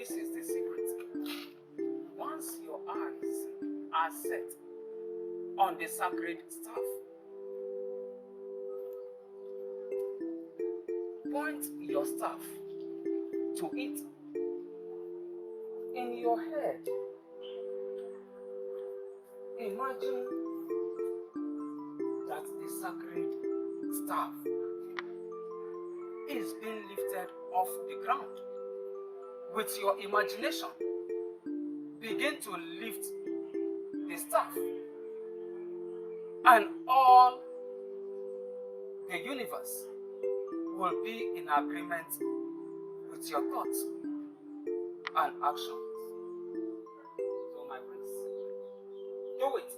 This is the secret. Once your eyes are set on the sacred staff, point your staff to it. In your head, imagine that the sacred staff is being lifted off the ground. With your imagination, begin to lift the staff, and all the universe will be in agreement with your thoughts and actions. So, my prince, do it.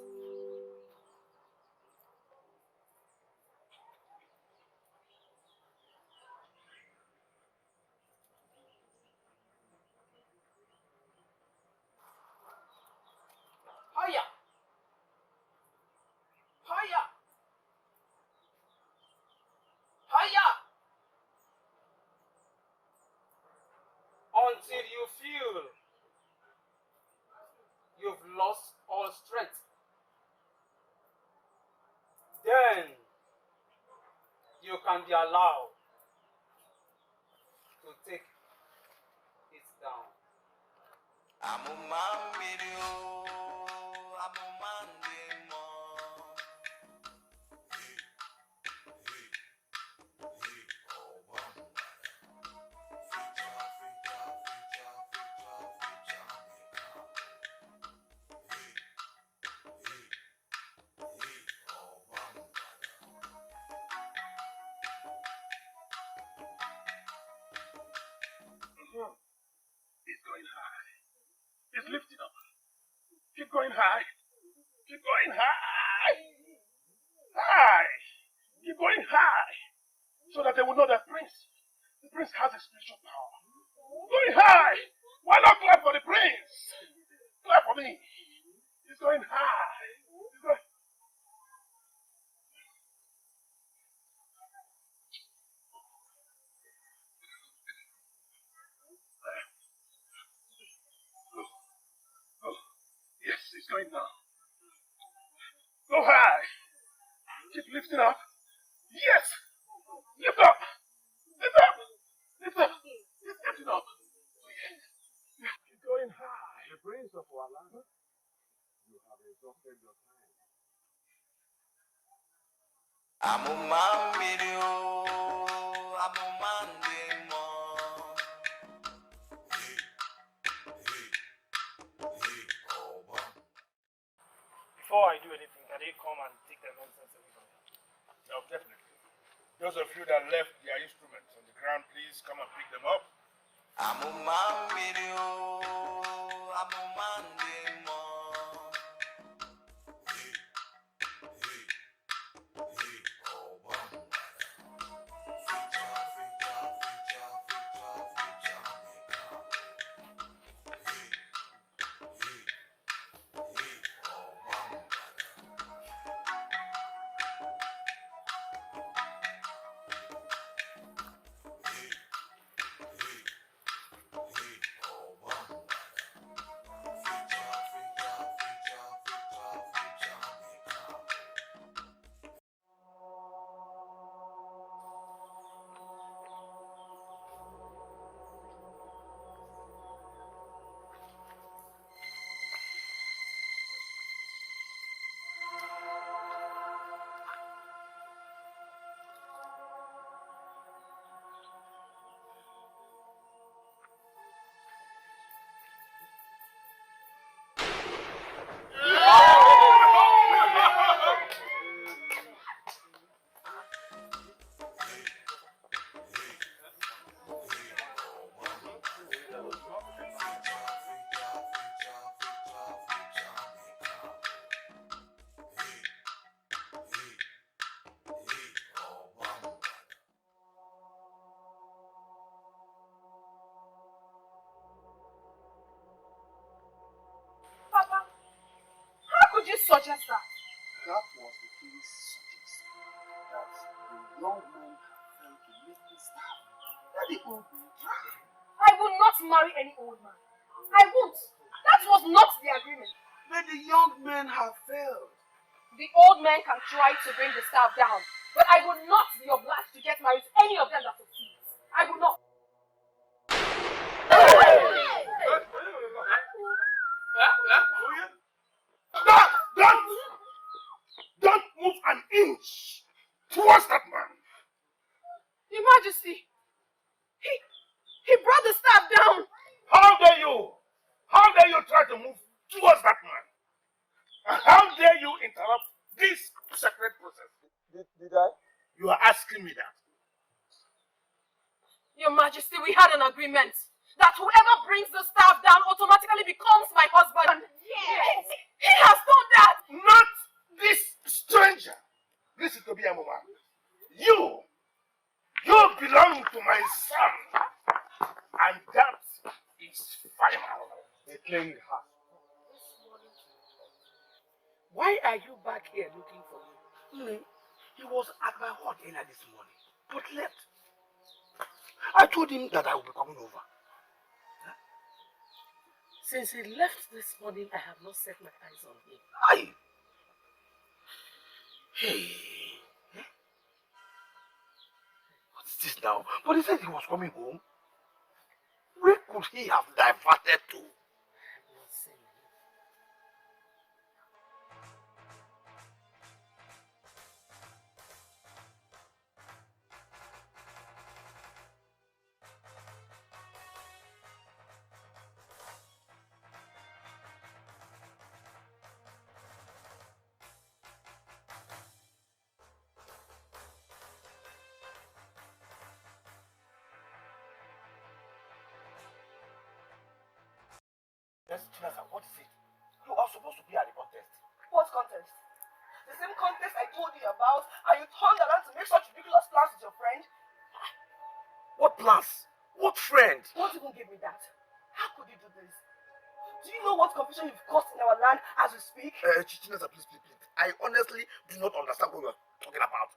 Higher! Higher! Higher! Until you feel you've lost all strength. Then you can be allowed to take it down. Amuma video, Amuma demo. It's going high. It's lifting up. Keep going high. Keep going high. High. Keep going high. So that they will know that the prince has a spiritual power. Going high. Why not clap for the prince? Clap for me. He's going high. He's going... Oh, yes, it's going now. Go high. Keep lifting up. Yes. Lift up. Lift up. Lift up. Keep lifting up. Keep going high. The prince of our land, you have exhausted your time. Amuma video, Amuma demo. Before I do anything, can they come and take their nonsense away from me? No, definitely. Those of you that left their instruments on the ground, please come and pick them up. Amuma video, Amuma demo. suggest that? That was the king's suggestion, that the young man had failed to lift the staff, that the old man tried. I will not marry any old man. I won't. That was not the agreement. But the young men have failed. The old men can try to bring the staff down, but I will not be obliged to get married to any of them that succeeds. I will not. Don't move an inch towards that man. Your Majesty, he brought the staff down. How dare you? How dare you try to move towards that man? And how dare you interrupt this sacred process? Did I? You are asking me that. Your Majesty, we had an agreement that whoever brings the staff down automatically becomes my husband. Yes. He has done that. Not this stranger. Listen to me, Amuma. You belong to my son. And that is final. The king has. Why are you back here looking for him? He was at my hut earlier this morning, but left. I told him that I would be coming over. Since he left this morning, I have not set my eyes on him. Hey. What is this now? But he said he was coming home. Where could he have diverted to? Yes, Chinasa, what is it? You are supposed to be at the contest. What contest? The same contest I told you about, and you turned around to make such ridiculous plans with your friend? What plans? What friend? Don't even give me that. How could you do this? Do you know what confusion you've caused in our land as we speak? Chinasa, please. I honestly do not understand what you are talking about.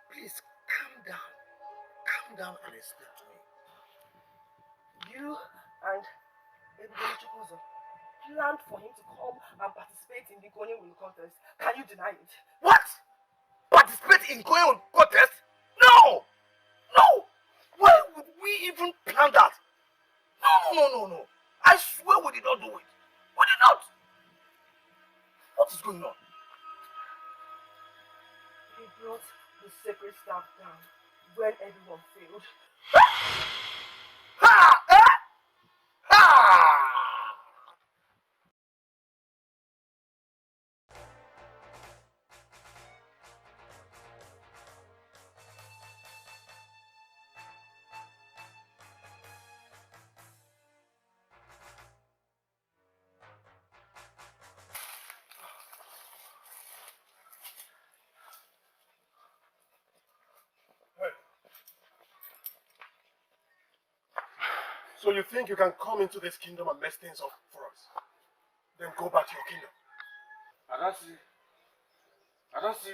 Please, calm down. Calm down and explain to me. You and Ugezu.J.Ugezu planned for him to come and participate in the going will contest. Can you deny it? What? Participate in going contest? No! Why would we even plan that? No. I swear we did not do it. We did not. What is going on? He brought the sacred staff down when everyone failed. So you think you can come into this kingdom and mess things up for us? Then go back to your kingdom. I don't see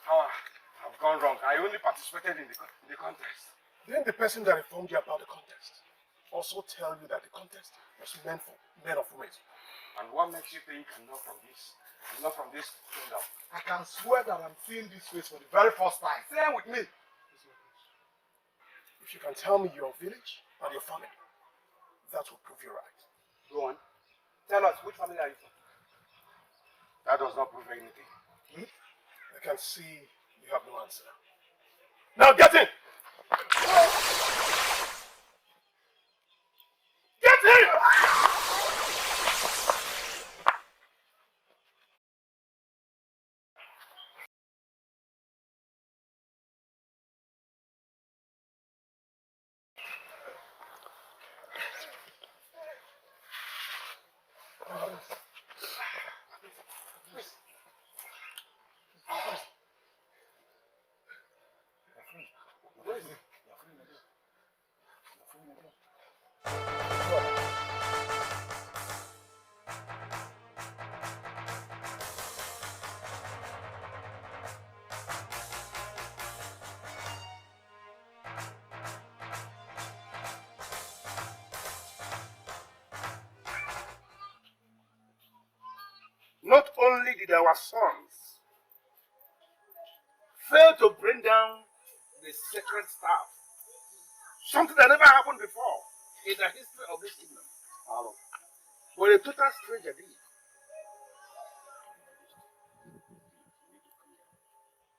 how I've gone wrong. I only participated in the contest. Then the person that informed you about the contest also tell you that the contest was meant for men of women. And what makes you think I'm not from this kingdom? I can swear that I'm seeing this face for the very first time. Same with me. If you can tell me your village and your family, that will prove you right. Go on. Tell us, which family are you from? That does not prove anything. I can see you have no answer. Now get in! Get in! only did our sons fail to bring down the sacred staff, something that never happened before in the history of this kingdom. But a total stranger did.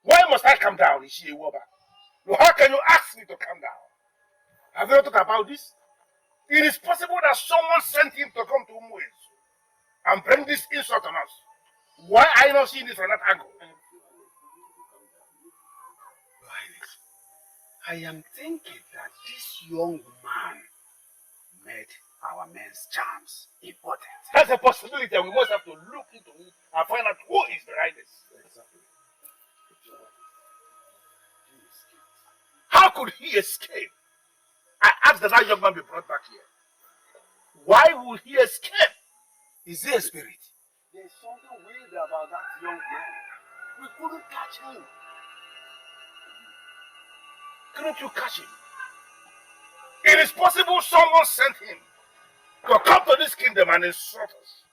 Why must I come down, Ishiwoba? How can you ask me to come down? Have you thought about this? It is possible that someone sent him to come to Ugezu and bring this insult on us. Why are you not seeing this from that angle? I am thinking that this young man made our men's charms important. That's a possibility, and we must have to look into it and find out who is behind this. Exactly. How could he escape? I asked that young man be brought back here. Why would he escape? Is he a spirit? There's something weird about that young man. We couldn't catch him. Couldn't you catch him? It is possible someone sent him to come to this kingdom and insult us.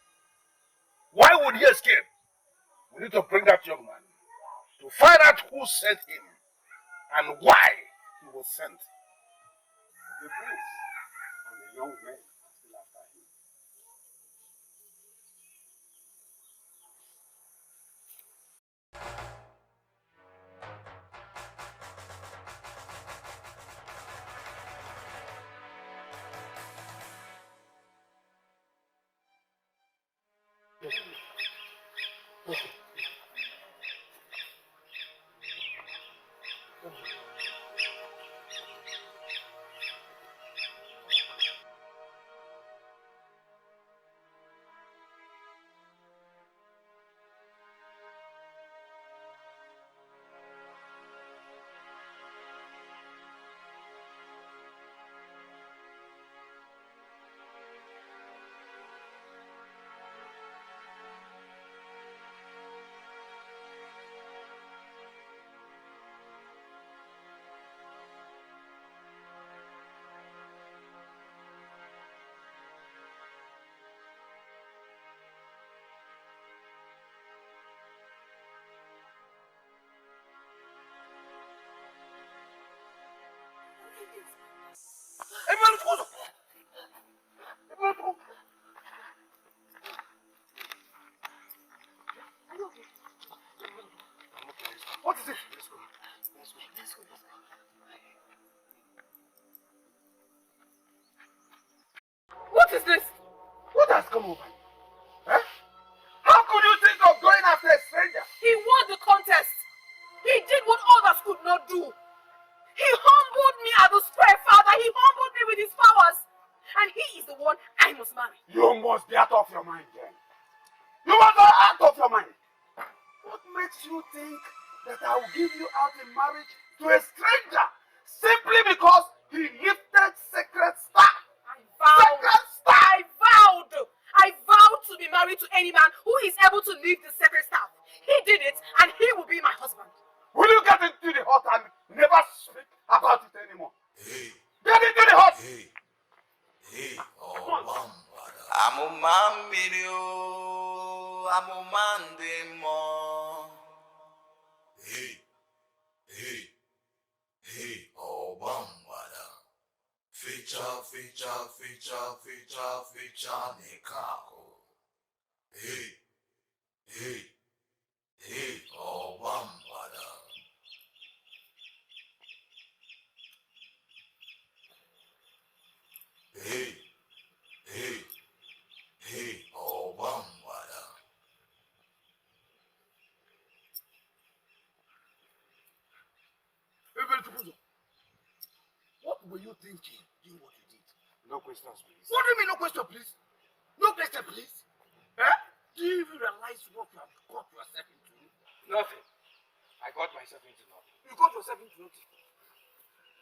Why would he escape? We need to bring that young man to find out who sent him and why he was sent. The prince and the young man are still after him. What is it? What is this? What has come over you? Huh? How could you think of going after a stranger? He won the contest. He did what others could not do. He humbled me at the square, Father. He humbled me with his powers. And he is the one I must marry. You must be out of your mind then. You must be out of your mind. What makes you think that I will give you out in marriage to a stranger simply because he lifted sacred staff? I vowed. Sacred staff! I vowed to be married to any man who is able to lift the sacred staff. He did it, and he will be my husband. Will you get into the hut and never speak about it anymore? Hey, Get into the hut! oh, Bambada. Amuma video, Amuma ndemo. Oh, Bambada. Feature, Nikako. Oh, Bambada. Oh, Bambada. What were you thinking doing what you did? No questions, please. What do you mean, no question, please? No question, please? Eh? Do you even realize what you have got yourself into? Nothing. I got myself into nothing. You got yourself into nothing.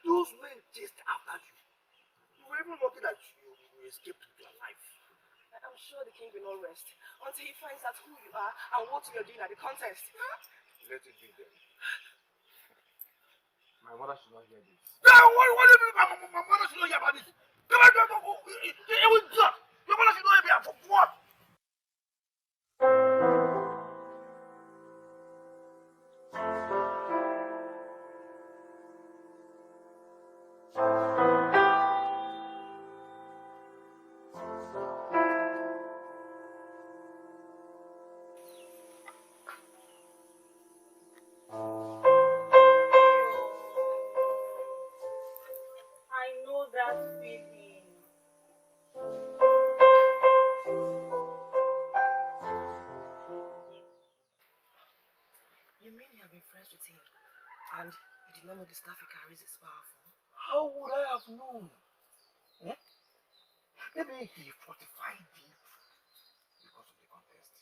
Those men chased after you. You were even lucky that you escaped with your life. I'm sure the king will not rest until he finds out who you are and what you are doing at the contest. Let it be then. My mother should not hear this. Now, what do you mean my mother should not hear about this? Come on, it was just. Your mother should not hear about what? did not know the staff he carries is powerful. How would I have known? Eh? Maybe he fortified it because of the contest.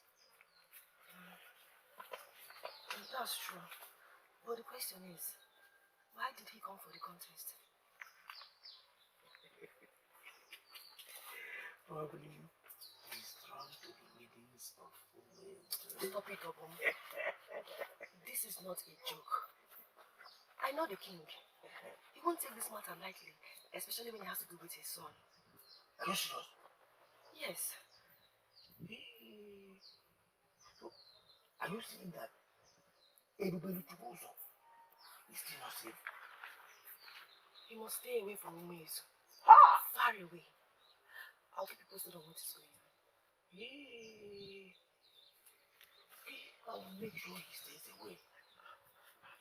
That's true. But the question is, why did he come for the contest? Probably he's drawn to the weddings of women. Stop it, Obum. This is not a joke. I know the king. He won't take this matter lightly, especially when it has to do with his son. Are you sure? Yes. So, are you saying that everybody to go off is still not safe? He must stay away from Ugezu. Far away. I'll keep you posted on what is going on. I'll make sure he stays away.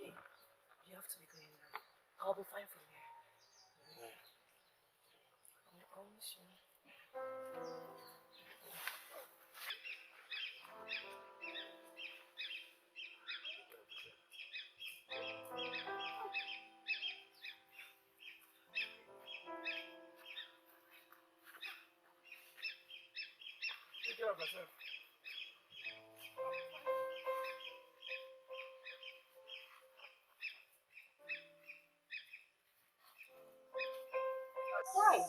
You have to be going now. I'll be fine from here. I promise you. Take care of yourself. Why?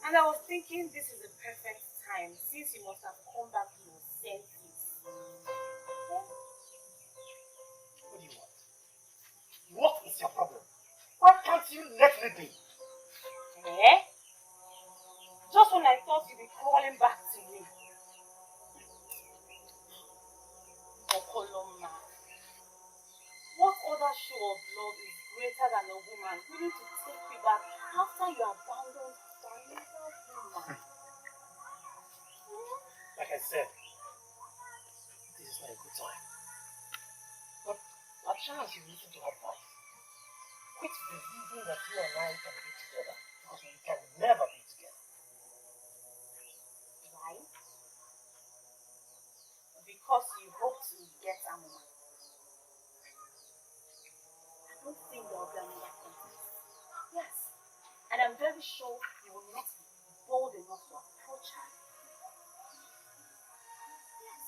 And I was thinking this is the perfect time since you must have come back to your senses. What do you want? What is your problem? Why can't you let me be? Eh? Just when I thought you'd be crawling back to me. Okoloma. What other show of love is greater than a woman willing to take you back after you abandoned another woman? Like I said, this is not a good time. But a chance you listen to advice. Quit believing that you and I can be together, because we can never be together. Why? Because you hope to get Amuma. I don't think there will be another contest. Yes. And I'm very sure you will not be bold enough to approach her. Yes.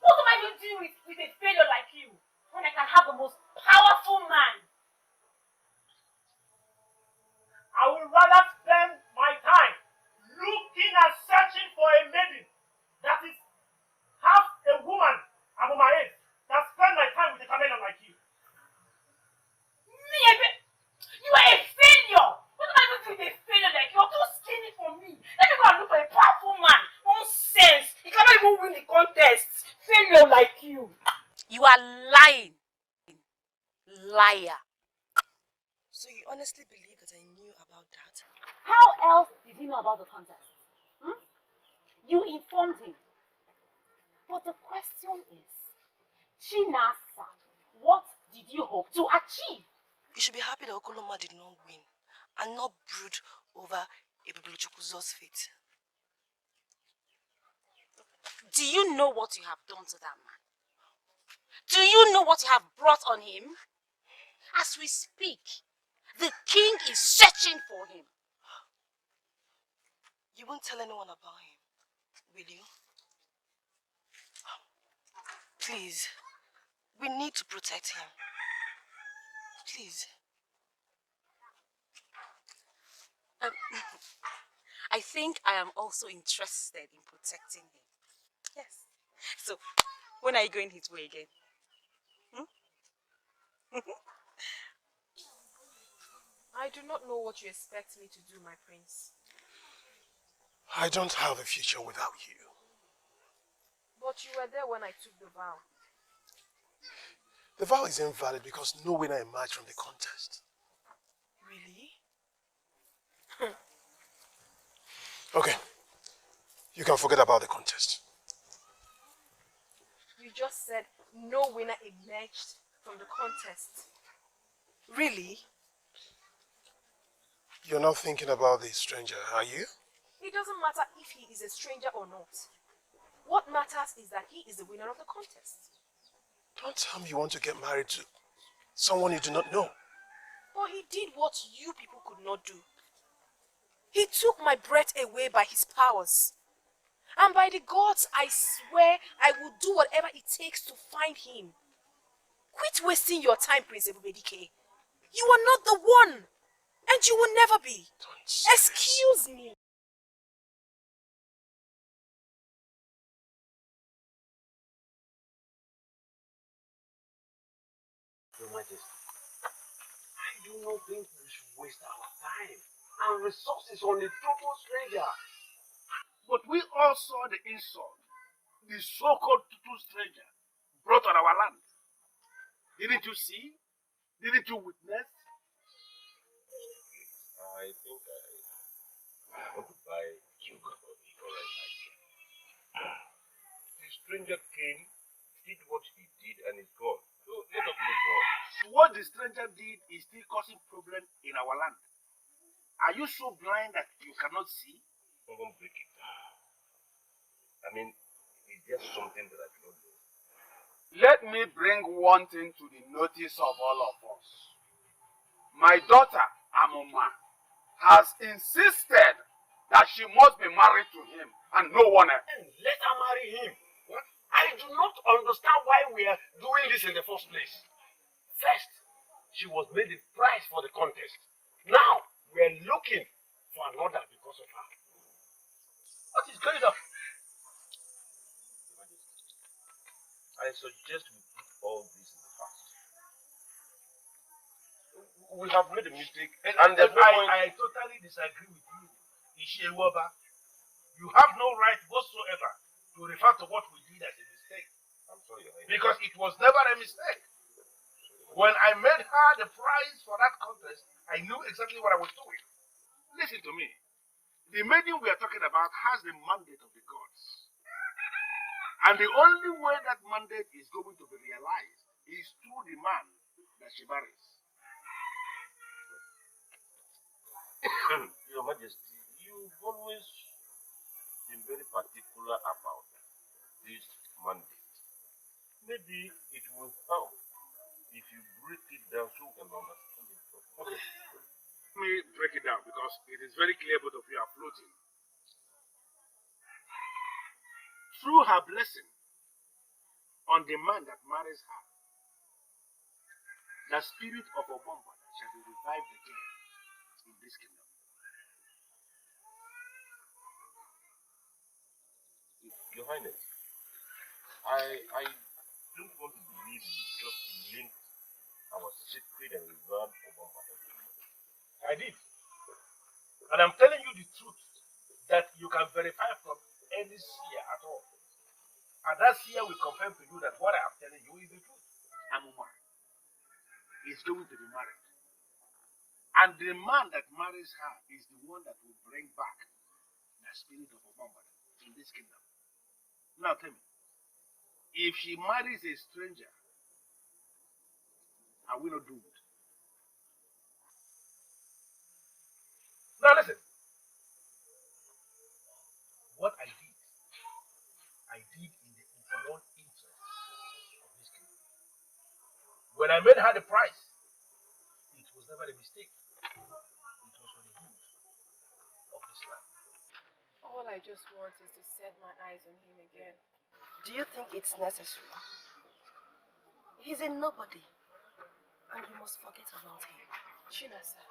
What am I going to do with a failure like you when I can have the most powerful man? I would rather spend my time looking and searching for a maiden that is half a woman above my age than spend my time with a chameleon like you. Me, you are a failure. What am I going to do with a failure like you? You're too skinny for me. Let me go and look for a powerful man. Nonsense. He cannot even win the contest. Failure like you. You are lying. Liar. So you honestly believe that I knew about that? How else did he know about the contest? You informed him. But the question is, Chinasa, what did you hope to achieve? You should be happy that Okoloma did not win and not brood over Ugezu's fate. Do you know what you have done to that man? Do you know what you have brought on him? As we speak, the king is searching for him. You won't tell anyone about him, will you? Please, we need to protect him. Please. I think I am also interested in protecting him. Yes. So, when are you going his way again? I do not know what you expect me to do, my prince. I don't have a future without you. But you were there when I took the vow. The vow is invalid because no winner emerged from the contest. Really? Okay. You can forget about the contest. You just said no winner emerged from the contest. Really? You're not thinking about the stranger, are you? It doesn't matter if he is a stranger or not. What matters is that he is the winner of the contest. Don't tell me you want to get married to someone you do not know. But he did what you people could not do. He took my breath away by his powers. And by the gods, I swear I will do whatever it takes to find him. Quit wasting your time, Prince Ebubedike. You are not the one. And you will never be. Excuse me. Your Majesty, I do not think we should waste our time and resources on a total stranger. But we all saw the insult the so-called total stranger brought on our land. Didn't you see? Didn't you witness? I think I want to buy Duke of Ecoland. The stranger came, did what he did, and is gone. So let us move on. What the stranger did is still causing problem in our land. Are you so blind that you cannot see? Don't break it. I mean, it's just something that I don't know. Let me bring one thing to the notice of all of us. My daughter, Amuma, has insisted that she must be married to him and no one else. And let her marry him. What? I do not understand why we are doing this in the first place. First, she was made the prize for the contest. Now, we are looking for another because of her. What is going on? I suggest we put all this in the past. We have made a mistake, and there's no point. I totally disagree with you, Ishiewaba. You have no right whatsoever to refer to what we did as a mistake. I'm sorry, because it was never a mistake. When I made her the prize for that contest, I knew exactly what I was doing. Listen to me. The maiden we are talking about has the mandate of the gods. And the only way that mandate is going to be realized is through the man that she marries. Your Majesty, you've always been very particular about this mandate. Maybe it will help if you break it down so we can understand it properly. Okay. Let me break it down because it is very clear both of you are floating. Through her blessing on the man that marries her, the spirit of Obomba shall be revived again in this kingdom. Your Highness, I don't want to believe you just linked our sacred and revered Obama. I did. And I'm telling you the truth that you can verify from any seer at all. And that seer will confirm to you that what I am telling you is the truth. Amuma is going to be married. And the man that marries her is the one that will bring back the spirit of Obama in this kingdom. Now tell me, if she marries a stranger, are we not doomed? Now listen. What I did in the overall interest of this kingdom. When I made her the price, it was never a mistake. It was for the good of this land. All I just want is to set my eyes on him again. Do you think it's necessary? He's a nobody, and you must forget about him. Chinasa,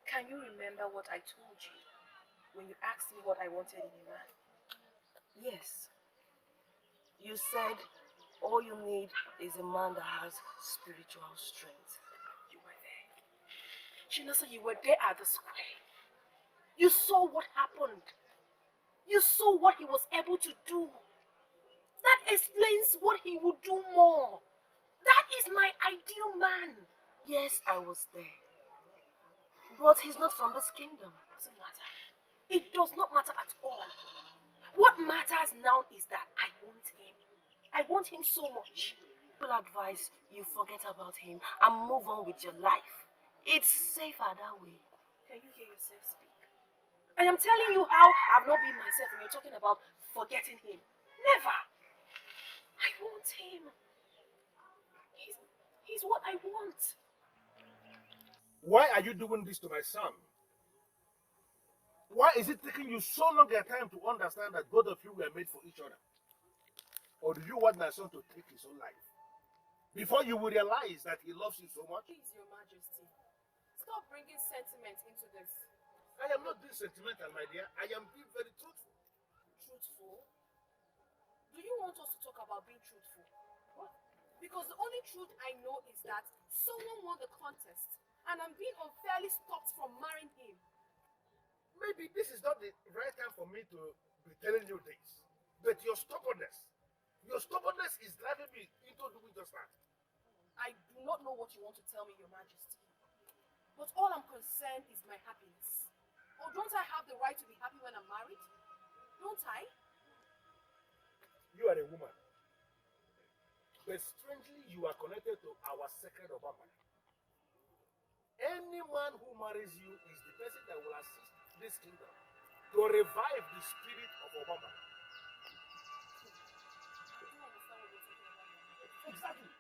can you remember what I told you when you asked me what I wanted in a man? Yes. You said all you need is a man that has spiritual strength. You were there. Chinasa, you were there at the square. You saw what happened. You saw what he was able to do. That explains what he would do more. That is my ideal man. Yes, I was there. But he's not from this kingdom. It doesn't matter. It does not matter at all. What matters now is that I want him. I want him so much. I will advise you forget about him and move on with your life. It's safer that way. Can you hear yourself speak? I am telling you how I've not been myself and you're talking about forgetting him. Never. I want him. He's what I want. Why are you doing this to my son? Why is it taking you so long a time to understand that both of you were made for each other? Or do you want my son to take his own life? Before you will realize that he loves you so much? Please, Your Majesty, stop bringing sentiment into this. I am not being sentimental, my dear. I am being very truthful. Truthful? Do you want us to talk about being truthful? What? Because the only truth I know is that someone won the contest and I'm being unfairly stopped from marrying him. Maybe this is not the right time for me to be telling you this. But your stubbornness is driving me into doing just that. I do not know what you want to tell me, Your Majesty. But all I'm concerned is my happiness. Or don't I have the right to be happy when I'm married? Don't I? You are a woman. But strangely, you are connected to our sacred Obama. Any man who marries you is the person that will assist this kingdom to revive the spirit of Obama. Exactly.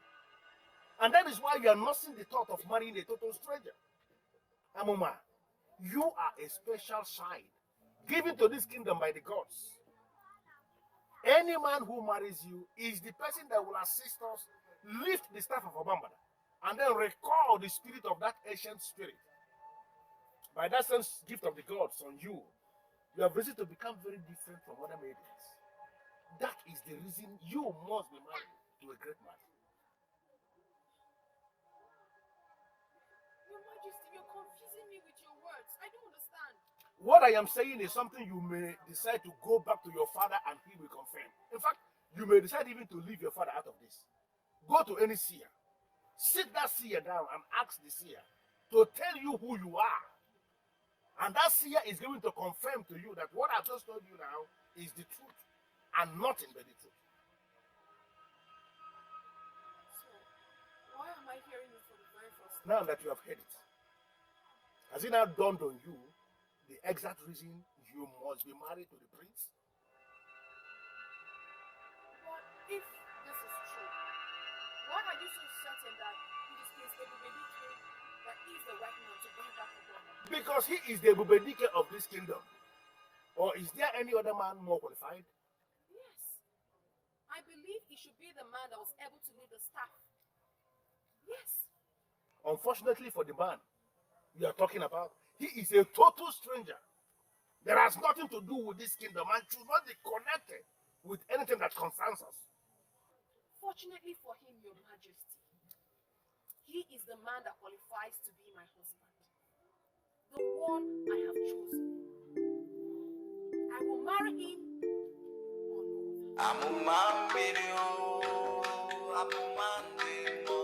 And that is why you are nursing the thought of marrying a total stranger. Amuma, you are a special child given to this kingdom by the gods. Any man who marries you is the person that will assist us lift the staff of Obama and then recall the spirit of that ancient spirit. By that sense gift of the gods on you, you have reason to become very different from other maidens. That is the reason you must be married to a great man. Your Majesty, you're confusing me with your words. I don't understand. What I am saying is something you may decide to go back to your father and he will confirm. In fact, you may decide even to leave your father out of this. Go to any seer. Sit that seer down and ask the seer to tell you who you are. And that seer is going to confirm to you that what I've just told you now is the truth and nothing but the truth. So, why am I hearing it for the very first time? Now that you have heard it, has it now dawned on you the exact reason you must be married to the prince? But if this is true, why are you so certain that it is Prince Ebubedike that is the right man to bring back Obama? Because he is the Ebubedike of this kingdom. Or is there any other man more qualified? Yes. I believe he should be the man that was able to lead the staff. Yes. Unfortunately for the man we are talking about, he is a total stranger. There has nothing to do with this kingdom and should not be connected with anything that concerns us. Fortunately for him, Your Majesty, he is the man that qualifies to be my husband. The one I have chosen. I will marry him or no other. Amuma video, Amuma demo.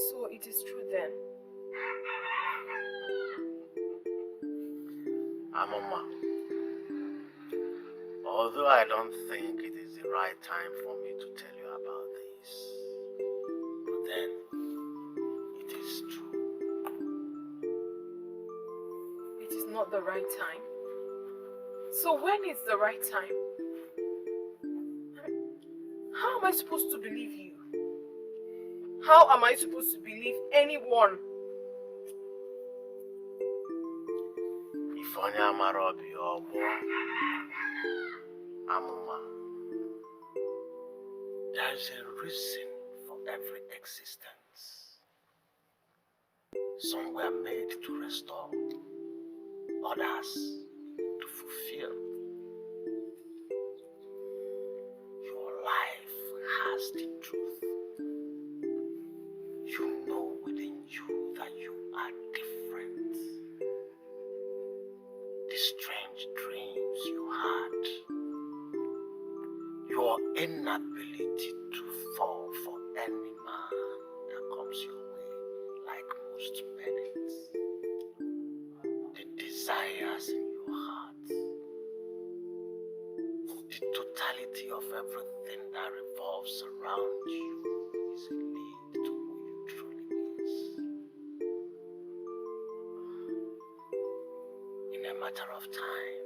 So it is true then. Amuma, although I don't think it is the right time for me to tell you about this, but then it is true. It is not the right time. So when is the right time? How am I supposed to believe you? How am I supposed to believe anyone? If onye amara obi ọgbọ, Amuma, there is a reason for every existence. Some were made to restore, others to fulfill. Your life has the truth. You know within you that you are different. The strange dreams you had, your inability to fall for any man that comes your way, like most maidens, the desires in your heart, the totality of everything that revolves around you is a lead to who you truly is. In a matter of time,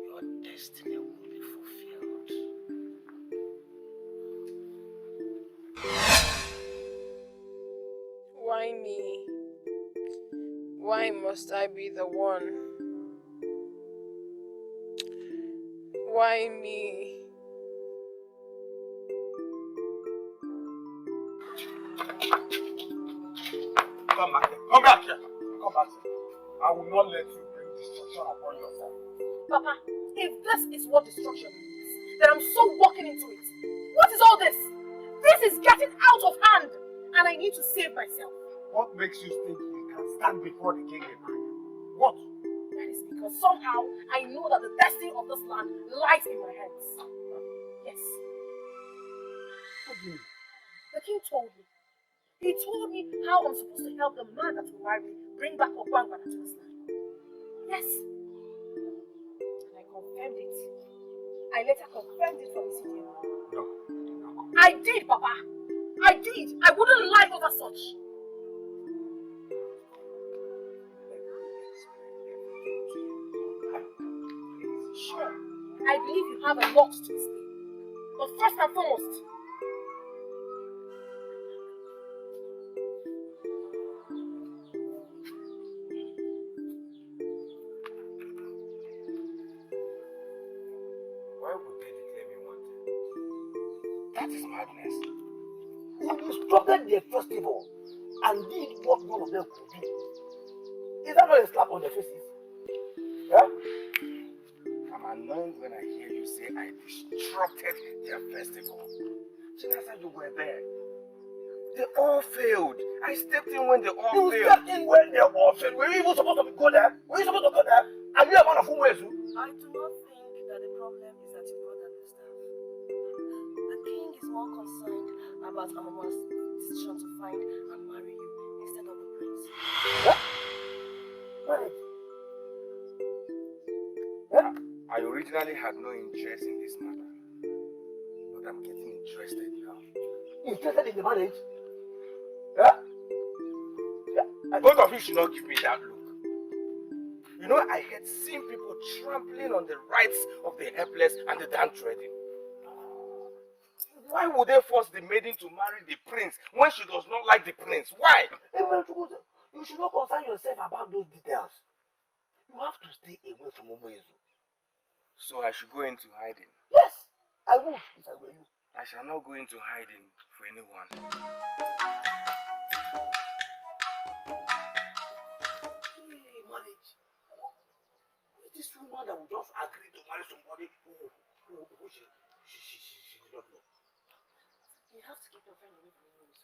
your destiny will be fulfilled. Why me? Why must I be the one? Why me? Come back here. Come back here. Come back here. I will not let you bring destruction upon yourself. Papa, if this is what destruction means, then I'm so walking into it. What is all this? This is getting out of hand, and I need to save myself. What makes you think you can stand before the king and man? What? That is because somehow I know that the destiny of this land lies in my hands. Yes. What do you mean? The king told me. He told me how I'm supposed to help the man that will marry me bring back Okorondu to this land. Yes. And I confirmed it. I later confirmed it from Etiko. No. I did, Papa. I did. I wouldn't lie over such. Sure. I believe you have a lot to explain. But first and foremost, Why would they declare me wanted? That is madness. You disrupted their festival and did what none of them could do. Is that not a slap on their faces? Yeah? I'm annoyed when I hear you say I disrupted their festival. Chinasa, you were there. They all failed. I stepped in when they all failed. You stepped in when they all failed. Were you even supposed to go there? Were you supposed to go there? Are you a man of Ugezu? I do not think that the problem is that you brought the staff. The king is more concerned about Amuma's decision to find and marry you instead of the prince. What? Marriage? Yeah. I originally had no interest in this matter. But I'm getting interested now. Interested in the marriage? Yeah? Yeah. Both of you should not give me that look. You know, I had seen people trampling on the rights of the helpless and the downtrodden. Why would they force the maiden to marry the prince when she does not like the prince? Why? You should not concern yourself about those details. You have to stay away from Ugezu. So I should go into hiding? Yes, I would if I were you. I shall not go into hiding for anyone. Hey, marriage. Who is this woman that will just agree to marry somebody who she did not know? You have to keep your friend away from the news.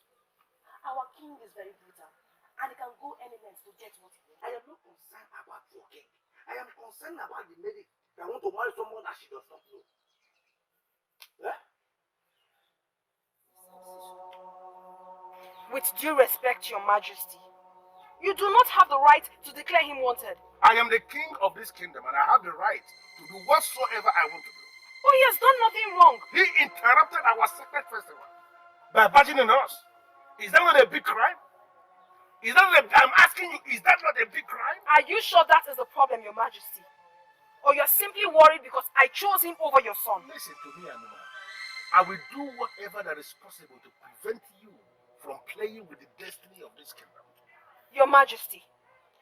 Our king is very brutal, and he can go any length to get what he wants. I am not concerned about your king. I am concerned about the lady that want to marry someone that she does not know. Yeah? with due respect, Your Majesty, you do not have the right to declare him wanted. I am the king of this kingdom and I have the right to do whatsoever I want to do. Oh, he has done nothing wrong. He interrupted our sacred festival by barging in us. Is that not a big crime? I'm asking you, is that not a big crime? Are you sure that is the problem, Your Majesty? Or you're simply worried because I chose him over your son? Listen to me, Amuma. I will do whatever that is possible to prevent you from playing with the destiny of this kingdom. Your Majesty,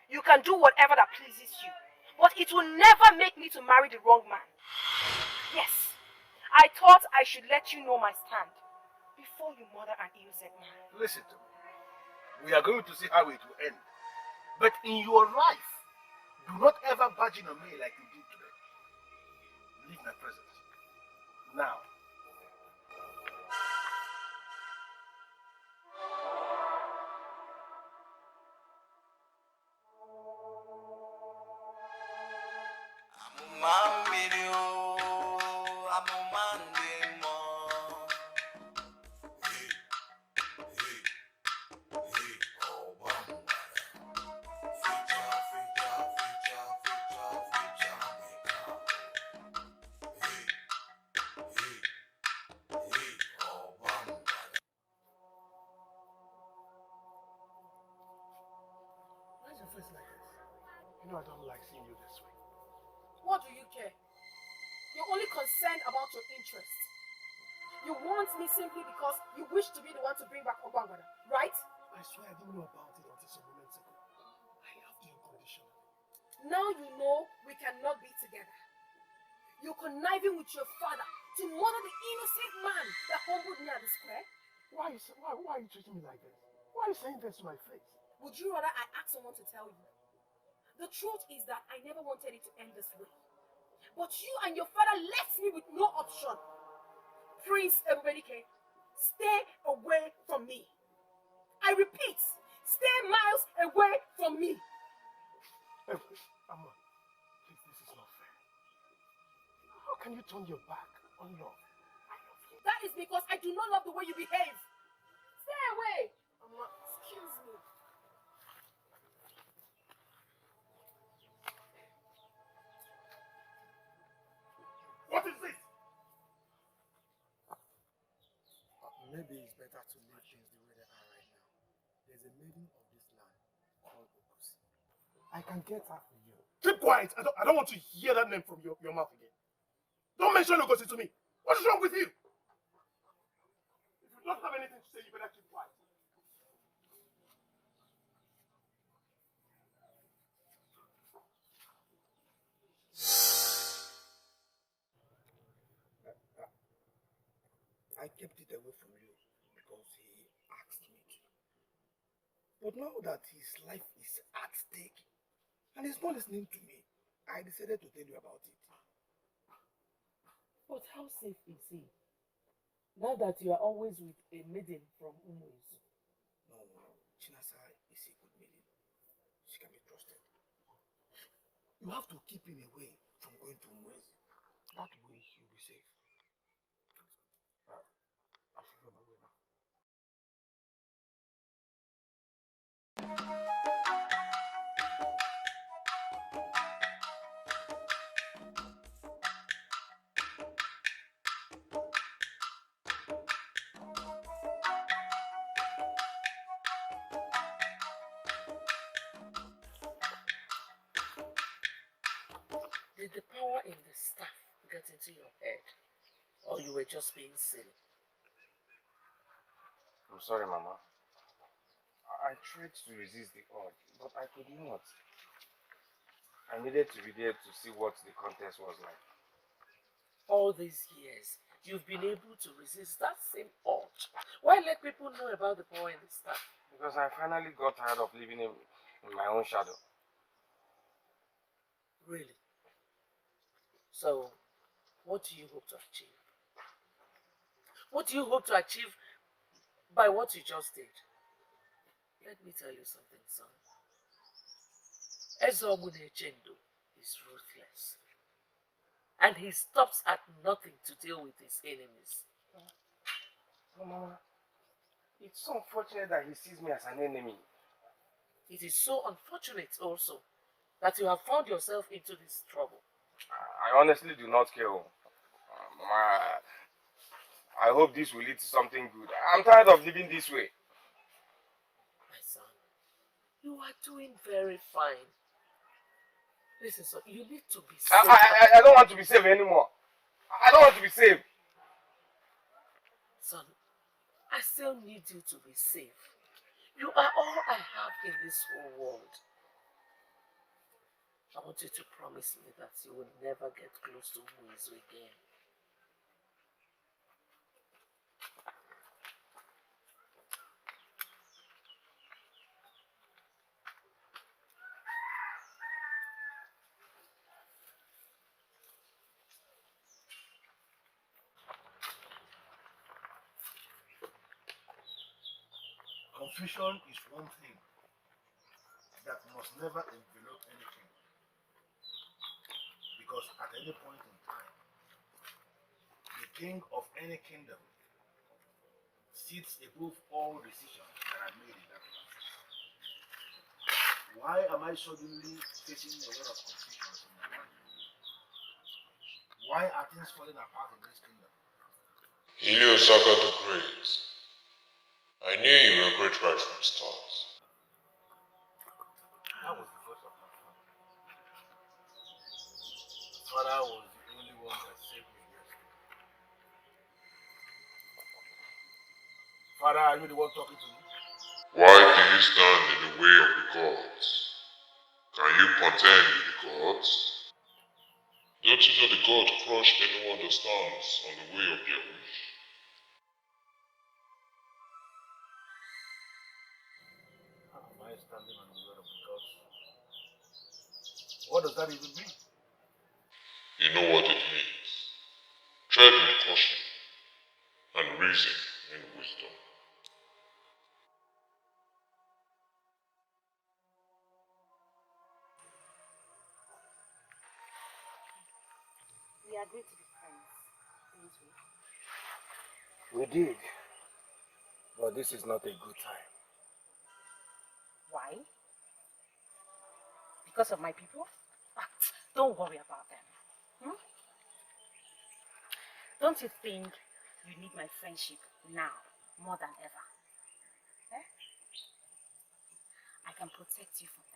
you can do whatever that pleases you, but it will never make me to marry the wrong man. Yes, I thought I should let you know my stand before you murder an innocent man. Listen to me. We are going to see how it will end. But in your life, Do not ever barge in on me like you did today. Leave my presence. Now. Why is your face like this? You know I don't like seeing you this way. What do you care? You're only concerned about your interest. You want me simply because you wish to be the one to bring back Obangwada, right? I swear I didn't know about it until some moments ago. I have your condition. Now you know we cannot be together. You're conniving with your father to murder the innocent man that humbled me at the square. Why are you treating me like this? Why are you saying this to my face? Would you rather I ask someone to tell you? The truth is that I never wanted it to end this way. But you and your father left me with no option. Prince Ebubedike, stay away from me. I repeat, stay miles away from me. Amma, please, this is not fair. How can you turn your back on love? I love you. That is because I do not love the way you behave. Stay away. Amma, excuse me. What is this? Maybe it's better to leave things the way they are right now. There's a maiden of this land called Ugezu. I can get her for you. Keep quiet. I don't want to hear that name from your mouth again. Don't mention Ugezu to me. What is wrong with you? If you don't have anything to say, you better keep quiet. I kept it away from you because he asked me to. But now that his life is at stake and he's not listening to me, I decided to tell you about it. But how safe is he? Now that you are always with a maiden from Ugezu. No, Chinasa is a good maiden. She can be trusted. You have to keep him away from going to Ugezu. That way he'll be safe. I should go my way now. Did the power in the staff get into your head? Or you were just being silly? I'm sorry, Mama. I tried to resist the urge, but I could not. I needed to be there to see what the contest was like. All these years, you've been able to resist that same urge. Why let people know about the power in the staff? Because I finally got tired of living in my own shadow. Really? So, what do you hope to achieve? What do you hope to achieve by what you just did? Let me tell you something, son. Ezomunechendo is ruthless. And he stops at nothing to deal with his enemies. Oh, Mama, it's so unfortunate that he sees me as an enemy. It is so unfortunate also that you have found yourself into this trouble. I honestly do not care. Mama, I hope this will lead to something good. I'm tired of living this way. My son, you are doing very fine. Listen, son, you need to be safe. I don't want to be safe anymore. I don't want to be safe. Son, I still need you to be safe. You are all I have in this whole world. I want you to promise me that you will never get close to Ugezu again. Confusion is one thing that must never envelop anything. Because at any point in time, the king of any kingdom sits above all decisions that are made in that place. Why am I suddenly facing a lot of confusion in my mind? Why are things falling apart in this kingdom? Iliosaka the Great. I knew you were great right from the start. That was the voice of my father. Father was the only one that saved me yesterday. Father, are you the one talking to me? Why do you stand in the way of the gods? Can you contend with the gods? Don't you know the gods crush anyone that stands on the way of their wish? How am I standing on the way of the gods? What does that even mean? You know what it means. Tread with caution and reason and wisdom. We agreed to be friends, didn't we? We did. But this is not a good time. Why? Because of my people? Don't worry about them. Hmm? Don't you think you need my friendship now more than ever? Eh? I can protect you from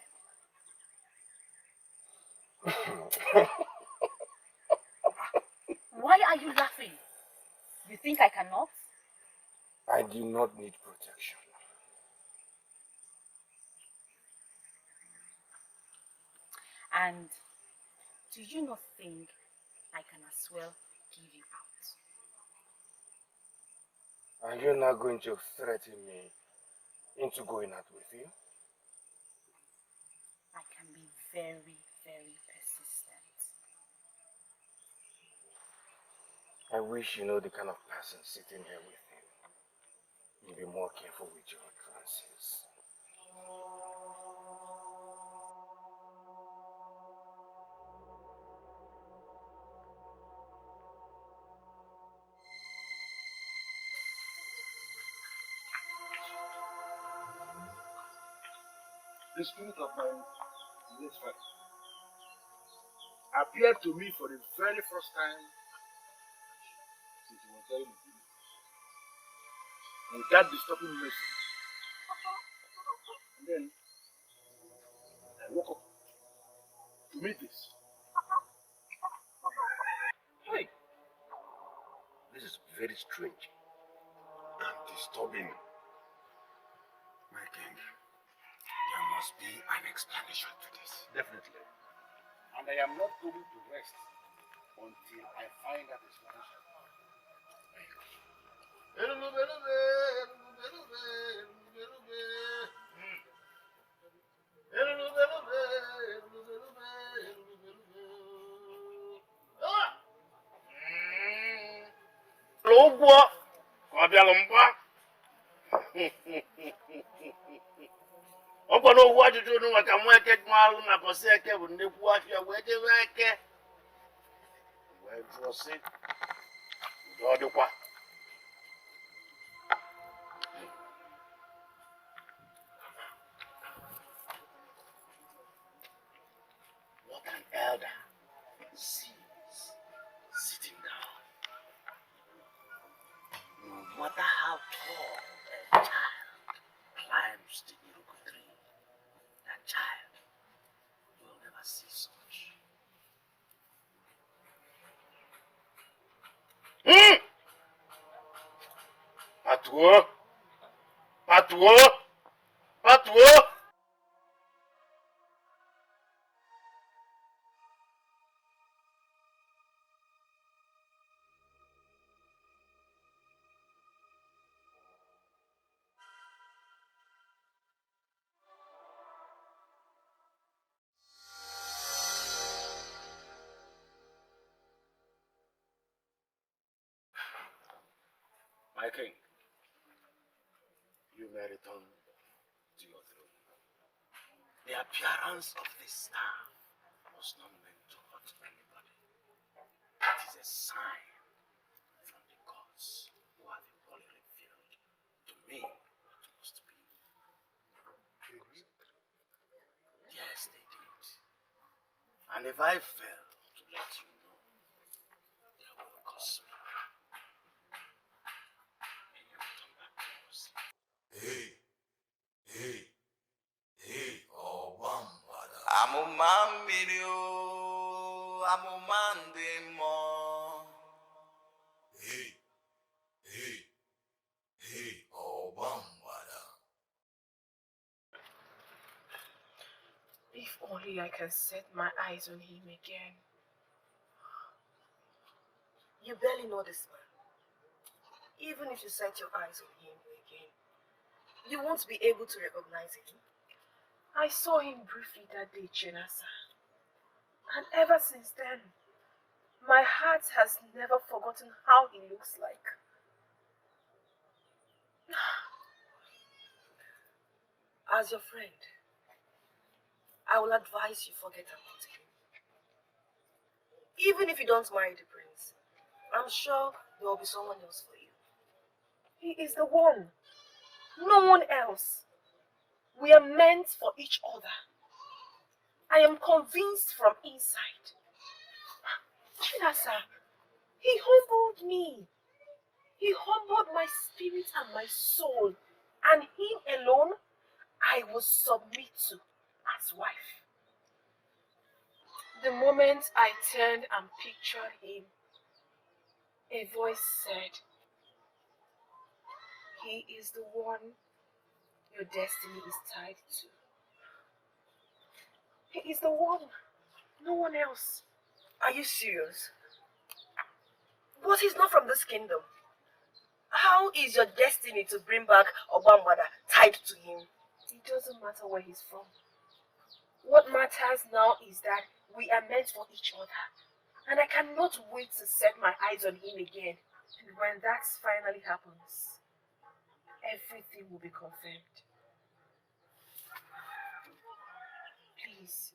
them. Why are you laughing? You think I cannot? I do not need protection. And do you not think I can as well give you out? Are you not going to threaten me into going out with you? I can be very, very persistent. I wish you know the kind of person sitting here with him. You'll be more careful with your utterances. The spirit of my late father appeared to me for the very first time since he was very little. With that disturbing message. And then I woke up to meet this. Hey, this is very strange and disturbing. My king, there must be an explanation to this. Definitely. And I am not going to rest until I find that explanation. Ọkwa n'okwu ajụjụ unu maka nwa eke malụ maka ọsị eke bụ nnekwu afịa wee jebe eke wee jụọ sị ụdị ọ dịkwa. What an elder sees sitting down. No matter how tall a child climbs the Iroko tree, that child will never see such. Patuo! Patuo! Patuo! My king, you may return to your throne. The appearance of this star was not meant to hurt anybody. It is a sign from the gods who have equally revealed to me what must be. Yes, they did. And if I fail to let you know, they will curse me. May you return back to us. Hey, hey, hey, oh, Bambada. Amuma mmiri o, amụma ndị mmụọ. Hey, hey, hey, oh, Bambada. If only I can set my eyes on him again. You barely know this man. Even if you set your eyes on him again, you won't be able to recognize him. I saw him briefly that day, Chinasa. And ever since then, my heart has never forgotten how he looks like. As your friend, I will advise you forget about him. Even if you don't marry the prince, I'm sure there will be someone else for you. He is the one. No one else. We are meant for each other. I am convinced from inside. Chinasa, he humbled me. He humbled my spirit and my soul. And him alone, I will submit to as wife. The moment I turned and pictured him, a voice said, "He is the one your destiny is tied to. He is the one, no one else." Are you serious? But he's not from this kingdom. How is your destiny to bring back Obambada tied to him? It doesn't matter where he's from. What matters now is that we are meant for each other. And I cannot wait to set my eyes on him again. And when that finally happens, everything will be confirmed. Please,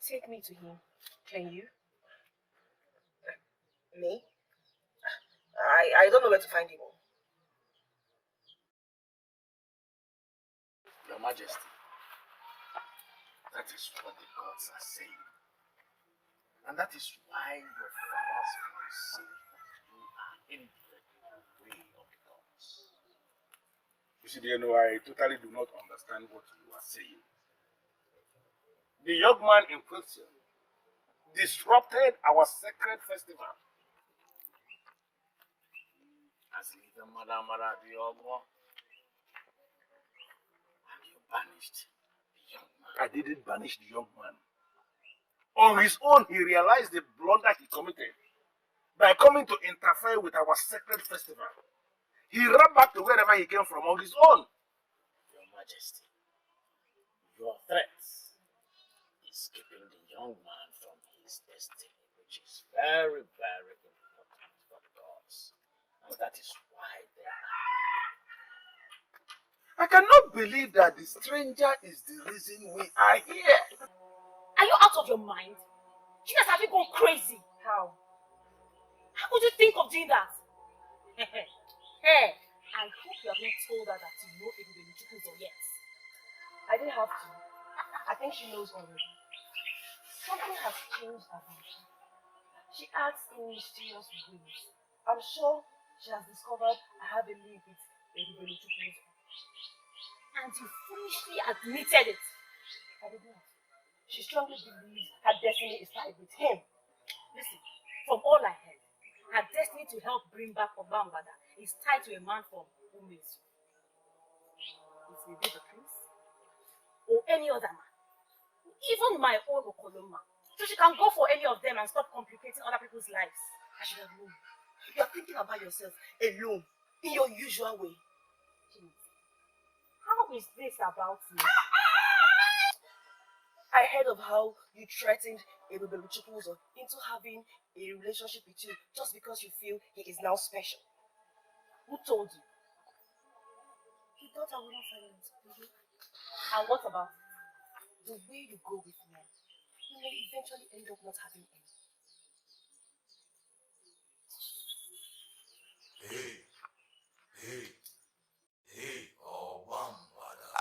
take me to him. Can you? Me? I don't know where to find him. Your Majesty, that is what the gods are saying. And that is why your father's voice says that you are in the way of the gods. You see, dear, no, I totally do not understand what you are saying. The young man in question disrupted our sacred festival. As little Mother the Ogo, and you banished the young man. I didn't banish the young man. On his own, he realized the blunder he committed by coming to interfere with our sacred festival. He ran back to wherever he came from on his own. Your Majesty, your threat is keeping the young man from his destiny, which is very, very important for the gods. And that is why they are. I cannot believe that the stranger is the reason we are here. Are you out of your mind? You guys have you gone crazy? How? How could you think of doing that? Hey, I hope you have not told her that you know Ugezu.J.Ugezu yet. I didn't have to. I think she knows already. Something has changed about her. She acts in mysterious ways. I'm sure she has discovered I have a link with Ugezu.J.Ugezu. And you foolishly admitted it. I did not. She strongly believes her destiny is tied with him. Listen, from all I heard, her destiny to help bring back Obambada is tied to a man from Ugezu. It may be the prince or any other man. Even my own Okorondu. So she can go for any of them and stop complicating other people's lives. I should have known. You are thinking about yourself alone, in your usual way. How is this about me? I heard of how you threatened Ugezu.J.Ugezu into having a relationship with you just because you feel he is now special. Who told you? He thought I wouldn't find it. And what about The way you go with men, you may eventually end up not having any.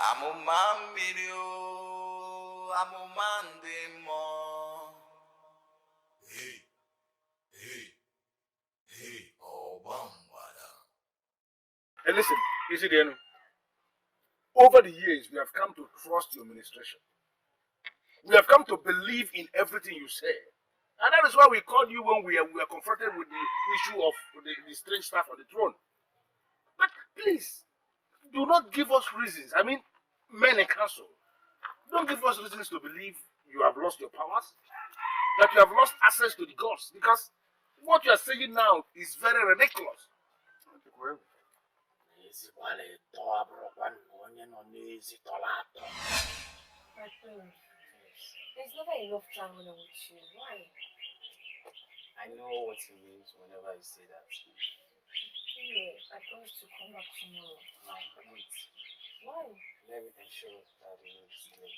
Amuma mmiri o, amụma ndị mmụọ. Hey, listen, Isidienu. Over the years, we have come to trust your administration. We have come to believe in everything you say. And that is why we called you when we were confronted with the issue of the strange staff on the throne. But please, do not give us reasons. I mean, men in council, don't give us reasons to believe you have lost your powers, that you have lost access to the gods, because what you are saying now is very ridiculous. My friend, there's never enough time when I'm with you. Why? I know what he means whenever I say that. Yeah, I promise to come back tomorrow. Wait. Why? Let me ensure that he will explain.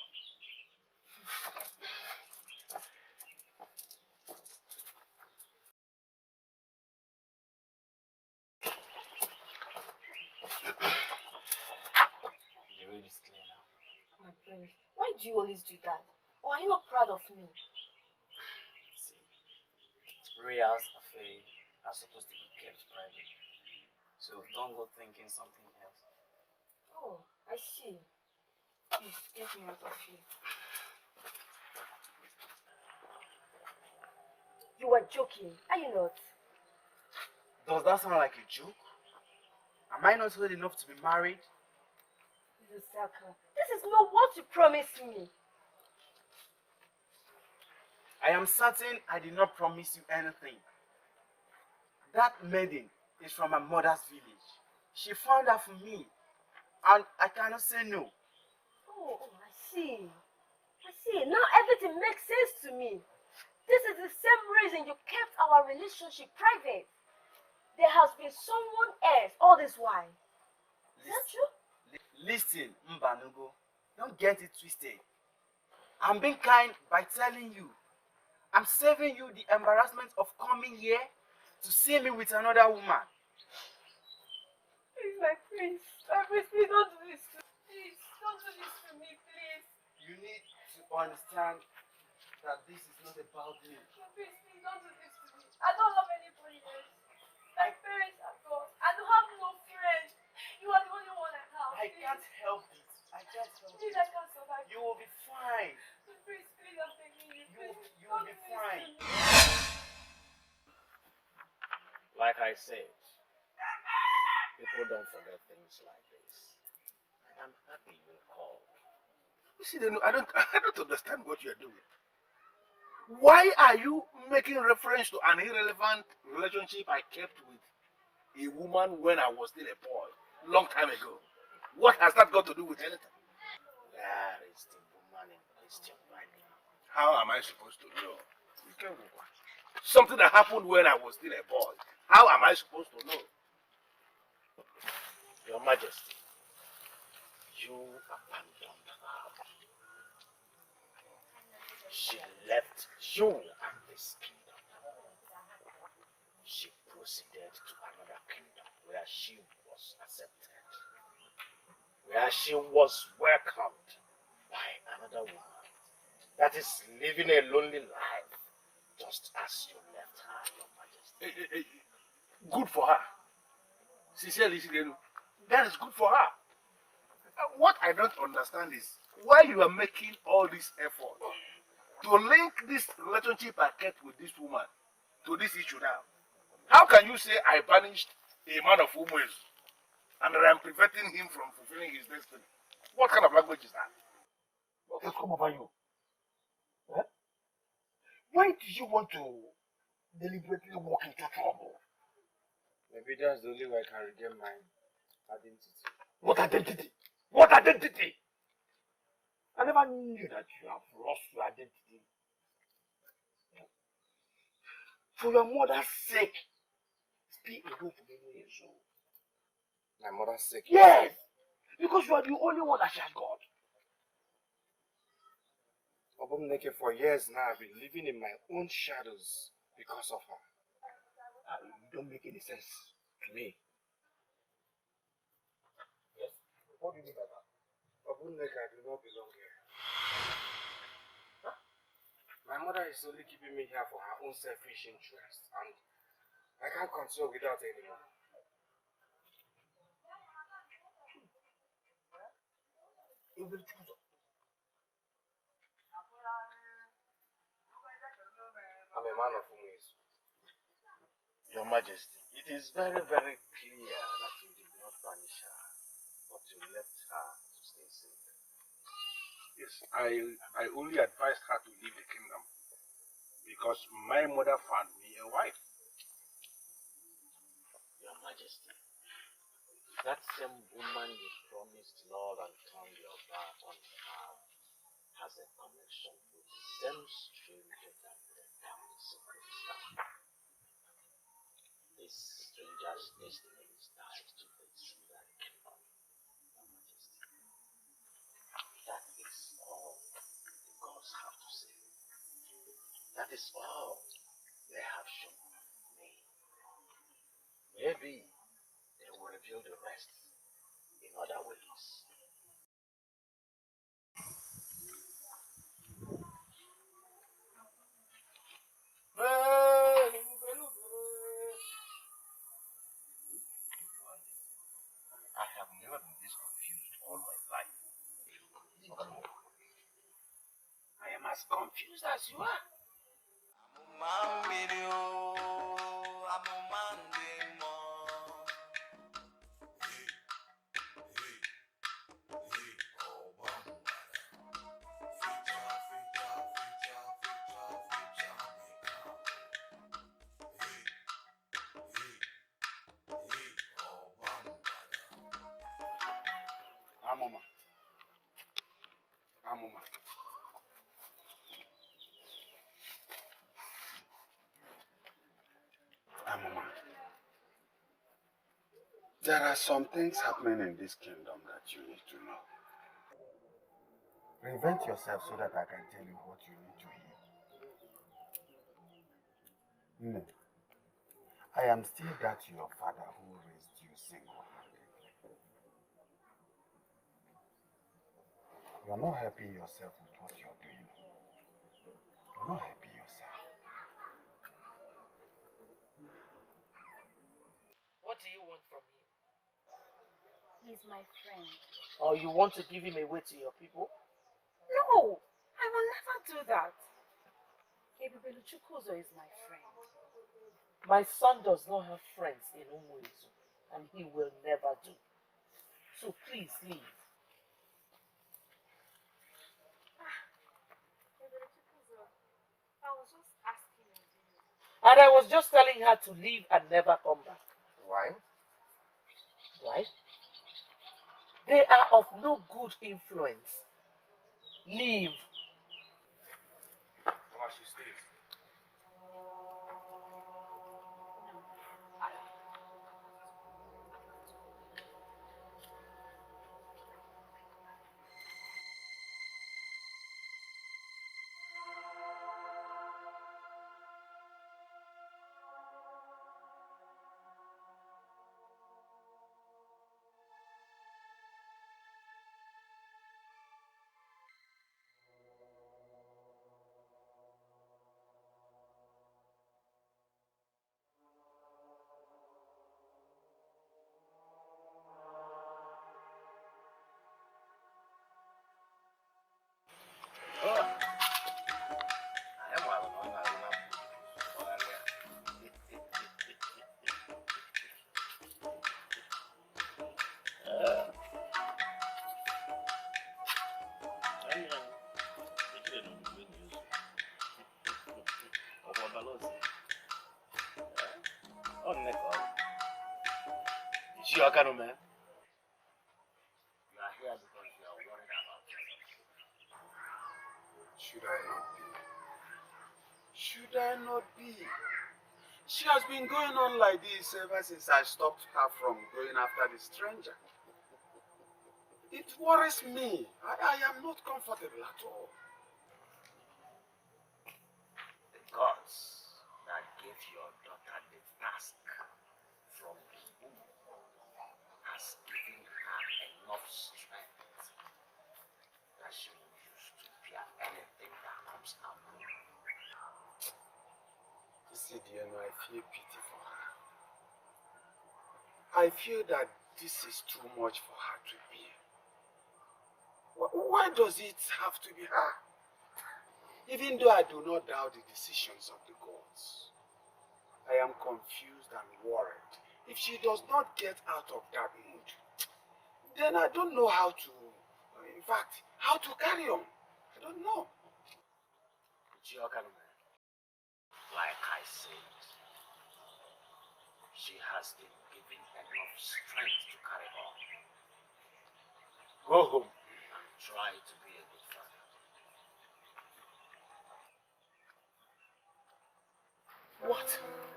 The road is clear now. My friend, why do you always do that? Or are you not proud of me? See, royals affair are supposed to be kept private. So don't go thinking something else. Oh, I see. Please, get me out of here. You are joking, are you not? Does that sound like a joke? Am I not old enough to be married? Lusaka, this is not what you promised me. I am certain I did not promise you anything. That maiden is from my mother's village. She found her for me, and I cannot say no. Oh, I see. I see. Now everything makes sense to me. This is the same reason you kept our relationship private. There has been someone else all this while. Is that true? Listen, Mbanugo, don't get it twisted. I'm being kind by telling you. I'm saving you the embarrassment of coming here to see me with another woman. Please, my prince. My prince, please don't do this to me. Please, don't do this to me, please. You need to understand that this is not about me. My prince, please don't do this to me. I don't have anybody else. My parents are gone. I don't have no friends. You are the only one I have. I can't help it. I can't help Please, it. I can't survive. You will be fine. Please, please, I'm begging you. You will be fine. Like I said, people don't forget things like this. And I'm happy you called. You see, I don't understand what you're doing. Why are you making reference to an irrelevant relationship I kept with a woman when I was still a boy, long time ago? What has that got to do with anything? Where is the woman in question right now? How am I supposed to know? Something that happened when I was still a boy. How am I supposed to know? Your Majesty, you abandoned her. She left you and this kingdom. She proceeded to another kingdom where she was accepted, where she was welcomed by another woman that is living a lonely life, just as you left her, Your Majesty. Good for her. Sincerely, that is good for her. What I don't understand is why you are making all this effort to link this relationship I kept with this woman to this issue now. How can you say I banished a man of Ugezu and that I'm preventing him from fulfilling his destiny? What kind of language is that? What has come over you? Huh? Why do you want to deliberately walk into trouble? Maybe that's the only way I can regain my identity. What identity? What identity? I never knew that you have lost your identity. For your mother's sake, stay away from Ugezu. My mother's sake? Yes! Because you are the only one that she has got. Obumneke, for years now, I've been living in my own shadows because of her. It don't make any sense to me. Yes? What do you mean by that? Obumneke, I do not belong here. Huh? My mother is only keeping me here for her own selfish interest, and I can't console without anyone. You will choose. I'm a man of Ugezu. Your Majesty, it is very, very clear that you did not punish her, but you left her to stay safe. Yes, I only advised her to leave the kingdom because my mother found me a wife. Your Majesty, that same woman you promised love and turned your back on her has a connection with the same stranger that the secret star. This stranger's destiny is tied to this very kingdom, Your Majesty. That is all the gods have to say. That is all they have shown me. Maybe they will reveal the rest in other ways. I have never been this confused all my life. I am as confused as you are. Amuma. Amuma. Amuma. There are some things happening in this kingdom that you need to know. Prevent yourself so that I can tell you what you need to hear. No. I am still that your father who raised you single-handedly. You are not helping yourself with what you're doing. You're not helping yourself. What do you want from him? He's my friend. Or you want to give him away to your people? No, I will never do that. Ugezu.J.Ugezu is my friend. My son does not have friends in Ugezu, and he will never do. So please leave. Ugezu.J.Ugezu, I was just asking you. And I was just telling her to leave and never come back. Why? Why? They are of no good influence. Leave. Well, she stays. Is you a kind of man? You are here because you are worried about yourself. Should I not be? Should I not be? She has been going on like this ever since I stopped her from going after the stranger. It worries me. I am not comfortable at all. The gods that gave your daughter the task from the womb has given her enough strength that she will use to bear anything that comes her way. You see, dear, I feel pity for her. I feel that this is too much for her to bear. Why does it have to be her? Even though I do not doubt the decisions of the gods, I am confused and worried. If she does not get out of that mood, then I don't know how to, in fact, how to carry on. I don't know. Like I said, she has been given enough strength to carry on. Go home and try to be a good father. What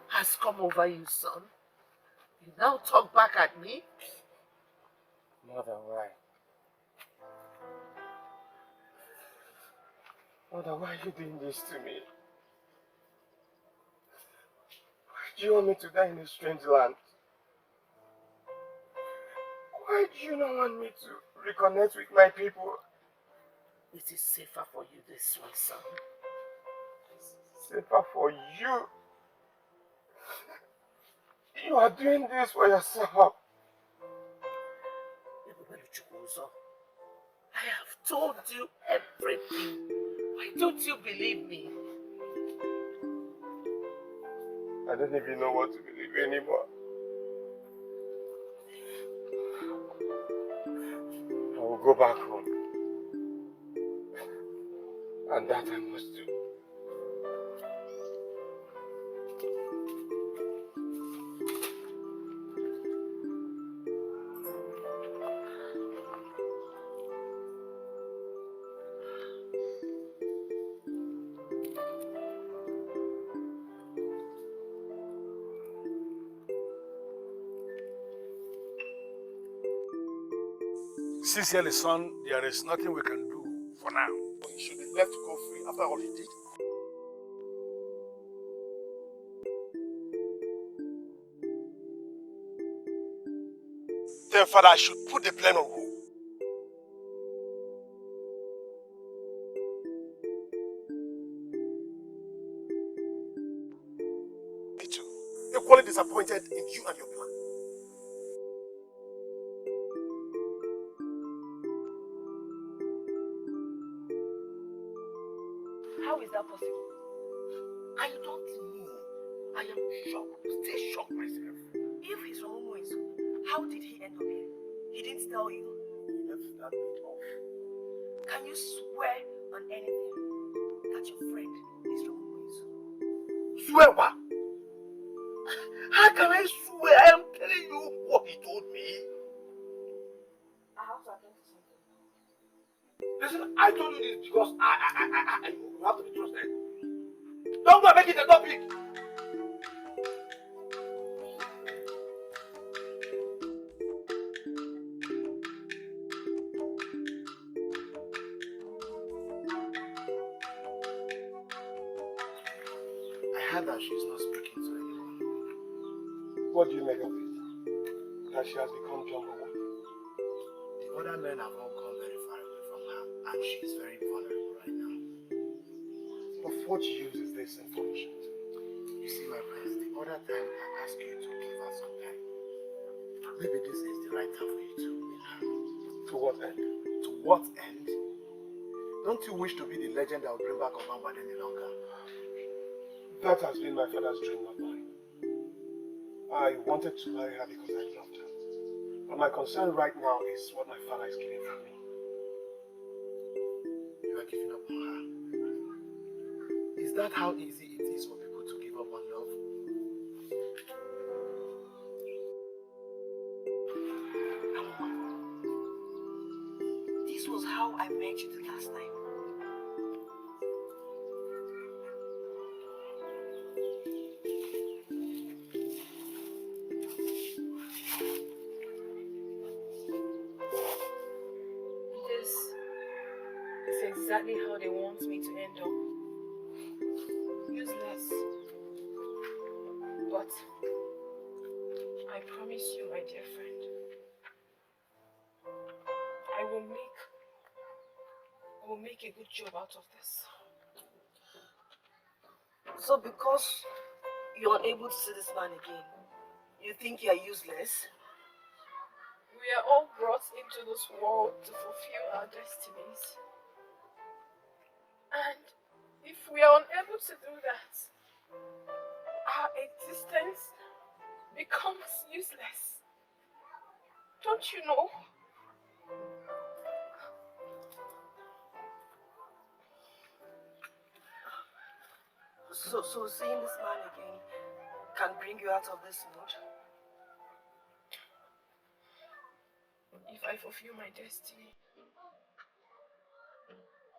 has come over you, son? You now talk back at me? Mother, why? Mother, why are you doing this to me? Why do you want me to die in a strange land? Why do you not want me to reconnect with my people? It is safer for you this way, son. Safer for you? You are doing this for yourself. Ugezu, I have told you everything. Why don't you believe me? I don't even know what to believe anymore. I will go back home. And that I must do. Sincerely, son, there is nothing we can do for now. He should be left to go free after all he did. Then, Father, I should put the blame on who? Me too. Equally disappointed in you and your plan. How is that possible? I don't know. I am shocked. Still shocked myself. If he's from Ugezu, how did he end up here? He didn't tell you. He left that bit off. Can you swear on anything that your friend is from Ugezu? Swear what? How can I swear? I am telling you what he told me. I have to attend to something. Listen, I told you this because you have to be trusted. Don't go and make it a topic. I heard that she's not speaking to anyone. What do you make of it? That she has become jungle one? The other men have all gone very far away from her, and she's very vulnerable right now. Of what use is this information? You see, my prince, the other time I asked you to give her some time. Maybe this is the right time for you to win her. To what end? To what end? Don't you wish to be the legend that will bring back Obama any longer? That has been my father's dream, not mine. I wanted to marry her because I loved her. But my concern right now is what my father is giving from me. You are giving up on her. Is that how easy it is for people to give up on love? Amuma, this was how I met you the last time. exactly how they want me to end up. Useless. But I promise you, my dear friend, I will make a good job out of this. So because you're unable to see this man again, you think you're useless? We are all brought into this world to fulfill our destinies. And if we are unable to do that, our existence becomes useless. Don't you know? So seeing this man again can bring you out of this mood? If I fulfill my destiny,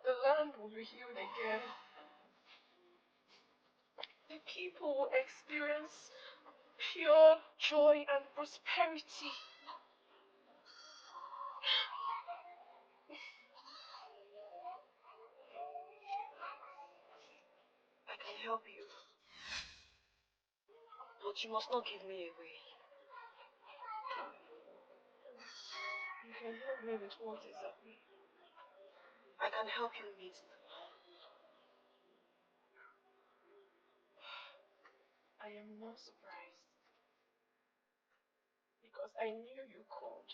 the land will be healed again. The people will experience pure joy and prosperity. I can help you, but you must not give me away. You can help me with what exactly? I can help you meet them. I am not surprised, because I knew you called.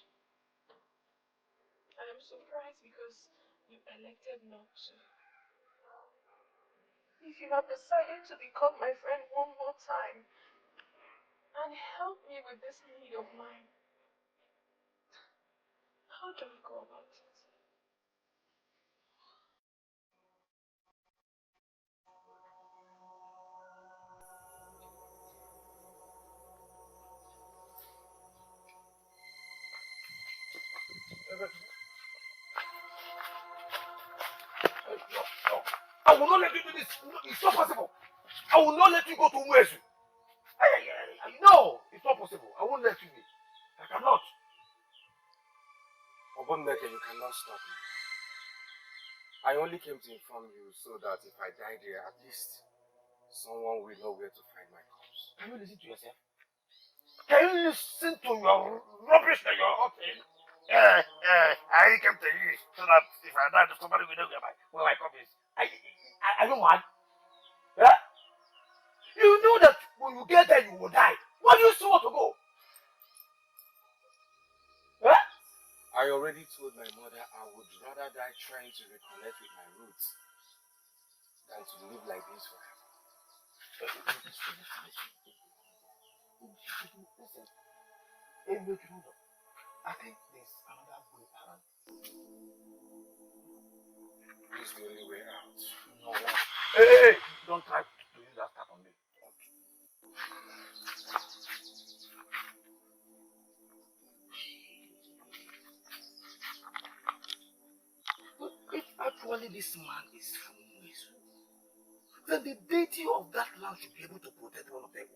I am surprised because you elected not to. If you have decided to become my friend one more time and help me with this need of mine, how do we go about it? No. I will not let you do this. It's not possible. I will not let you go to Ugezu. No, it's not possible. I won't let you be. I cannot. Oboneke, you cannot stop me. I only came to inform you so that if I die there, at least someone will know where to find my corpse. Can you listen to yourself? Can you listen to your rubbish that you're uttering? I only came to you so that if I die, somebody will know where my corpse is. Are you mad? Yeah? You know that when you get there, you will die. Why do you still want to go? Huh? I already told my mother I would rather die trying to reconnect with my roots than to live like this forever. Listen, I think there's another way around. This is the only way out. No. Hey, don't try to use that stuff on me. But if actually this man is from Ugezu, then the deity of that land should be able to protect one of them.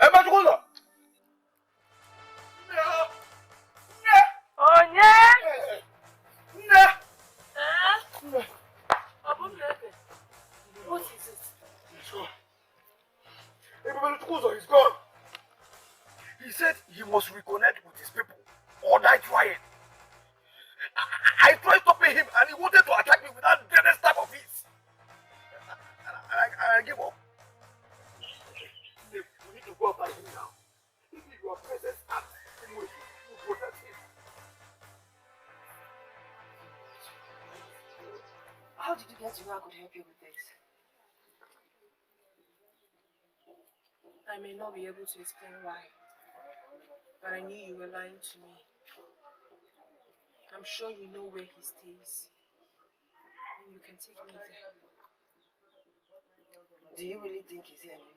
Hey, Majukola! Onye? What is it? He's gone. Majukola is gone. He said he must reconnect with his people or die trying. I tried stopping him and he wanted to attack me with that deadly type of his. I gave up. We need to go after him now. If your presence at him with you protect him. How did you get to know I could help you with this? I may not be able to explain why, but I knew you were lying to me. I'm sure you know where he stays, and you can take me there. Do you really think he's here anymore?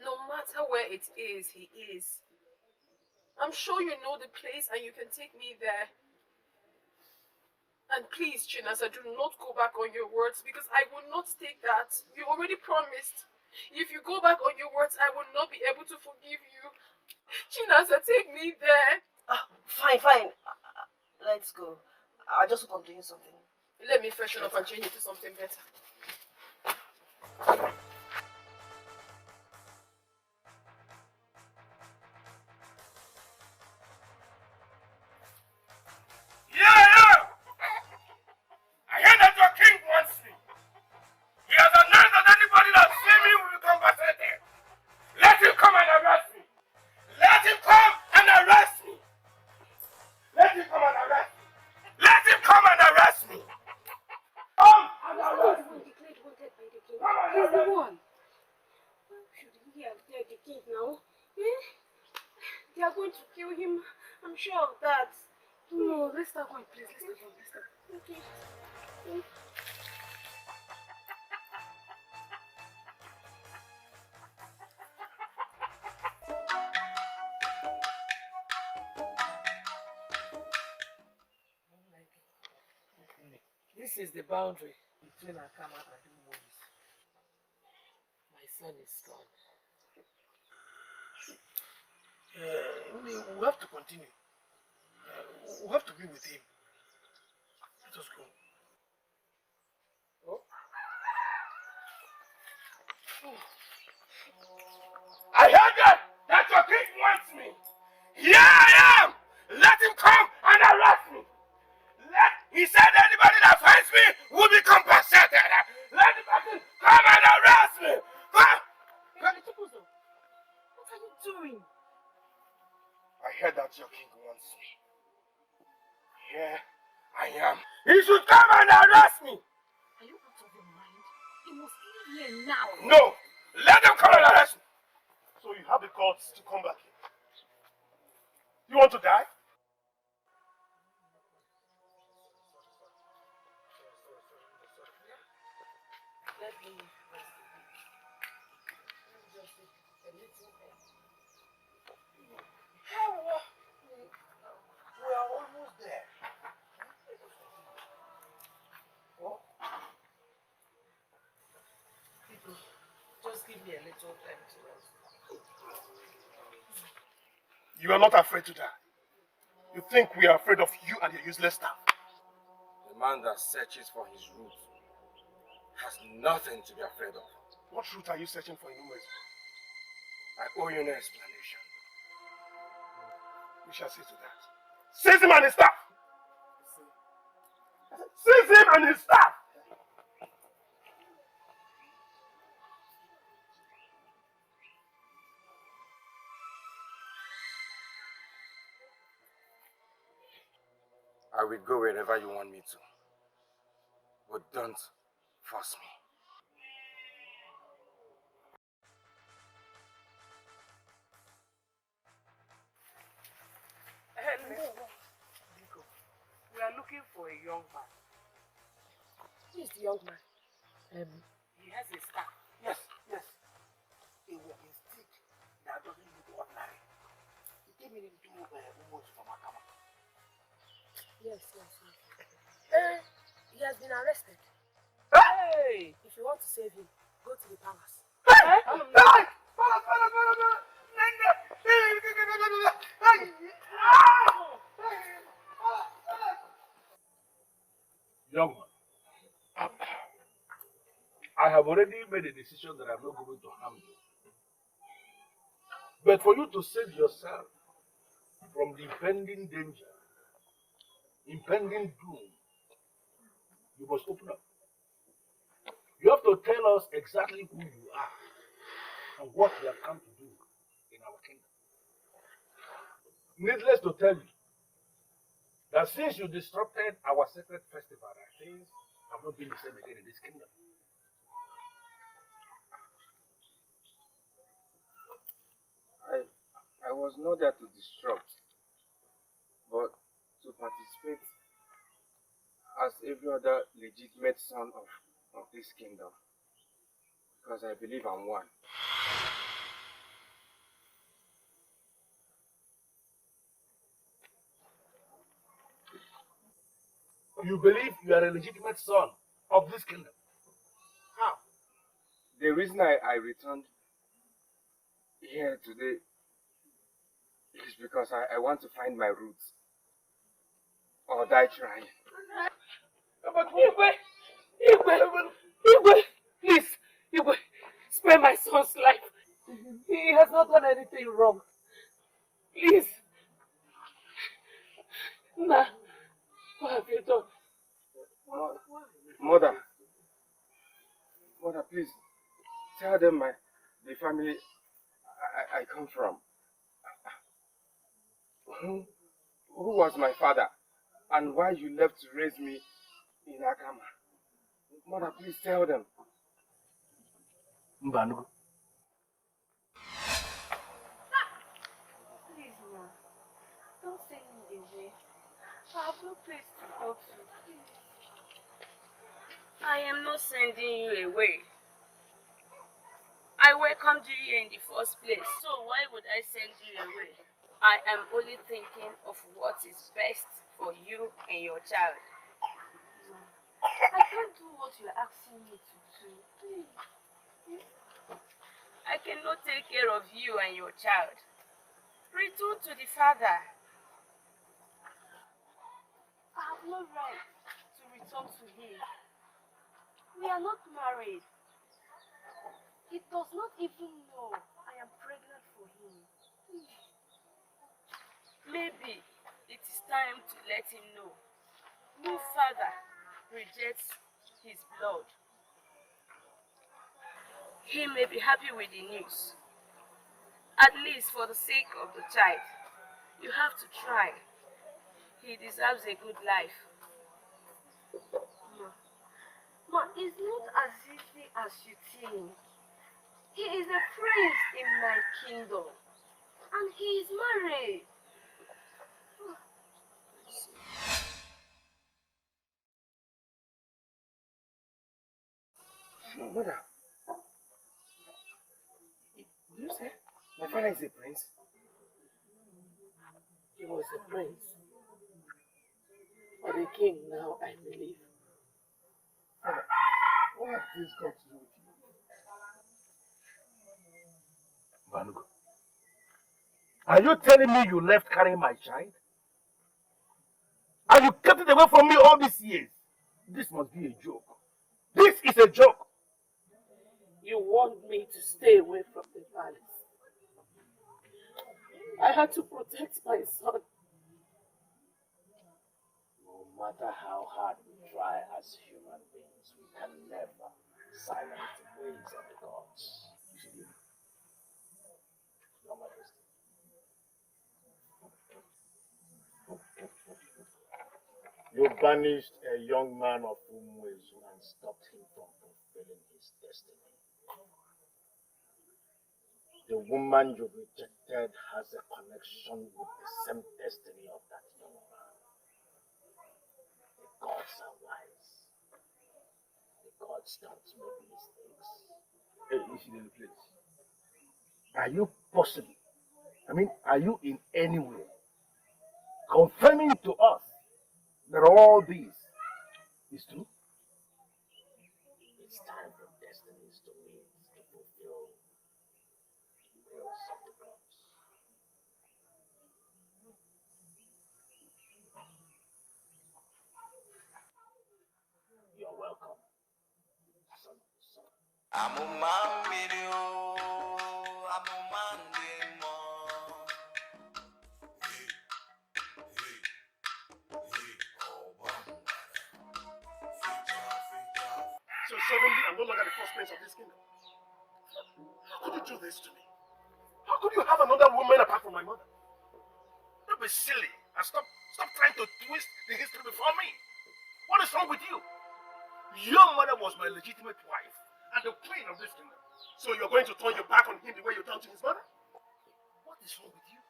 No matter where it is, he is. I'm sure you know the place and you can take me there. And please, Chinasa, do not go back on your words because I will not take that. You already promised. If you go back on your words, I will not be able to forgive you. Chinasa, take me there. Fine, fine. Let's go. I just want to do something. Let me freshen up and change into something better. Yeah! I hear that your king wants me. He has announced that anybody that sees me will be compensated. Let him come and arrest me. Let him come and arrest me. Let him come and arrest me. Let him come and arrest me. Come and arrest me. Declared wanted by the king. Come and He's the arrest me. one. Why should he have dared the king now? Eh? They are going to kill him. I'm sure of that. No, let's start going, please. Let's start going. Okay. This is the boundary between Akama and Moses. My son is gone. We have to continue. We have to be with him. Let us go. I heard that your king wants me. Here I am. Let him come and arrest me. He said anybody that finds me will be compensated. Let the person come and arrest me. Come. What are you doing? I heard that your king wants me. Here I am. He should come and arrest me. Are you out of your mind? He must leave here now. No. Let him come and arrest me. So you have the guts to come back here. You want to die? Let me rest a bit. Let me just take a little air. We are almost there. Oh. People, just give me a little time to rest. You are not afraid to die. You think we are afraid of you and your useless staff. The man that searches for his root has nothing to be afraid of. What root are you searching for in Ugezu? I owe you no explanation. We shall see to that. Seize him and his staff! Seize him and his staff! I will go wherever you want me to. But don't force me. We are looking for a young man. Who is the young man? He has a staff. Yes. A walking stick that doesn't look ordinary. He came into Ugezu from Akama. Yes. He has been arrested. Hey! If you want to save him, go to the palace. Young man, I have already made a decision that I'm not going to harm you. But for you to save yourself from the impending danger, impending doom, you must open up. You have to tell us exactly who you are and what you have come to do in our kingdom. Needless to tell you that since you disrupted our sacred festival, things have not been the same again in this kingdom. I was not there to disrupt, but to participate as every other legitimate son of this kingdom. Because I believe I'm one. You believe you are a legitimate son of this kingdom. How? The reason I returned here today is because I want to find my roots. or die trying. But Igwe, please, Igwe, spare my son's life. He has not done anything wrong. Please. Nah, what have you done? Mother, please, tell them the family I come from. Who was my father and why you left to raise me in Akama. Mother, please tell them. Mbanu. Please, ma. Don't send me away. I have no place to go to. Please. I am not sending you away. I welcomed you here in the first place, so why would I send you away? I am only thinking of what is best for you and your child. I can't do what you're asking me to do. Please. I cannot take care of you and your child. Return to the father. I have no right to return to him. We are not married. He does not even know I am pregnant for him. Maybe it is time to let him know. No father rejects his blood. He may be happy with the news. At least for the sake of the child. You have to try. He deserves a good life. Ma, it's not as easy as you think. He is a prince in my kingdom. And he is married. Mother, did you say my father is a prince? He was a prince. Or a king now, I believe. Father, what has this got to do with you? Banugo. Are you telling me you left carrying my child? And you kept it away from me all these years? This must be a joke. This is a joke. You want me to stay away from the palace. I had to protect my son. No matter how hard we try as human beings, we can never silence the ways of the gods. Your Majesty. You banished a young man of Ugezu and stopped him from fulfilling his destiny. The woman you rejected has a connection with the same destiny of that young man. The gods are wise. The gods don't make mistakes. Hey, please. Are you possible? Are you in any way confirming to us that all this is true? It's time for destinies to meet to fulfill the wills of the gods. You're welcome, son of the sun. Amuma video, Amuma demo. So suddenly I'm no longer the first prince of this kingdom. How could you do this to me? How could you have another woman apart from my mother? Don't be silly and stop trying to twist the history before me. What is wrong with you? Your mother was my legitimate wife and the queen of this kingdom. So you're going to turn your back on him the way you turned to his mother? What is wrong with you?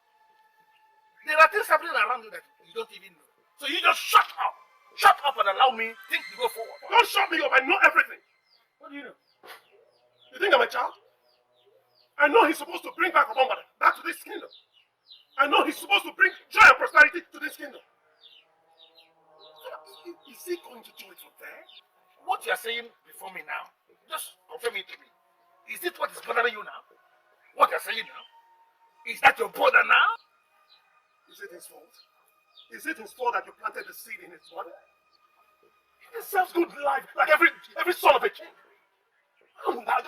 There are things happening around you that you don't even know. So you just shut up. Shut up and allow me things to go forward. Don't shut me up. I know everything. What do you know? You think I'm a child? I know he's supposed to bring back Obama back to this kingdom. I know he's supposed to bring joy and prosperity to this kingdom. Is he going to do it from there? What you are saying before me now, just confirm it to me. Is it what is bothering you now? What you are saying now? Is that your brother now? Is it his fault? Is it his fault that you planted the seed in his mother? He deserves good life like every son of a king. Oh, now,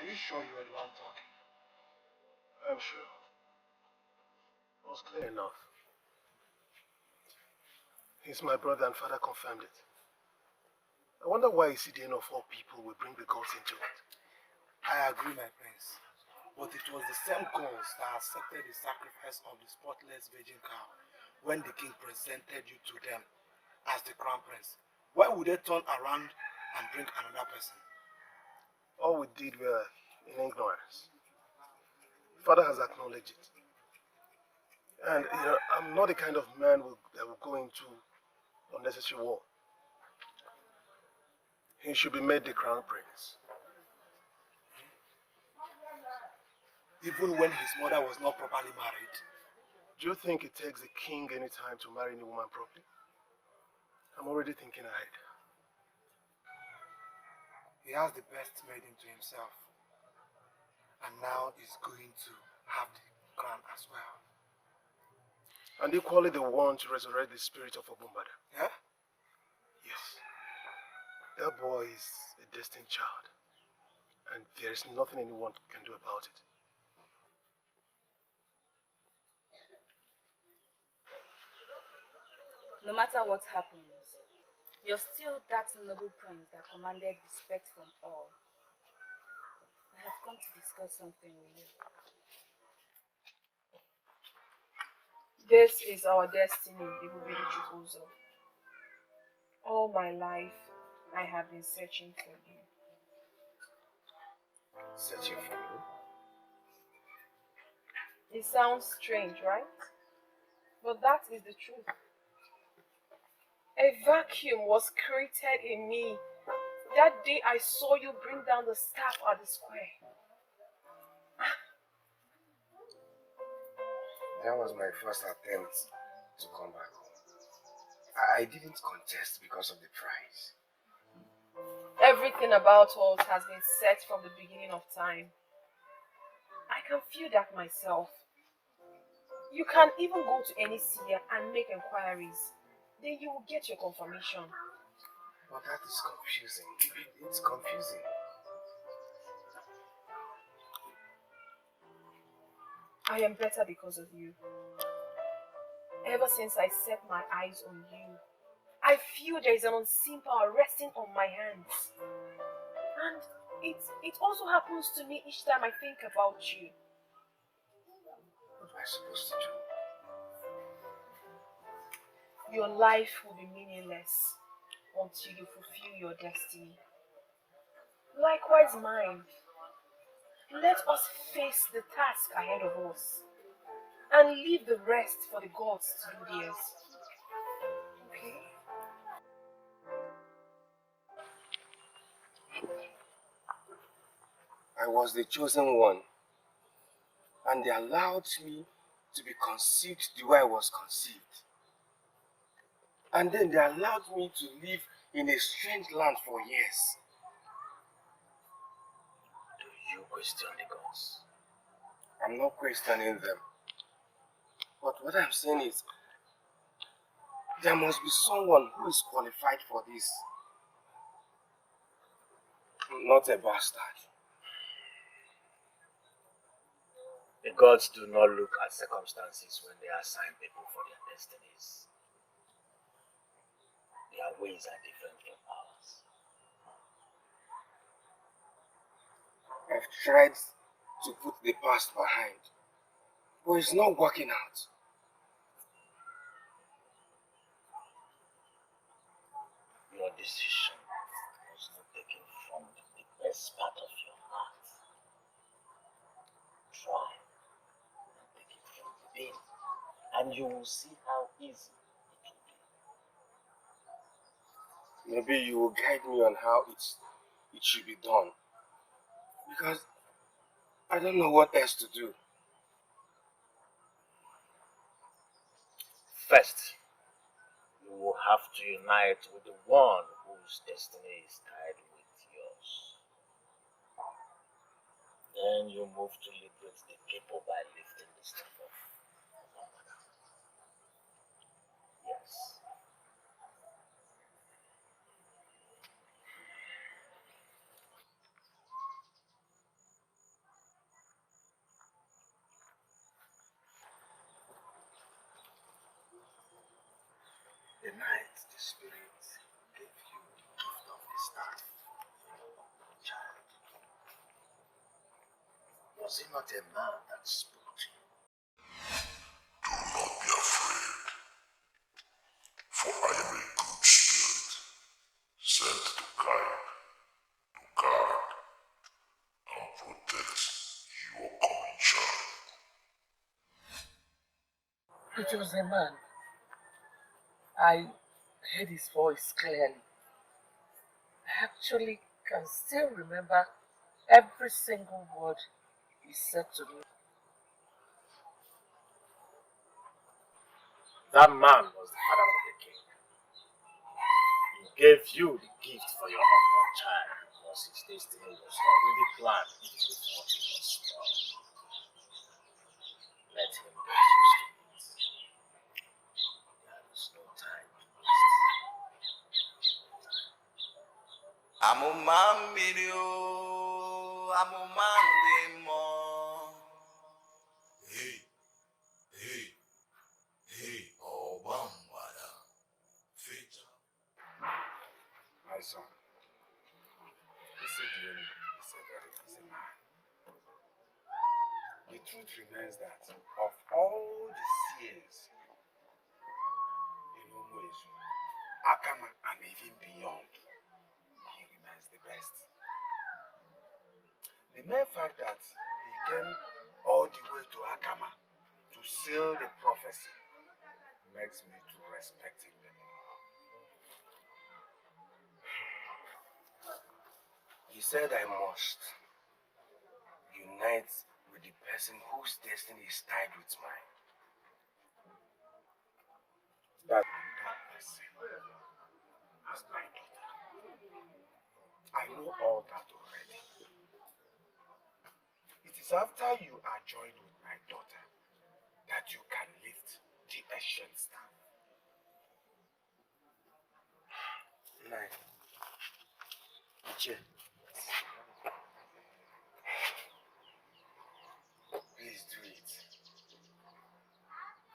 are you sure you were the one talking? I'm sure. It was clear enough. He's my brother and father confirmed it. I wonder why CDN of all people will bring the gods into it. I agree, my prince. But it was the same gods that accepted the sacrifice of the spotless virgin cow when the king presented you to them as the crown prince. Why would they turn around and bring another person? All we did were in ignorance. Father has acknowledged it. And, I'm not the kind of man that will go into unnecessary war. He should be made the crown prince. Even when his mother was not properly married. Do you think it takes a king any time to marry any woman properly? I'm already thinking ahead. He has the best maiden to himself. And now he's going to have the crown as well. And equally the one to resurrect the spirit of Obumbada. Yeah? Yes. That boy is a destined child. And there is nothing anyone can do about it. No matter what happens, you're still that noble prince that commanded respect from all. I have come to discuss something with you. This is our destiny, J.Ugezu. All my life, I have been searching for you. Searching for you? It sounds strange, right? But that is the truth. A vacuum was created in me that day I saw you bring down the staff at the square. That was my first attempt to come back home. I didn't contest because of the prize. Everything about us has been set from the beginning of time. I can feel that myself. You can even go to any seer and make inquiries. Then you will get your confirmation. But that is confusing. It's confusing. I am better because of you. Ever since I set my eyes on you, I feel there is an unseen power resting on my hands. And it also happens to me each time I think about you. What am I supposed to do? Your life will be meaningless until you fulfill your destiny. Likewise mine. Let us face the task ahead of us and leave the rest for the gods to do theirs. Okay? I was the chosen one, and they allowed me to be conceived the way I was conceived. And then they allowed me to live in a strange land for years. Do you question the gods? I'm not questioning them. But what I'm saying is, there must be someone who is qualified for this. Not a bastard. The gods do not look at circumstances when they assign people for their destinies. Their ways are different from ours. I've tried to put the past behind, but it's not working out. Your decision was not taken from the best part of your heart. Try and take it from within, and you will see how easy it will be. Maybe you will guide me on how it should be done. Because I don't know what else to do. First, you will have to unite with the one whose destiny is tied with yours. Then you move to liberate the people by lifting the stuff off. Yes. The night the spirit gave you the gift of the staff for your unborn child. Was it not a man that spoke to you? Do not be afraid, for I am a good spirit, sent to guide, to guard, and protect your coming child. It was a man. I heard his voice clearly. I actually can still remember every single word he said to me. That man was the father of the king. He gave you the gift for your unborn child because his destiny was already planned even before he was born. Let him get used to it. There is no time to waste. Amuma mmiri amụma ndị mmụọ. Hey, hey, hey, ọgba mgbada. Fecha. My son, this Idiom is a very easy man. The truth remains that of all the seers in Ugezu, Akama, and even beyond, he remains the best. The mere fact that he came all the way to Akama to seal the prophecy makes me to respect him the more. He said I must unite with the person whose destiny is tied with mine. that person as my daughter. I know all that already. It is after you are joined with my daughter that you can lift the ancient staff. Nine. Iche. Please do it.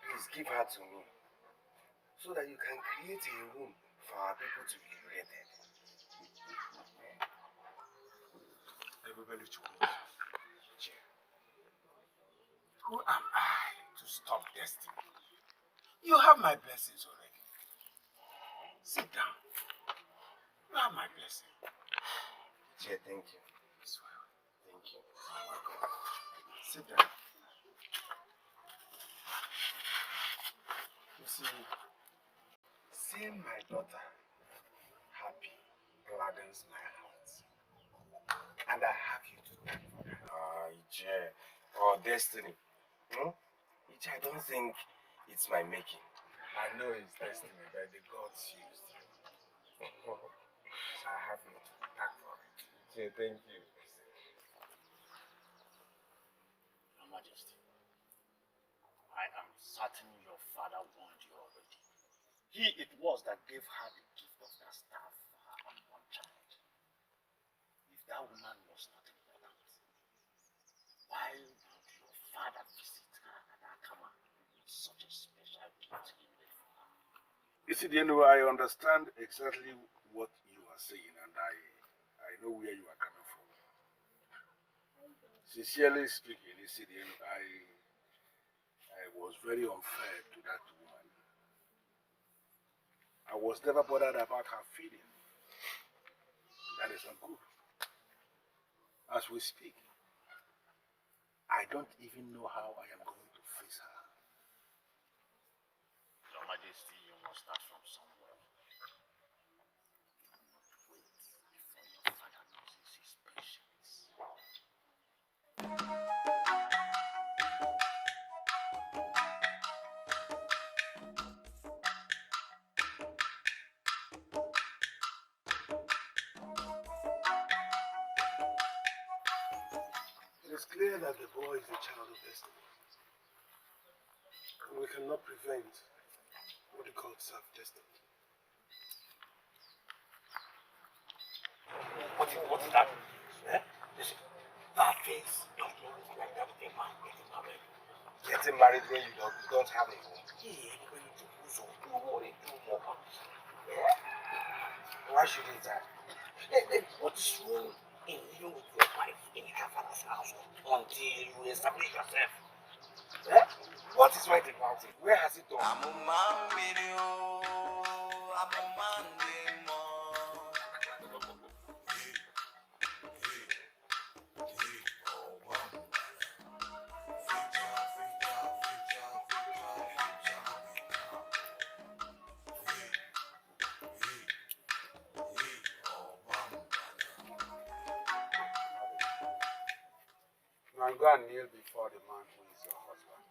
Please give her to me so that you can create a room for our people to be liberated. Everybody to go. Who am I to stop destiny? You have my blessings already. Sit down. You have my blessing. Che, thank you. Thank you. Oh my God. Sit down. You see, seeing my daughter happy gladdens my heart. And I have you to thank for that. Ije, or destiny. Ije, I don't think it's my making. I know it's destiny, but the gods used you. So I have you to thank for it. Ije, thank you. Your Majesty, I am certain your father warned you already. He it was that gave her the gift of that staff for her unborn child. If that woman was not important, why would your father visit her at Akama with such a special gift he made for her? You see, I understand exactly what you are saying, and I know where you are coming from. Sincerely speaking, you see, I was very unfair to that woman. I was never bothered about her feeling. That is not good. As we speak, I don't even know how I am going to face her. Your Majesty, you must start from somewhere. Wait before your father loses his patience. It is clear that the boy is a child of destiny. And we cannot prevent what the gods have destined. What is that? Eh? Listen, that face does not look like that of a man getting married. Getting married when you don't have a home. Why should it that? What is wrong in living with your wife in your father's house until you establish yourself? Eh? What is right about it? Where has it gone? Amuma. Now go and kneel before the man who is your husband,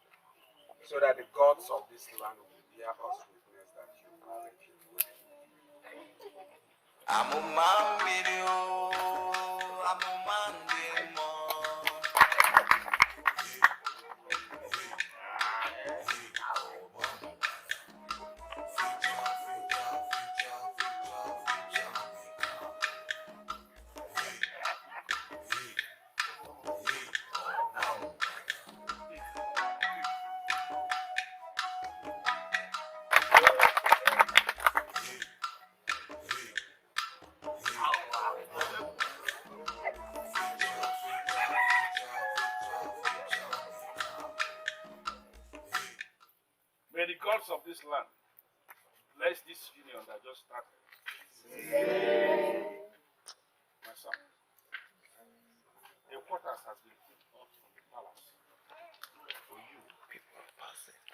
so that the gods of this land will bear us witness that you married him willingly. Amuma. May the gods of this land bless this union that just started. My son, a quarters has been put up from the palace for you, people of passage.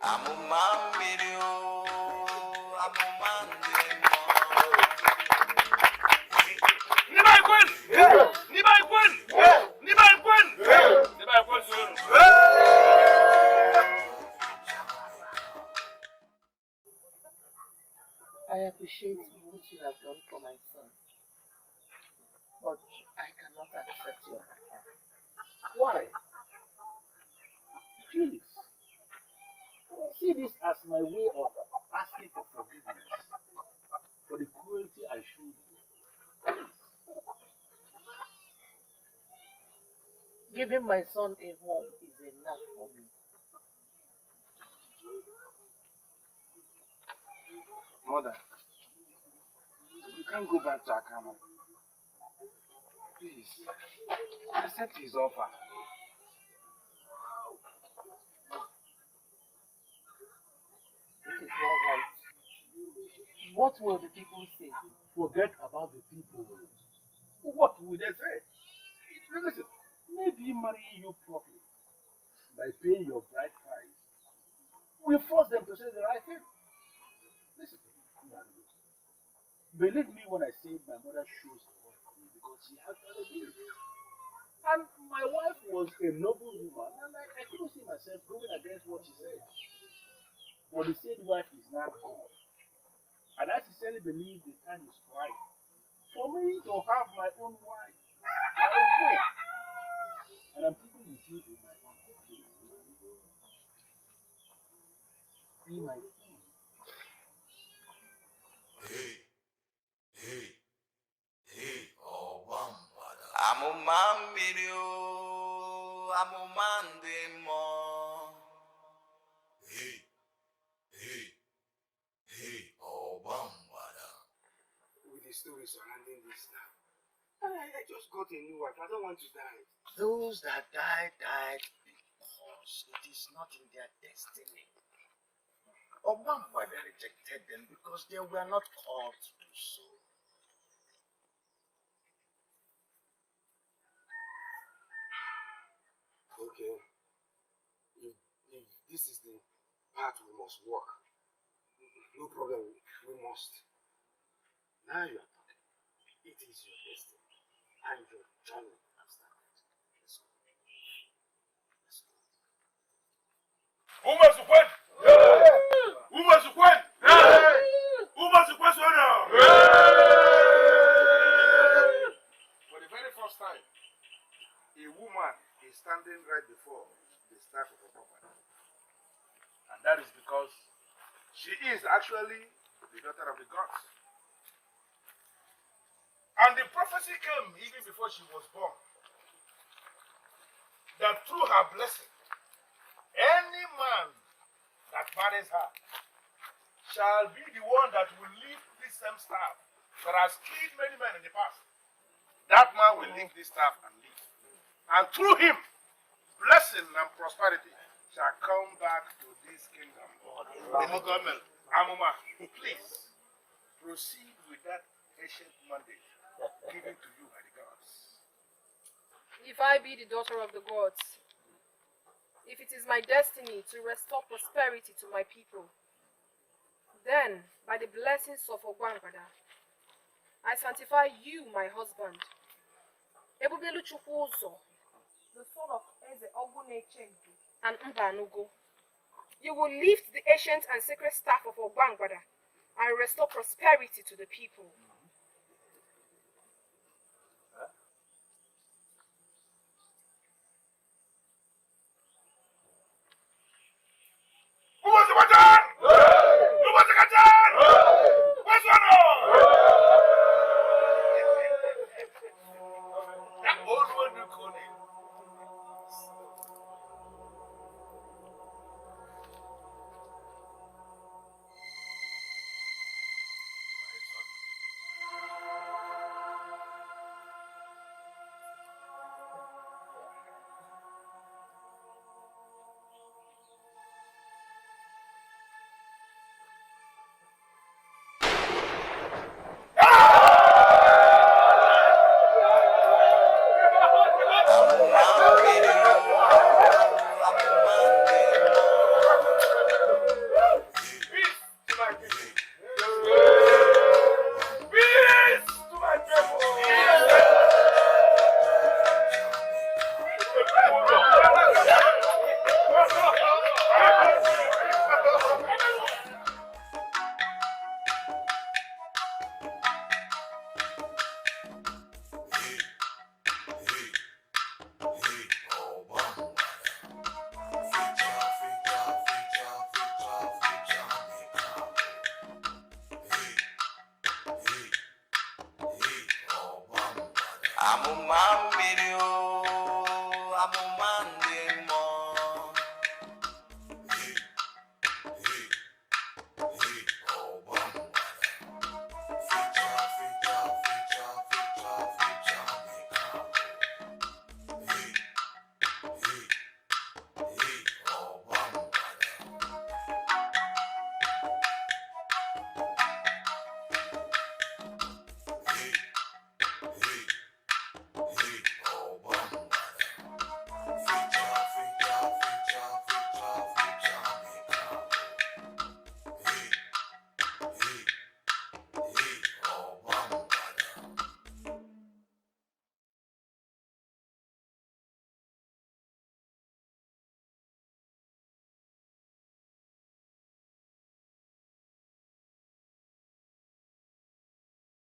Amuma. appreciate what you have done for my son, but I cannot accept your offer. Why? Please. See this as my way of asking for forgiveness for the cruelty I showed you. Giving my son a home is enough for me. Mother, you can't go back to Akama. Please, accept his offer. It is not right. What will the people say? Forget about the people. What would they say? Listen, maybe marrying you properly by paying your bride price will force them to say the right thing. Listen, believe me when I say my mother shows the work for me because she has done a deal. And my wife was a noble woman, and I couldn't see myself going against what she said. But the said wife is not God. And I sincerely believe the time is right for me to have my own wife, my own home. And I'm thinking with you in my own home. Be my friend. Hey, hey, hey, oh, Wambada. Amuma mmiri o, amụma ndị mmụọ. Hey, hey, hey, oh, Wambada. With the story surrounding this now, I just got a new wife. I don't want to die. Those that died because it is not in their destiny. Obama rejected them because they were not called to do so. Okay. If this is the path we must walk, no problem. We must. Now you are talking. It is your destiny and your journey has started. Let's go. Let's go. Ugezu.J.Ugezu! Ugezu.J.Ugezu! Ugezu.J.Ugezu! For the very first time, a woman is standing right before the staff of a property. And that is because she is actually the daughter of the gods. And the prophecy came even before she was born. That through her blessing, any man that marries her shall be the one that will lift this same staff that has killed many men in the past. That man will lift this staff and live. And through him, blessing and prosperity shall come back to this kingdom. Amuma, please proceed with that ancient mandate given to you by the gods. If I be the daughter of the gods, if it is my destiny to restore prosperity to my people, then, by the blessings of Ogwangwada, I sanctify you, my husband, Ebubeluchukwuzo, the son of Eze Ogunechegu and Mbanugo. You will lift the ancient and sacred staff of Ogwangwada and restore prosperity to the people. Amuma mmiri o,